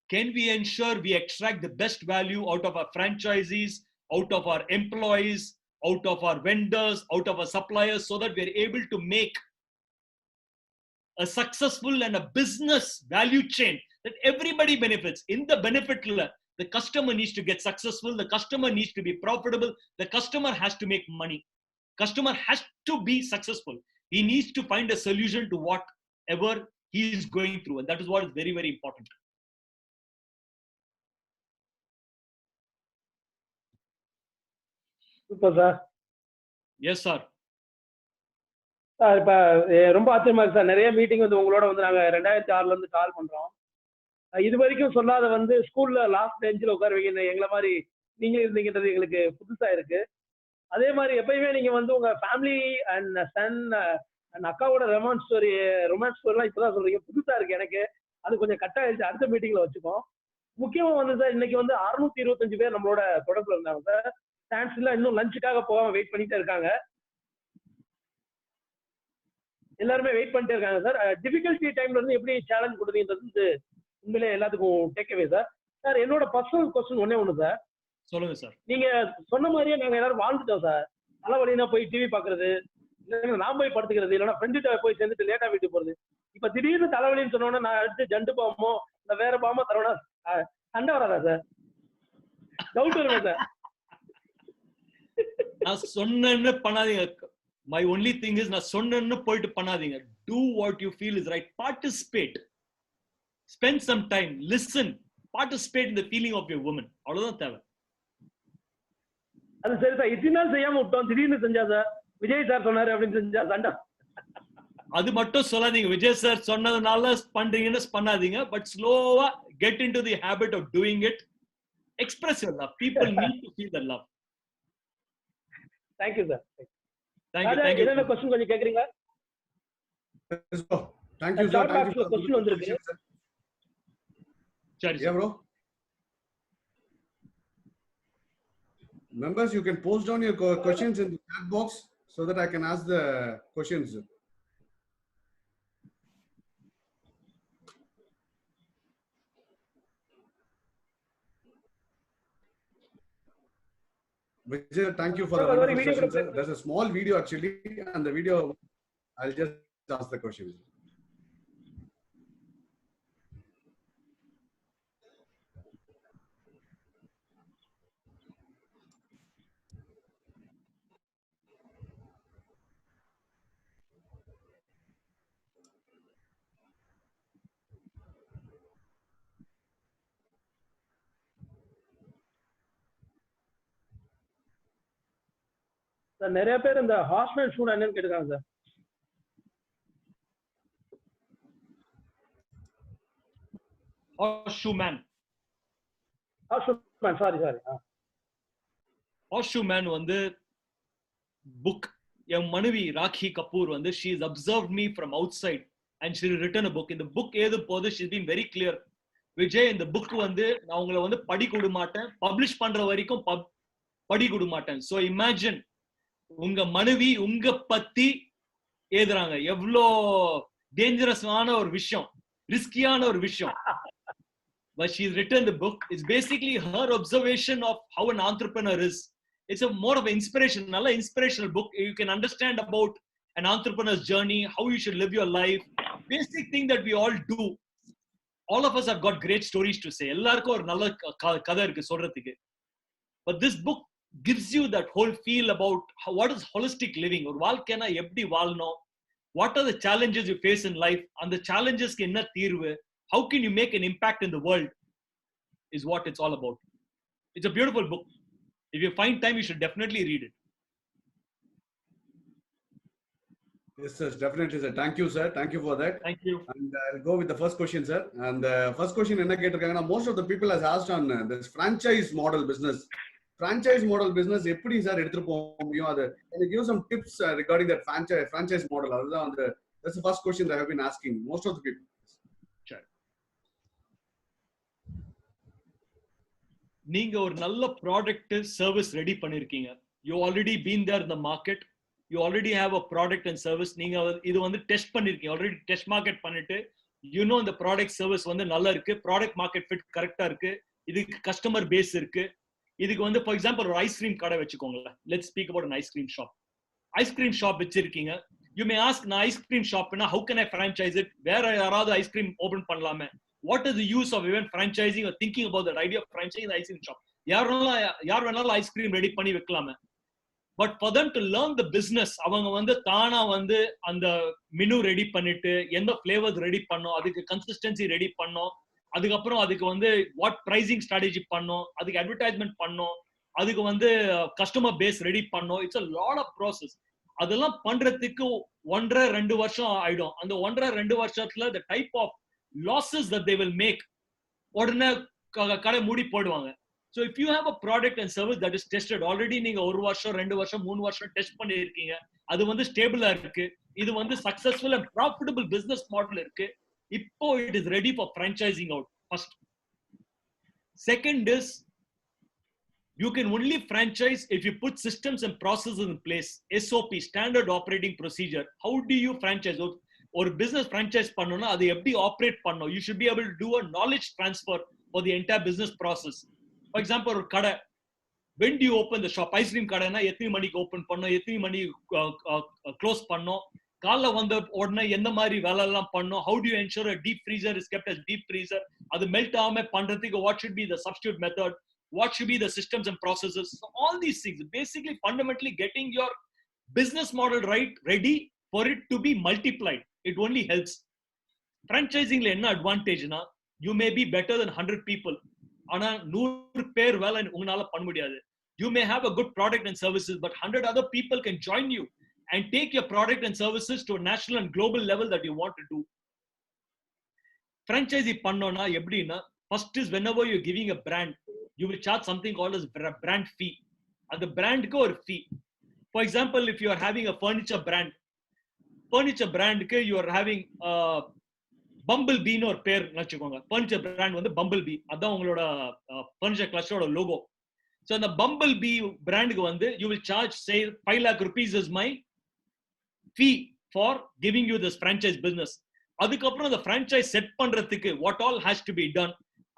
Can we ensure we extract the best value out of our franchisees, out of our employees, out of our vendors, out of our suppliers, so that we are able to make a successful and a business value chain that everybody benefits? In the benefit, The customer needs to get successful. The customer needs to be profitable. The customer has to make money. Customer has to be successful. He needs to find a solution to whatever he is going through. And that is what is very, very important. Super sir. Yes, sir. Sir இப்ப ரொம்ப ஆச்சரியமா இருக்கு sir. நிறைய meeting வந்து உங்களோட வந்து நாங்க 2006ல இருந்து கால் பண்றோம். இது வரைக்கும் சொல்லாத வந்து ஸ்கூல்ல லாஸ்ட் பெஞ்சில் உட்கார வைக்க எங்களை மாதிரி நீங்க இருந்தீங்கன்றது எங்களுக்கு புதுசா இருக்கு. அதே மாதிரி எப்பயுமே நீங்க வந்து உங்க ஃபேமிலி அண்ட் சன் அண்ட் அக்காவோட ரொமான்ஸ் ஸ்டோரிலாம் இப்பதான் சொல்றீங்க. புதுசா இருக்கு எனக்கு. அது கொஞ்சம் கட் ஆயிடுச்சு. அடுத்த மீட்டிங்ல வச்சுப்போம். முக்கியமா வந்து சார் இன்னைக்கு வந்து 625 பேர் நம்மளோட தொடர்புல இருந்தாங்க சார். டான்ஸ்ல இன்னும் லஞ்சுக்காக போகாம வெயிட் பண்ணிட்டே இருக்காங்க. எல்லாருமே வெயிட் பண்ணிட்டே இருக்காங்க சார். டிஃபிகல்ட்டி டைம்ல இருந்து எப்படி சேலஞ்ச் கொடுத்தீங்கன்றது உண்மையிலே எல்லாத்துக்கும் டேக்அவே சார். சார் என்னோட பர்சனல் கொஸ்டின் ஒண்ணு சார். சொல்லுங்க சார். நீங்க சொன்ன மாதிரியே நாங்க எல்லாரும் வாழ்ந்துட்டோம் சார். தலைவலினா போய் டிவி பாக்குறது, இல்லைன்னா நான் போய் படுத்துக்கிறது, இல்லைன்னா ஃப்ரெண்டு போய் சேர்ந்துட்டு லேட்டா வீட்டுக்கு போறது. இப்ப திடீர்னு தலைவலின்னு சொன்னோன்னா நான் அடுத்து ஜண்டு பாவமோ இல்ல வேற பாவமோ தரவனா சண்டை வராதா சார்? டவுட் வருமா சார்? நான் சொன்னேன்னு பண்ணாதீங்க. My only thing is நான் சொன்னேன்னு போயிட்டு பண்ணாதீங்க. Do what you feel is right. Participate. Spend some time. Listen. Participate in the feeling of your woman. அவ்வளவுதான் தேவை. அது சரி சார். இத்தனை நாள் செய்யாம விட்டோம், திடீர்னு செஞ்சா சார். விஜய் சார் சொன்னாரு அப்படின்னு செஞ்சா சண்டை. அது மட்டும் சொல்லாதீங்க. விஜய் சார் சொன்னதுனால பண்றீங்கன்னு பண்ணாதீங்க. But slowly get into the habit of doing it. Express your love. People need to feel the love. Thank you sir. Thank you. என்ன क्वेश्चन கொஞ்சம் கேக்குறீங்களா? Yes, bro. Thank you sir. Thank you. Question வந்திருக்கு. சரி. Yeah bro. Members, you can post down your questions in the chat box so that I can ask the questions. Vijay, thank you for the wonderful session, sir. There's a small video actually, and the video I'll just ask the questions. Sir நிறைய பேர் இந்த hostel shoot என்னன்னு கேட்டுக்காங்க sir. Horseshoe man. Sorry. Horseshoe man வந்து book. என் மனைவி ராக்கி கபூர் வந்து she has observed me from outside and she written a book. இந்த book ஏது போது she's been very clear. Vijay இந்த book வந்து நான் உங்களை வந்து படிக்க விட மாட்டேன், பப்ளிஷ் பண்ற வரைக்கும் படிக்க விட மாட்டேன். So imagine உங்க மனைவி உங்க பத்தி எழுதுறாங்க. எவ்வளோ டேஞ்சரஸான ஒரு விஷயம், ரிஸ்கியான ஒரு விஷயம். But she's written the book. It's basically her observation of how an entrepreneur is. It's a more of an inspirational book. You can understand about an entrepreneur's journey, how you should live your life. Basic thing that we all do. All of us have got great stories to say. எல்லாருக்கும் ஒரு நல்ல கதை இருக்கு சொல்றதுக்கு. But this book gives you that whole feel about what is holistic living. ஒரு வாழ்க்கைனா எப்படி வாழணும், what are the challenges you face in life, and the challenges க்கு என்ன தீர்வு, how can you make an impact in the world is what it's all about. It's a beautiful book. If you find time, you should definitely read it. Yes sir, definitely sir. Thank you sir. Thank you for that. Thank you. And I'll go with the first question sir. And the first question enna ketirukanga, most of the people has asked on this franchise model business. Franchise model business எப்படி sir எடுத்துட்டு போக முடியும்? அது can you give some tips regarding that franchise model? That's the first question that I have been asking most of the people. Sure. நீங்க ஒரு நல்ல product service ready பண்ணிருக்கீங்க. You already been there in the market. You already have a product and service. நீங்க இது வந்து test பண்ணிருக்கீங்க. Already test market பண்ணிட்டு இந்த ப்ராடக்ட் சர்வீஸ் வந்து நல்லா இருக்கு, ப்ராடக்ட் மார்க்கெட் ஃபிட் கரெக்டா இருக்கு, இதுக்கு கஸ்டமர் பேஸ் இருக்கு. இதுக்கு வந்து ஃபார் எக்ஸாம்பிள் ஒரு ஐஸ்கிரீம் கடை வச்சுக்கோங்களேன். Let's speak about an ice cream shop. Ice cream shop வச்சிருக்கீங்க. யூ மே ஆஸ்க், நான் ஐஸ்கிரீம் ஷாப்னா how can I franchise it? வேற யாராவது ஐஸ்கிரீம் ஓபன் பண்ணலாமே? what is the use of even franchising or thinking about that idea of franchising the ice cream shop? யார் வேணாலும் ice cream ready பண்ணி வைக்கலாமே. But for them to learn the business, அவங்க வந்து தானா வந்து அந்த மெனு ரெடி பண்ணிட்டு எந்த ஃபிளேவர்ஸ் ரெடி பண்ணோம், அதுக்கு கன்சிஸ்டன்சி ரெடி பண்ணோம், அதுக்கப்புறம் அதுக்கு வந்து வாட் பிரைசிங் ஸ்ட்ராட்டஜி பண்ணோம், அதுக்கு அட்வர்டைஸ்மெண்ட் பண்ணோம், அதுக்கு வந்து கஸ்டமர் பேஸ் ரெடி பண்ணோம். It's a lot of process. அதெல்லாம் பண்றதுக்கு 1.5-2 வருஷம் ஆயிடும். அந்த 1.5-2 வருஷத்துல the type of losses that they will make, உடனே கடை மூடி போடுவாங்க. So if you have a product and service that is tested already, நீங்க 1 வருஷம் 2 வருஷம் 3 வருஷம் டெஸ்ட் பண்ணி இருக்கீங்க, அது வந்து ஸ்டேபிளா இருக்கு, இது வந்து successful and profitable business model இருக்கு, இப்போ it is ready for franchising out. First. Second is, you can only franchise if you put systems and processes in place. SOP, standard operating procedure. How do you franchise? ஒரு business franchise பண்ணனும்னா அது எப்படி operate பண்ணனும்? You should be able to do a knowledge transfer for the entire business process. For example, ஒரு கடை, when do you open the shop? Ice cream கடைனா எத்தனை மணிக்கு open பண்ணனும், எத்தனை மணிக்கு க்ளோஸ் பண்ணனும், காலைல வந்த உடனே எந்த மாதிரி வேலை எல்லாம் பண்ணனும், how do you ensure a deep freezer is kept as deep freezer, அது மெல்ட் ஆகாம பண்றதுக்கு what should be the substitute method, what should be the systems and processes. So all these things, basically fundamentally getting your business model right, ready for it to be multiplied. It only helps. Franchising la enna advantage na, you may be better than 100 people, ஆனா 100 பேர் வேலை உங்களால பண்ண முடியாது. You may have a good product and services, but 100 other people can join you and take your product and services to a national and global level that you want to do. Franchisee பண்ணோம்னா எப்படின்னா, first is whenever you're giving a brand, you will charge something called as brand fee. And the brand ko or fee. For example, if you are having a furniture brand ku you are having Bumblebee or pair nachukonga. Furniture brand வந்து Bumblebee. அதான் உங்களோட furniture cluster ஓட logo. So the Bumblebee brand க்கு வந்து you will charge say 5 lakh rupees is my fee for giving you this franchise business. அதுக்கப்புறம் அந்த franchise set பண்றதுக்கு what all has to be done,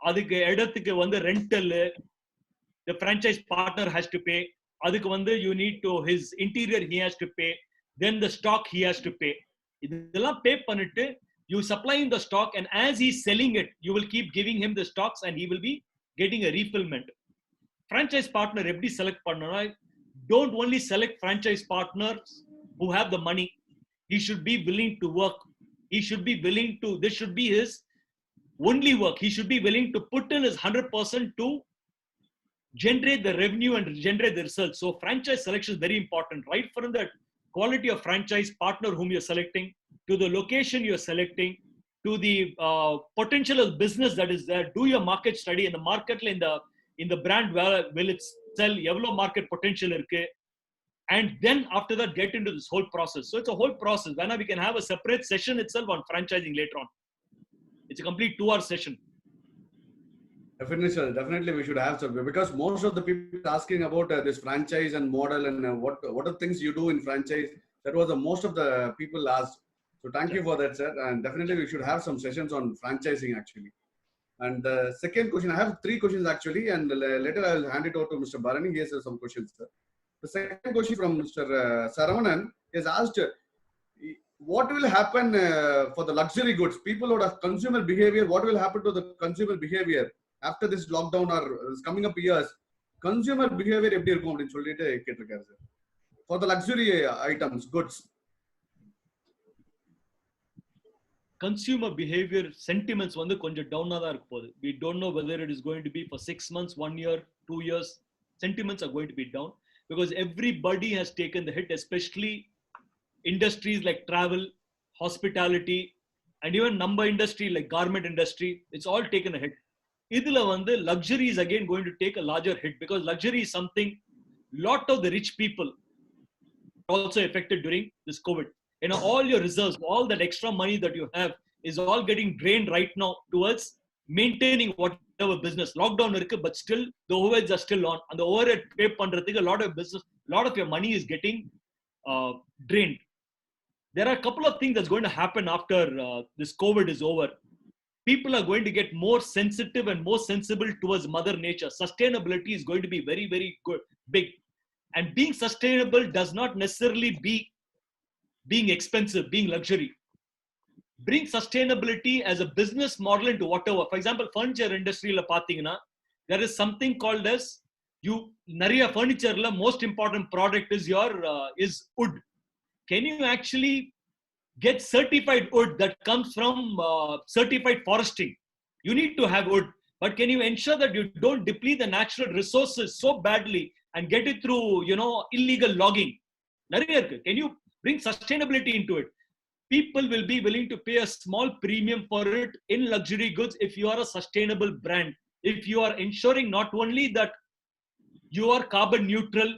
அதுக்கு இடத்துக்கு வந்து rental the franchise partner has to pay, அதுக்கு வந்து you need to his interior he has to pay, then the stock he has to pay. இதெல்லாம் pay பண்ணிட்டு you supplying the stock, and as he's selling it you will keep giving him the stocks and he will be getting a refillment. Franchise partner எப்படி select பண்ணனும்னா, don't only select franchise partners who have the money. He should be willing to work. He should be willing to, this should be his only work. He should be willing to put in his 100% to generate the revenue and generate the results. So franchise selection is very important, right from the quality of franchise partner whom you're selecting, to the location you're selecting, to the potential of business that is there. Do your market study in the market, in the brand, will it sell, evlo market potential irukku, and then after that get into this whole process. So it's a whole process. When we can have a separate session itself on franchising later on. It's a complete 2-hour session. Definitely, sir. Definitely, we should have some, because most of the people asking about this franchise and model and what are things you do in franchise. That was the most of the people asked. So thank you for that, sir. And definitely, we should have some sessions on franchising actually. And the second question, I have 3 questions actually, and later I will hand it over to Mr. Bharani. He has some questions, sir. The second question from Mr. Saravanan is asked, what will happen for the luxury goods? People would have consumer behavior. What will happen to the consumer behavior after this lockdown or coming up years? Consumer behavior எப்படி இருக்கும் அப்படினு சொல்லிட்டு கேட்டிருக்காரு sir. For the luxury items, goods. Consumer behavior sentiments வந்து கொஞ்சம் டவுனா தான் இருக்க போகுது. We don't know whether it is going to be for 6 months, 1 year, 2 years. Sentiments are going to be down because everybody has taken the hit, especially industries like travel, hospitality, and even number industry like garment industry. It's all taken a hit. Idhula வந்து luxury is again going to take a larger hit, because luxury is something lot of the rich people also affected during this COVID. You know, all your reserves, all that extra money that you have is all getting drained right now towards maintaining whatever business. Lockdown irukku, but still the overheads are still on, and the overhead pay பண்றதுக்கு a lot of business, lot of your money is getting drained. There are a couple of things that's going to happen after this COVID is over. People are going to get more sensitive and more sensible towards Mother Nature. Sustainability is going to be very, very good, big. And being sustainable does not necessarily be being expensive, being luxury. bring sustainability as a business model into whatever. For example, furniture industry la pathina, there is something called as nariya furniture la most important product is your is wood. Can you actually get certified wood that comes from certified foresting? You need to have wood, but can you ensure that you don't deplete the natural resources so badly and get it through, illegal logging? Can you bring sustainability into it? People will be willing to pay a small premium for it in luxury goods if you are a sustainable brand. If you are ensuring not only that you are carbon neutral,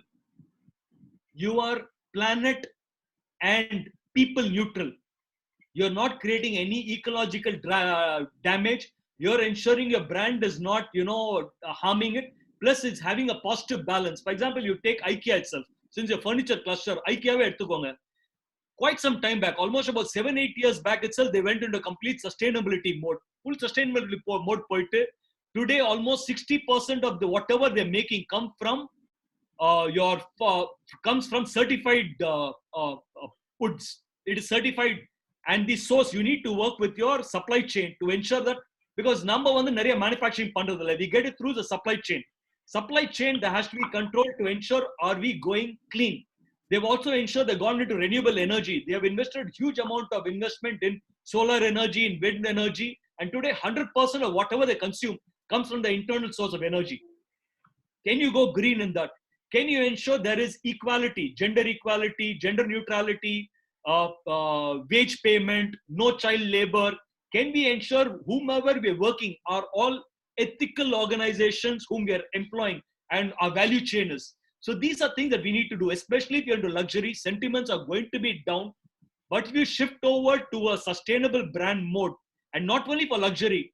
you are planet and people neutral. You're not creating any ecological damage. You're ensuring your brand is not, harming it. Plus, it's having a positive balance. For example, you take IKEA itself. Since your furniture cluster, IKEA, quite some time back, almost about 7-8 years back itself, they went into complete sustainability mode. Full sustainability mode. Today, almost 60% of the whatever they're making comes from certified woods. It is certified. And the source, you need to work with your supply chain to ensure that, because number one, the manufacturing pandradhilla, we get it through the supply chain. Supply chain, there has to be control to ensure, are we going clean? They've also ensured they've gone into renewable energy. They have invested huge amount of investment in solar energy, in wind energy. And today, 100% of whatever they consume comes from the internal source of energy. Can you go green in that? Can you ensure there is equality, gender neutrality, wage payment, no child labor? Can we ensure whomever we're working are all ethical organizations whom we are employing and our value chain is? So these are things that we need to do, especially if you're into luxury. Sentiments are going to be down, but if you shift over to a sustainable brand mode, and not only for luxury,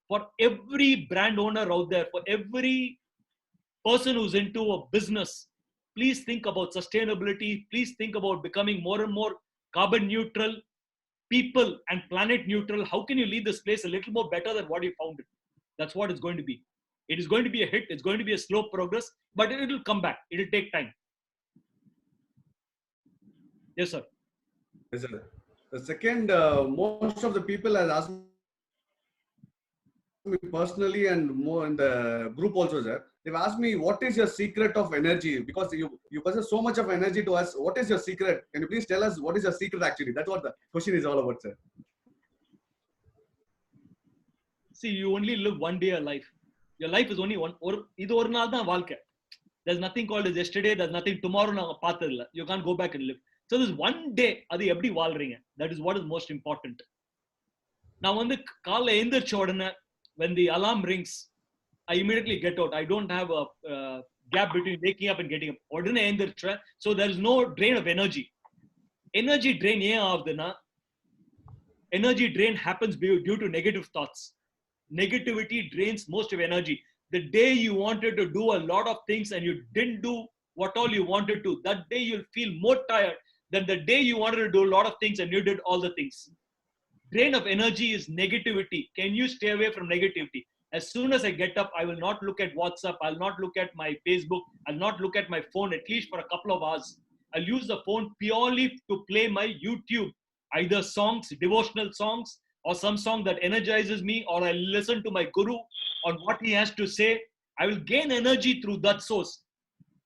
for every brand owner out there, for every person who's into a business, please think about sustainability. Please think about becoming more and more carbon neutral, people and planet neutral. How can you leave this place a little more better than what you found it? That's what it's going to be. It is going to be a hit. It's going to be a slow progress, but it will come back. It will take time. Yes, sir. Yes, sir. The second, most of the people have asked me personally and more in the group also, sir. They've asked me, what is your secret of energy? Because you possess so much of energy to us. What is your secret? Can you please tell us what is your secret actually? That's what the question is all about, sir. See, you only live one day of life. Your life is only one. There's nothing called as yesterday. There's nothing tomorrow. You can't go back and live. So there's one day. That is what is most important. Now, when the alarm rings, I immediately get out. I don't have a gap between waking up and getting up. So there is no drain of energy. Energy drain energy drain happens due to negative thoughts. Negativity drains most of energy. The day you wanted to do a lot of things and you didn't do what all you wanted to, that day you'll feel more tired than the day you wanted to do a lot of things and you did all the things. Drain of energy is negativity. Can you stay away from negativity? As soon as I get up, I will not look at WhatsApp. I'll not look at my Facebook. I'll not look at my phone at least for a couple of hours. I'll use the phone purely to play my YouTube, either songs, devotional songs, or some song that energizes me, or I listen to my guru on what he has to say. I will gain energy through that source.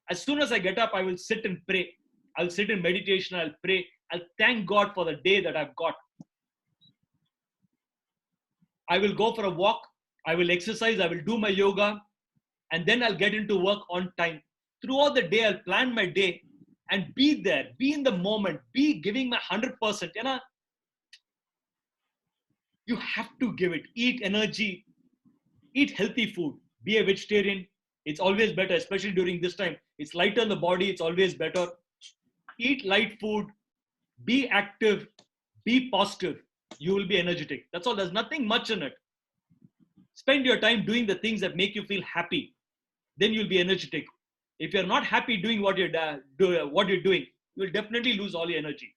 As soon as I get up, I will sit and pray. I'll sit in meditation. I'll pray. I'll thank God for the day that I've got. I will go for a walk. I will exercise. I will do my yoga. And then I'll get into work on time. Throughout the day, I'll plan my day and be there, be in the moment, be giving my 100%. You have to give it. Eat energy. Eat healthy food. Be a vegetarian. It's always better, especially during this time. It's lighter on the body. It's always better. Eat light food. Be active. Be positive. You will be energetic. That's all. There's nothing much in it. Spend your time doing the things that make you feel happy. Then you'll be energetic. If you're not happy doing what you're doing, you'll definitely lose all your energy.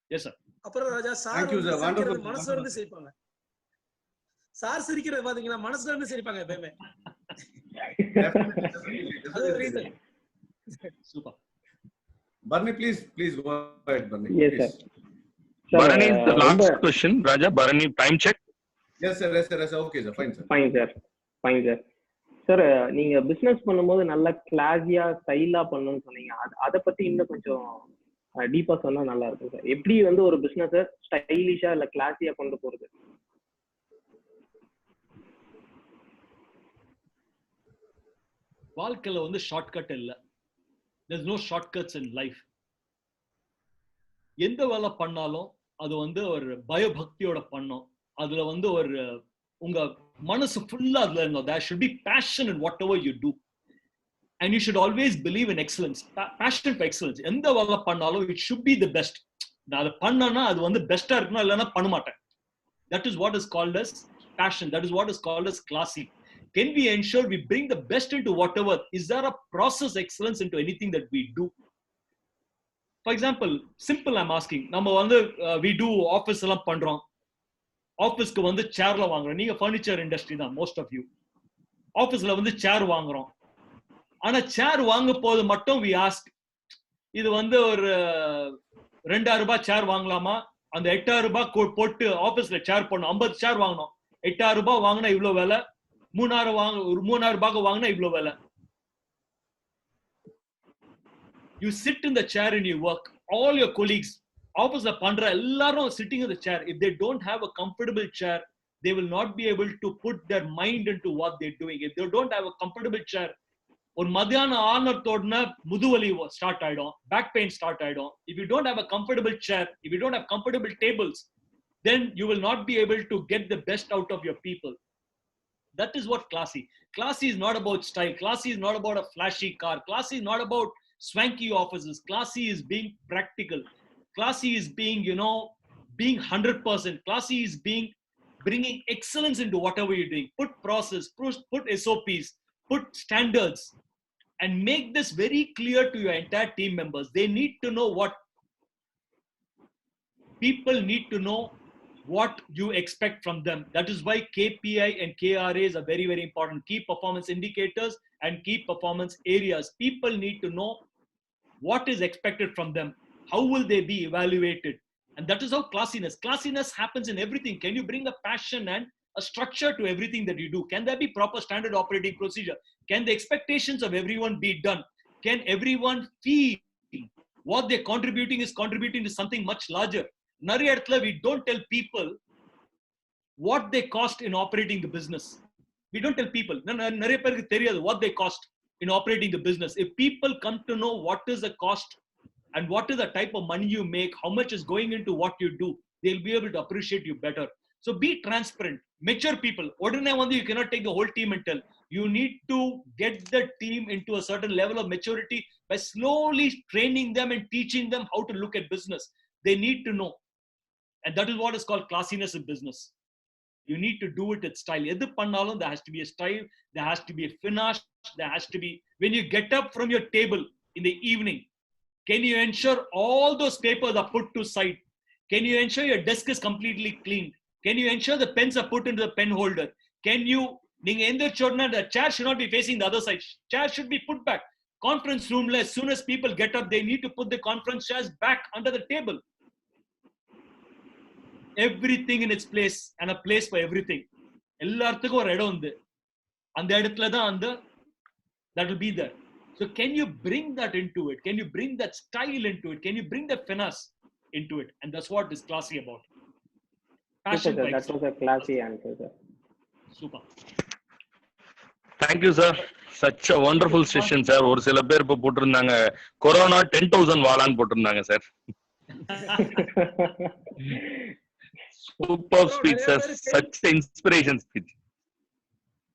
Yes, sir. அப்புறம் ராஜா sir மனசுல இருந்து சிரிப்பாங்க. Sir சிரிக்கிறது பாத்தீங்கன்னா மனசுல இருந்து சிரிப்பாங்க எப்பவுமே. Super. Barney, please go ahead, Barney. Yes, sir. Bharani is the last question. Raja, Bharani, time check. Yes, sir. Yes, sir. Yes, sir. Okay, sir. Fine, sir. Fine sir, fine sir. Sir நீங்க business பண்ணும்போது நல்லா கிளாஸியா ஸ்டைலா பண்ணணும்னு சொன்னீங்க. அதை பத்தி இன்னும் கொஞ்சம் டீப்பா சொன்னா நல்லா இருக்கும் சார். எப்படி வந்து ஒரு பிசினஸ் ஸ்டைலிஷா இல்ல கிளாஸியா கொண்டு போறது? வாழ்க்கையில வந்து ஷார்ட்கட் இல்ல. There's no shortcuts in life. எந்த வேலை பண்ணாலும் அது வந்து ஒரு பயபக்தியோட பண்ணணும். அதுல வந்து ஒரு உங்க மனசு ஃபுல்லா அதுல இருந்தோம். There should be passion in whatever you do. And you should always believe in excellence. Passion for excellence. எந்த வேலை பண்ணாலும் it should be the best. நான் அதை பண்ணனா அது வந்து பெஸ்டா இருக்கணும், இல்லைன்னா பண்ண மாட்டேன். That is what is called as passion. That is what is called as classy. Can we ensure we bring the best into whatever? Is there a process excellence into anything that we do? For example, simple I'm asking. நம்ம வந்து we do office எல்லாம் பண்றோம். ஆபீஸ்க்கு வந்து சேர்ல வாங்குறோம். நீங்க furniture industry தான் மோஸ்ட் ஆஃப் யூ. ஆபீஸ்ல வந்து சேர் வாங்குறோம். ஆனா சேர் வாங்க போது மட்டும் we ask, இது வந்து ஒரு 2000 ரூபாய் சேர் வாங்கலாமா? அந்த 8000 ரூபாய் போட்டு ஆபீஸ்ல சேர் பண்ணோம். 50 சேர் வாங்கணும். 8000 ரூபாய் வாங்கினா இவ்வளவு விலை. 3000 ரூபாய்க்கு வாங்கினா இவ்வளவு விலை. You sit in the chair and you work. All your colleagues, office பண்ற எல்லாரும் sitting in the chair. If they don't have a comfortable chair, they will not be able to put their mind into what they're doing. If they don't have a comfortable chair, ஒரு மத்தியான ஆனத்தோடன முதுவலி start ஆயிடும், back pain start ஆயிடும். If you don't have a comfortable chair, if you don't have comfortable tables, then you will not be able to get the best out of your people. That is what classy. Classy is not about style. Classy is not about a flashy car. Classy is not about swanky offices. Classy is being practical. Classy is being, being 100%. Classy is bringing excellence into whatever you're doing. Put process, put SOPs, put standards, and make this very clear to your entire team members. They need to know people need to know what you expect from them. That is why KPI and KRAs are very, very important. Key performance indicators and key performance areas. People need to know what is expected from them. How will they be evaluated? And that is how classiness happens in everything. Can you bring a passion and a structure to everything that you do? Can there be proper standard operating procedure? Can the expectations of everyone be done? Can everyone feel what they're contributing is contributing to something much larger? நிறைய இடத்துல we don't tell people what they cost in operating the business. We don't tell people. நிறைய பேருக்கு தெரியாது what they cost in operating the business. If people come to know what is the cost and what is the type of money you make, how much is going into what you do, they'll be able to appreciate you better. So be transparent. Mature people. Ordinary one, you cannot take the whole team and tell. You need to get the team into a certain level of maturity by slowly training them and teaching them how to look at business. They need to know. And that is what is called classiness in business. You need to do it with style. Edhu pannalum, there has to be a style, there has to be a finish, there has to be, when you get up from your table in the evening, can you ensure all those papers are put to side? Can you ensure your desk is completely cleaned? Can you ensure the pens are put into the pen holder? Can you, the chair should not be facing the other side. Chair should be put back. Conference room, as soon as people get up, they need to put the conference chairs back under the table. Everything in its place and a place for everything. எல்லாத்துக்கும் ஒரு இடம் உண்டு. அந்த இடத்துல தான் that will be there. So can you bring that into it? Can you bring that style into it? Can you bring that finesse into it? And that's what is classy about. Passion. Super, that was a classy answer, sir. Super. Thank you, sir. Such a wonderful session, sir. ஒரு சில பேர் இப்ப போட்டிருந்தாங்க corona 10,000 வாளான்னு போட்டிருந்தாங்க sir. Super speech, sir. Such inspiration speech.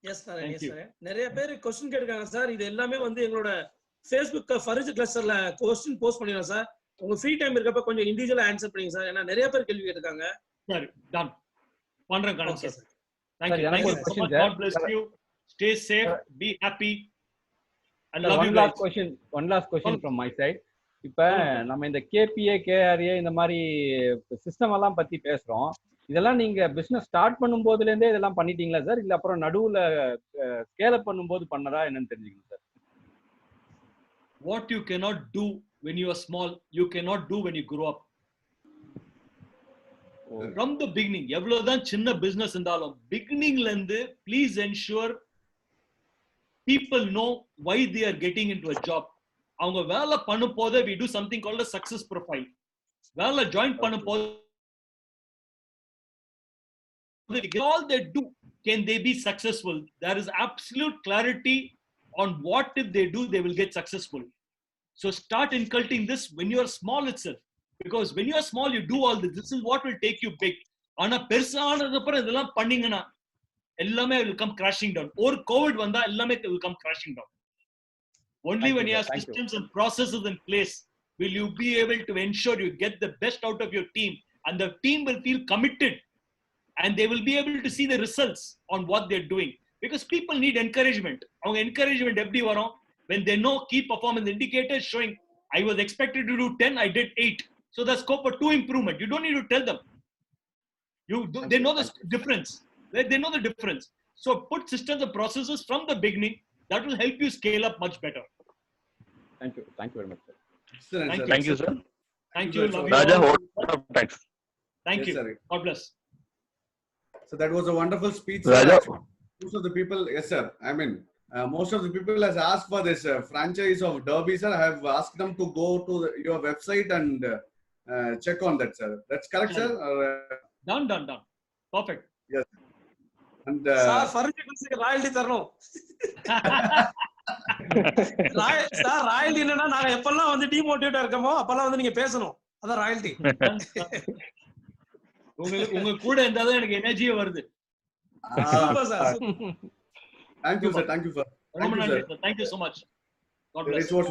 Yes, sir. Yes, sir. நிறைய பேர் question கேட்காங்க sir. இது எல்லாமே வந்து எங்களோட Facebook ஃபர்ஜ் கிளஸ்டர்ல क्वेश्चन போஸ்ட் பண்ணிடுறோம் சார். உங்க ஃப்ரீ டைம் இருக்கப்ப கொஞ்சம் இன்டிவிஜுவலா ஆன்சர் பண்ணுங்க சார். ஏன்னா நிறைய பேர் கேள்வி கேட்காங்க. சரி, டன். பண்றேன் கணக்கு sir. Thank you. Thank you so much. God bless you. Stay safe, be happy and love you guys. One last question from my side. இப்ப நம்ம இந்த KPA KRA இந்த மாதிரி சிஸ்டம் எல்லாம் பத்தி பேசுறோம். இதெல்லாம் நீங்க பிசினஸ் ஸ்டார்ட் பண்ணும் போதுல இருந்தே இதெல்லாம் பண்ணிட்டீங்களா சார், இல்ல அப்புறம் நடுவுல ஸ்கேல் அப் பண்ணும்போது பண்ணறா என்னன்னு தெரிஞ்சுக்கணும் sir. What you cannot do when you are small, you cannot do when you grow up. From the beginning, எவ்வளவுதான் சின்ன business இருந்தாலும் beginningல இருந்து please ensure people know why they are getting into a job. அவங்க வேலை பண்ணும் போது we do something called a success profile. வேலை join பண்ணும் போது all they do, can they be successful? There is absolute clarity on what if they do, they will get successful. So start inculcating this when you are small itself. Because when you are small, you do all this. This is what will take you big. ஆனா பெருசானது அப்புறம் இதெல்லாம் பண்ணீங்கன்னா எல்லாமே will come crashing down. Or COVID வந்தா எல்லாமே will come crashing down. Only when you have systems and processes in place will you be able to ensure you get the best out of your team, and the team will feel committed, and they will be able to see the results on what they're doing. Because people need encouragement. Our encouragement எப்படி வரும்? When they know key performance indicators showing I was expected to do 10, I did 8. So the scope for 2 improvement. You don't need to tell them. They know the difference. They know the difference. So put systems and processes from the beginning. That will help you scale up much better. Thank you. Thank you very much, sir. Excellent, sir. Thank you, sir. Thank you. Love you Raja, all. thanks. Thank Yes, you. sir. God bless. So that was a wonderful speech. Raja. Most of the people, yes, sir. I mean, most of the people has asked for this franchise of Derby, sir. I have asked them to go to your website and check on that, sir. That's correct, sir? Done. Perfect. Yes. And sir furniture கிளாஸுக்கு royalty தரணும் sir. Royalty என்னன்னா நாங்க எப்பெல்லாம் வந்து டிமோட்டிவேட்டா இருக்கோமோ அப்பெல்லாம் வந்து நீங்க பேசணும். அதான் ராயல்டி. உங்க கூட இருந்தாதான் எனக்கு எனர்ஜியே வருது. Super sir. thank you, sir. Thank you, sir. Thank you, sir. Thank you so much. God bless. It was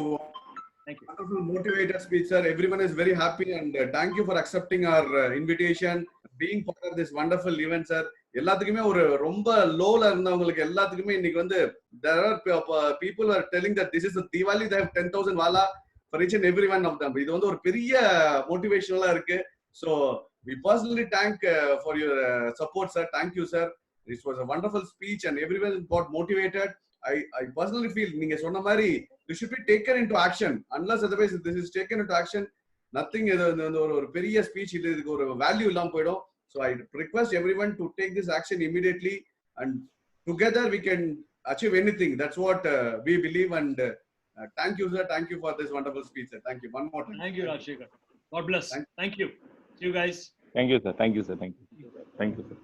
Thank you. wonderful motivated speech, sir. Everyone is very happy, and thank you for accepting our invitation, being part of this wonderful event, sir. எல்லாத்துக்குமே ஒரு ரொம்ப லோல இருந்தவங்களுக்கு எல்லாத்துக்குமே இன்னைக்கு வந்து there are people are telling that this is a Diwali, they have 10,000 wala for each and every one of them. இது வந்து ஒரு பெரிய மோட்டிவேஷனலா இருக்கு. So we personally thank for your support, sir. Thank you, sir. This was a wonderful speech and everyone got motivated. I personally feel நீங்க சொன்ன மாதிரி this should be taken into action. Unless otherwise this is taken into action, nothing இது ஒரு பெரிய speech இதுக்கு ஒரு value இல்லாம போயிடும். So I request everyone to take this action immediately, and together we can achieve anything. That's what we believe, and thank you, sir. Thank you for this wonderful speech, sir. Thank you. One more time. Thank you, Rajshekar. God bless. Thank you. See you guys. Thank you, sir. Thank you, sir. Thank you. Thank you, sir.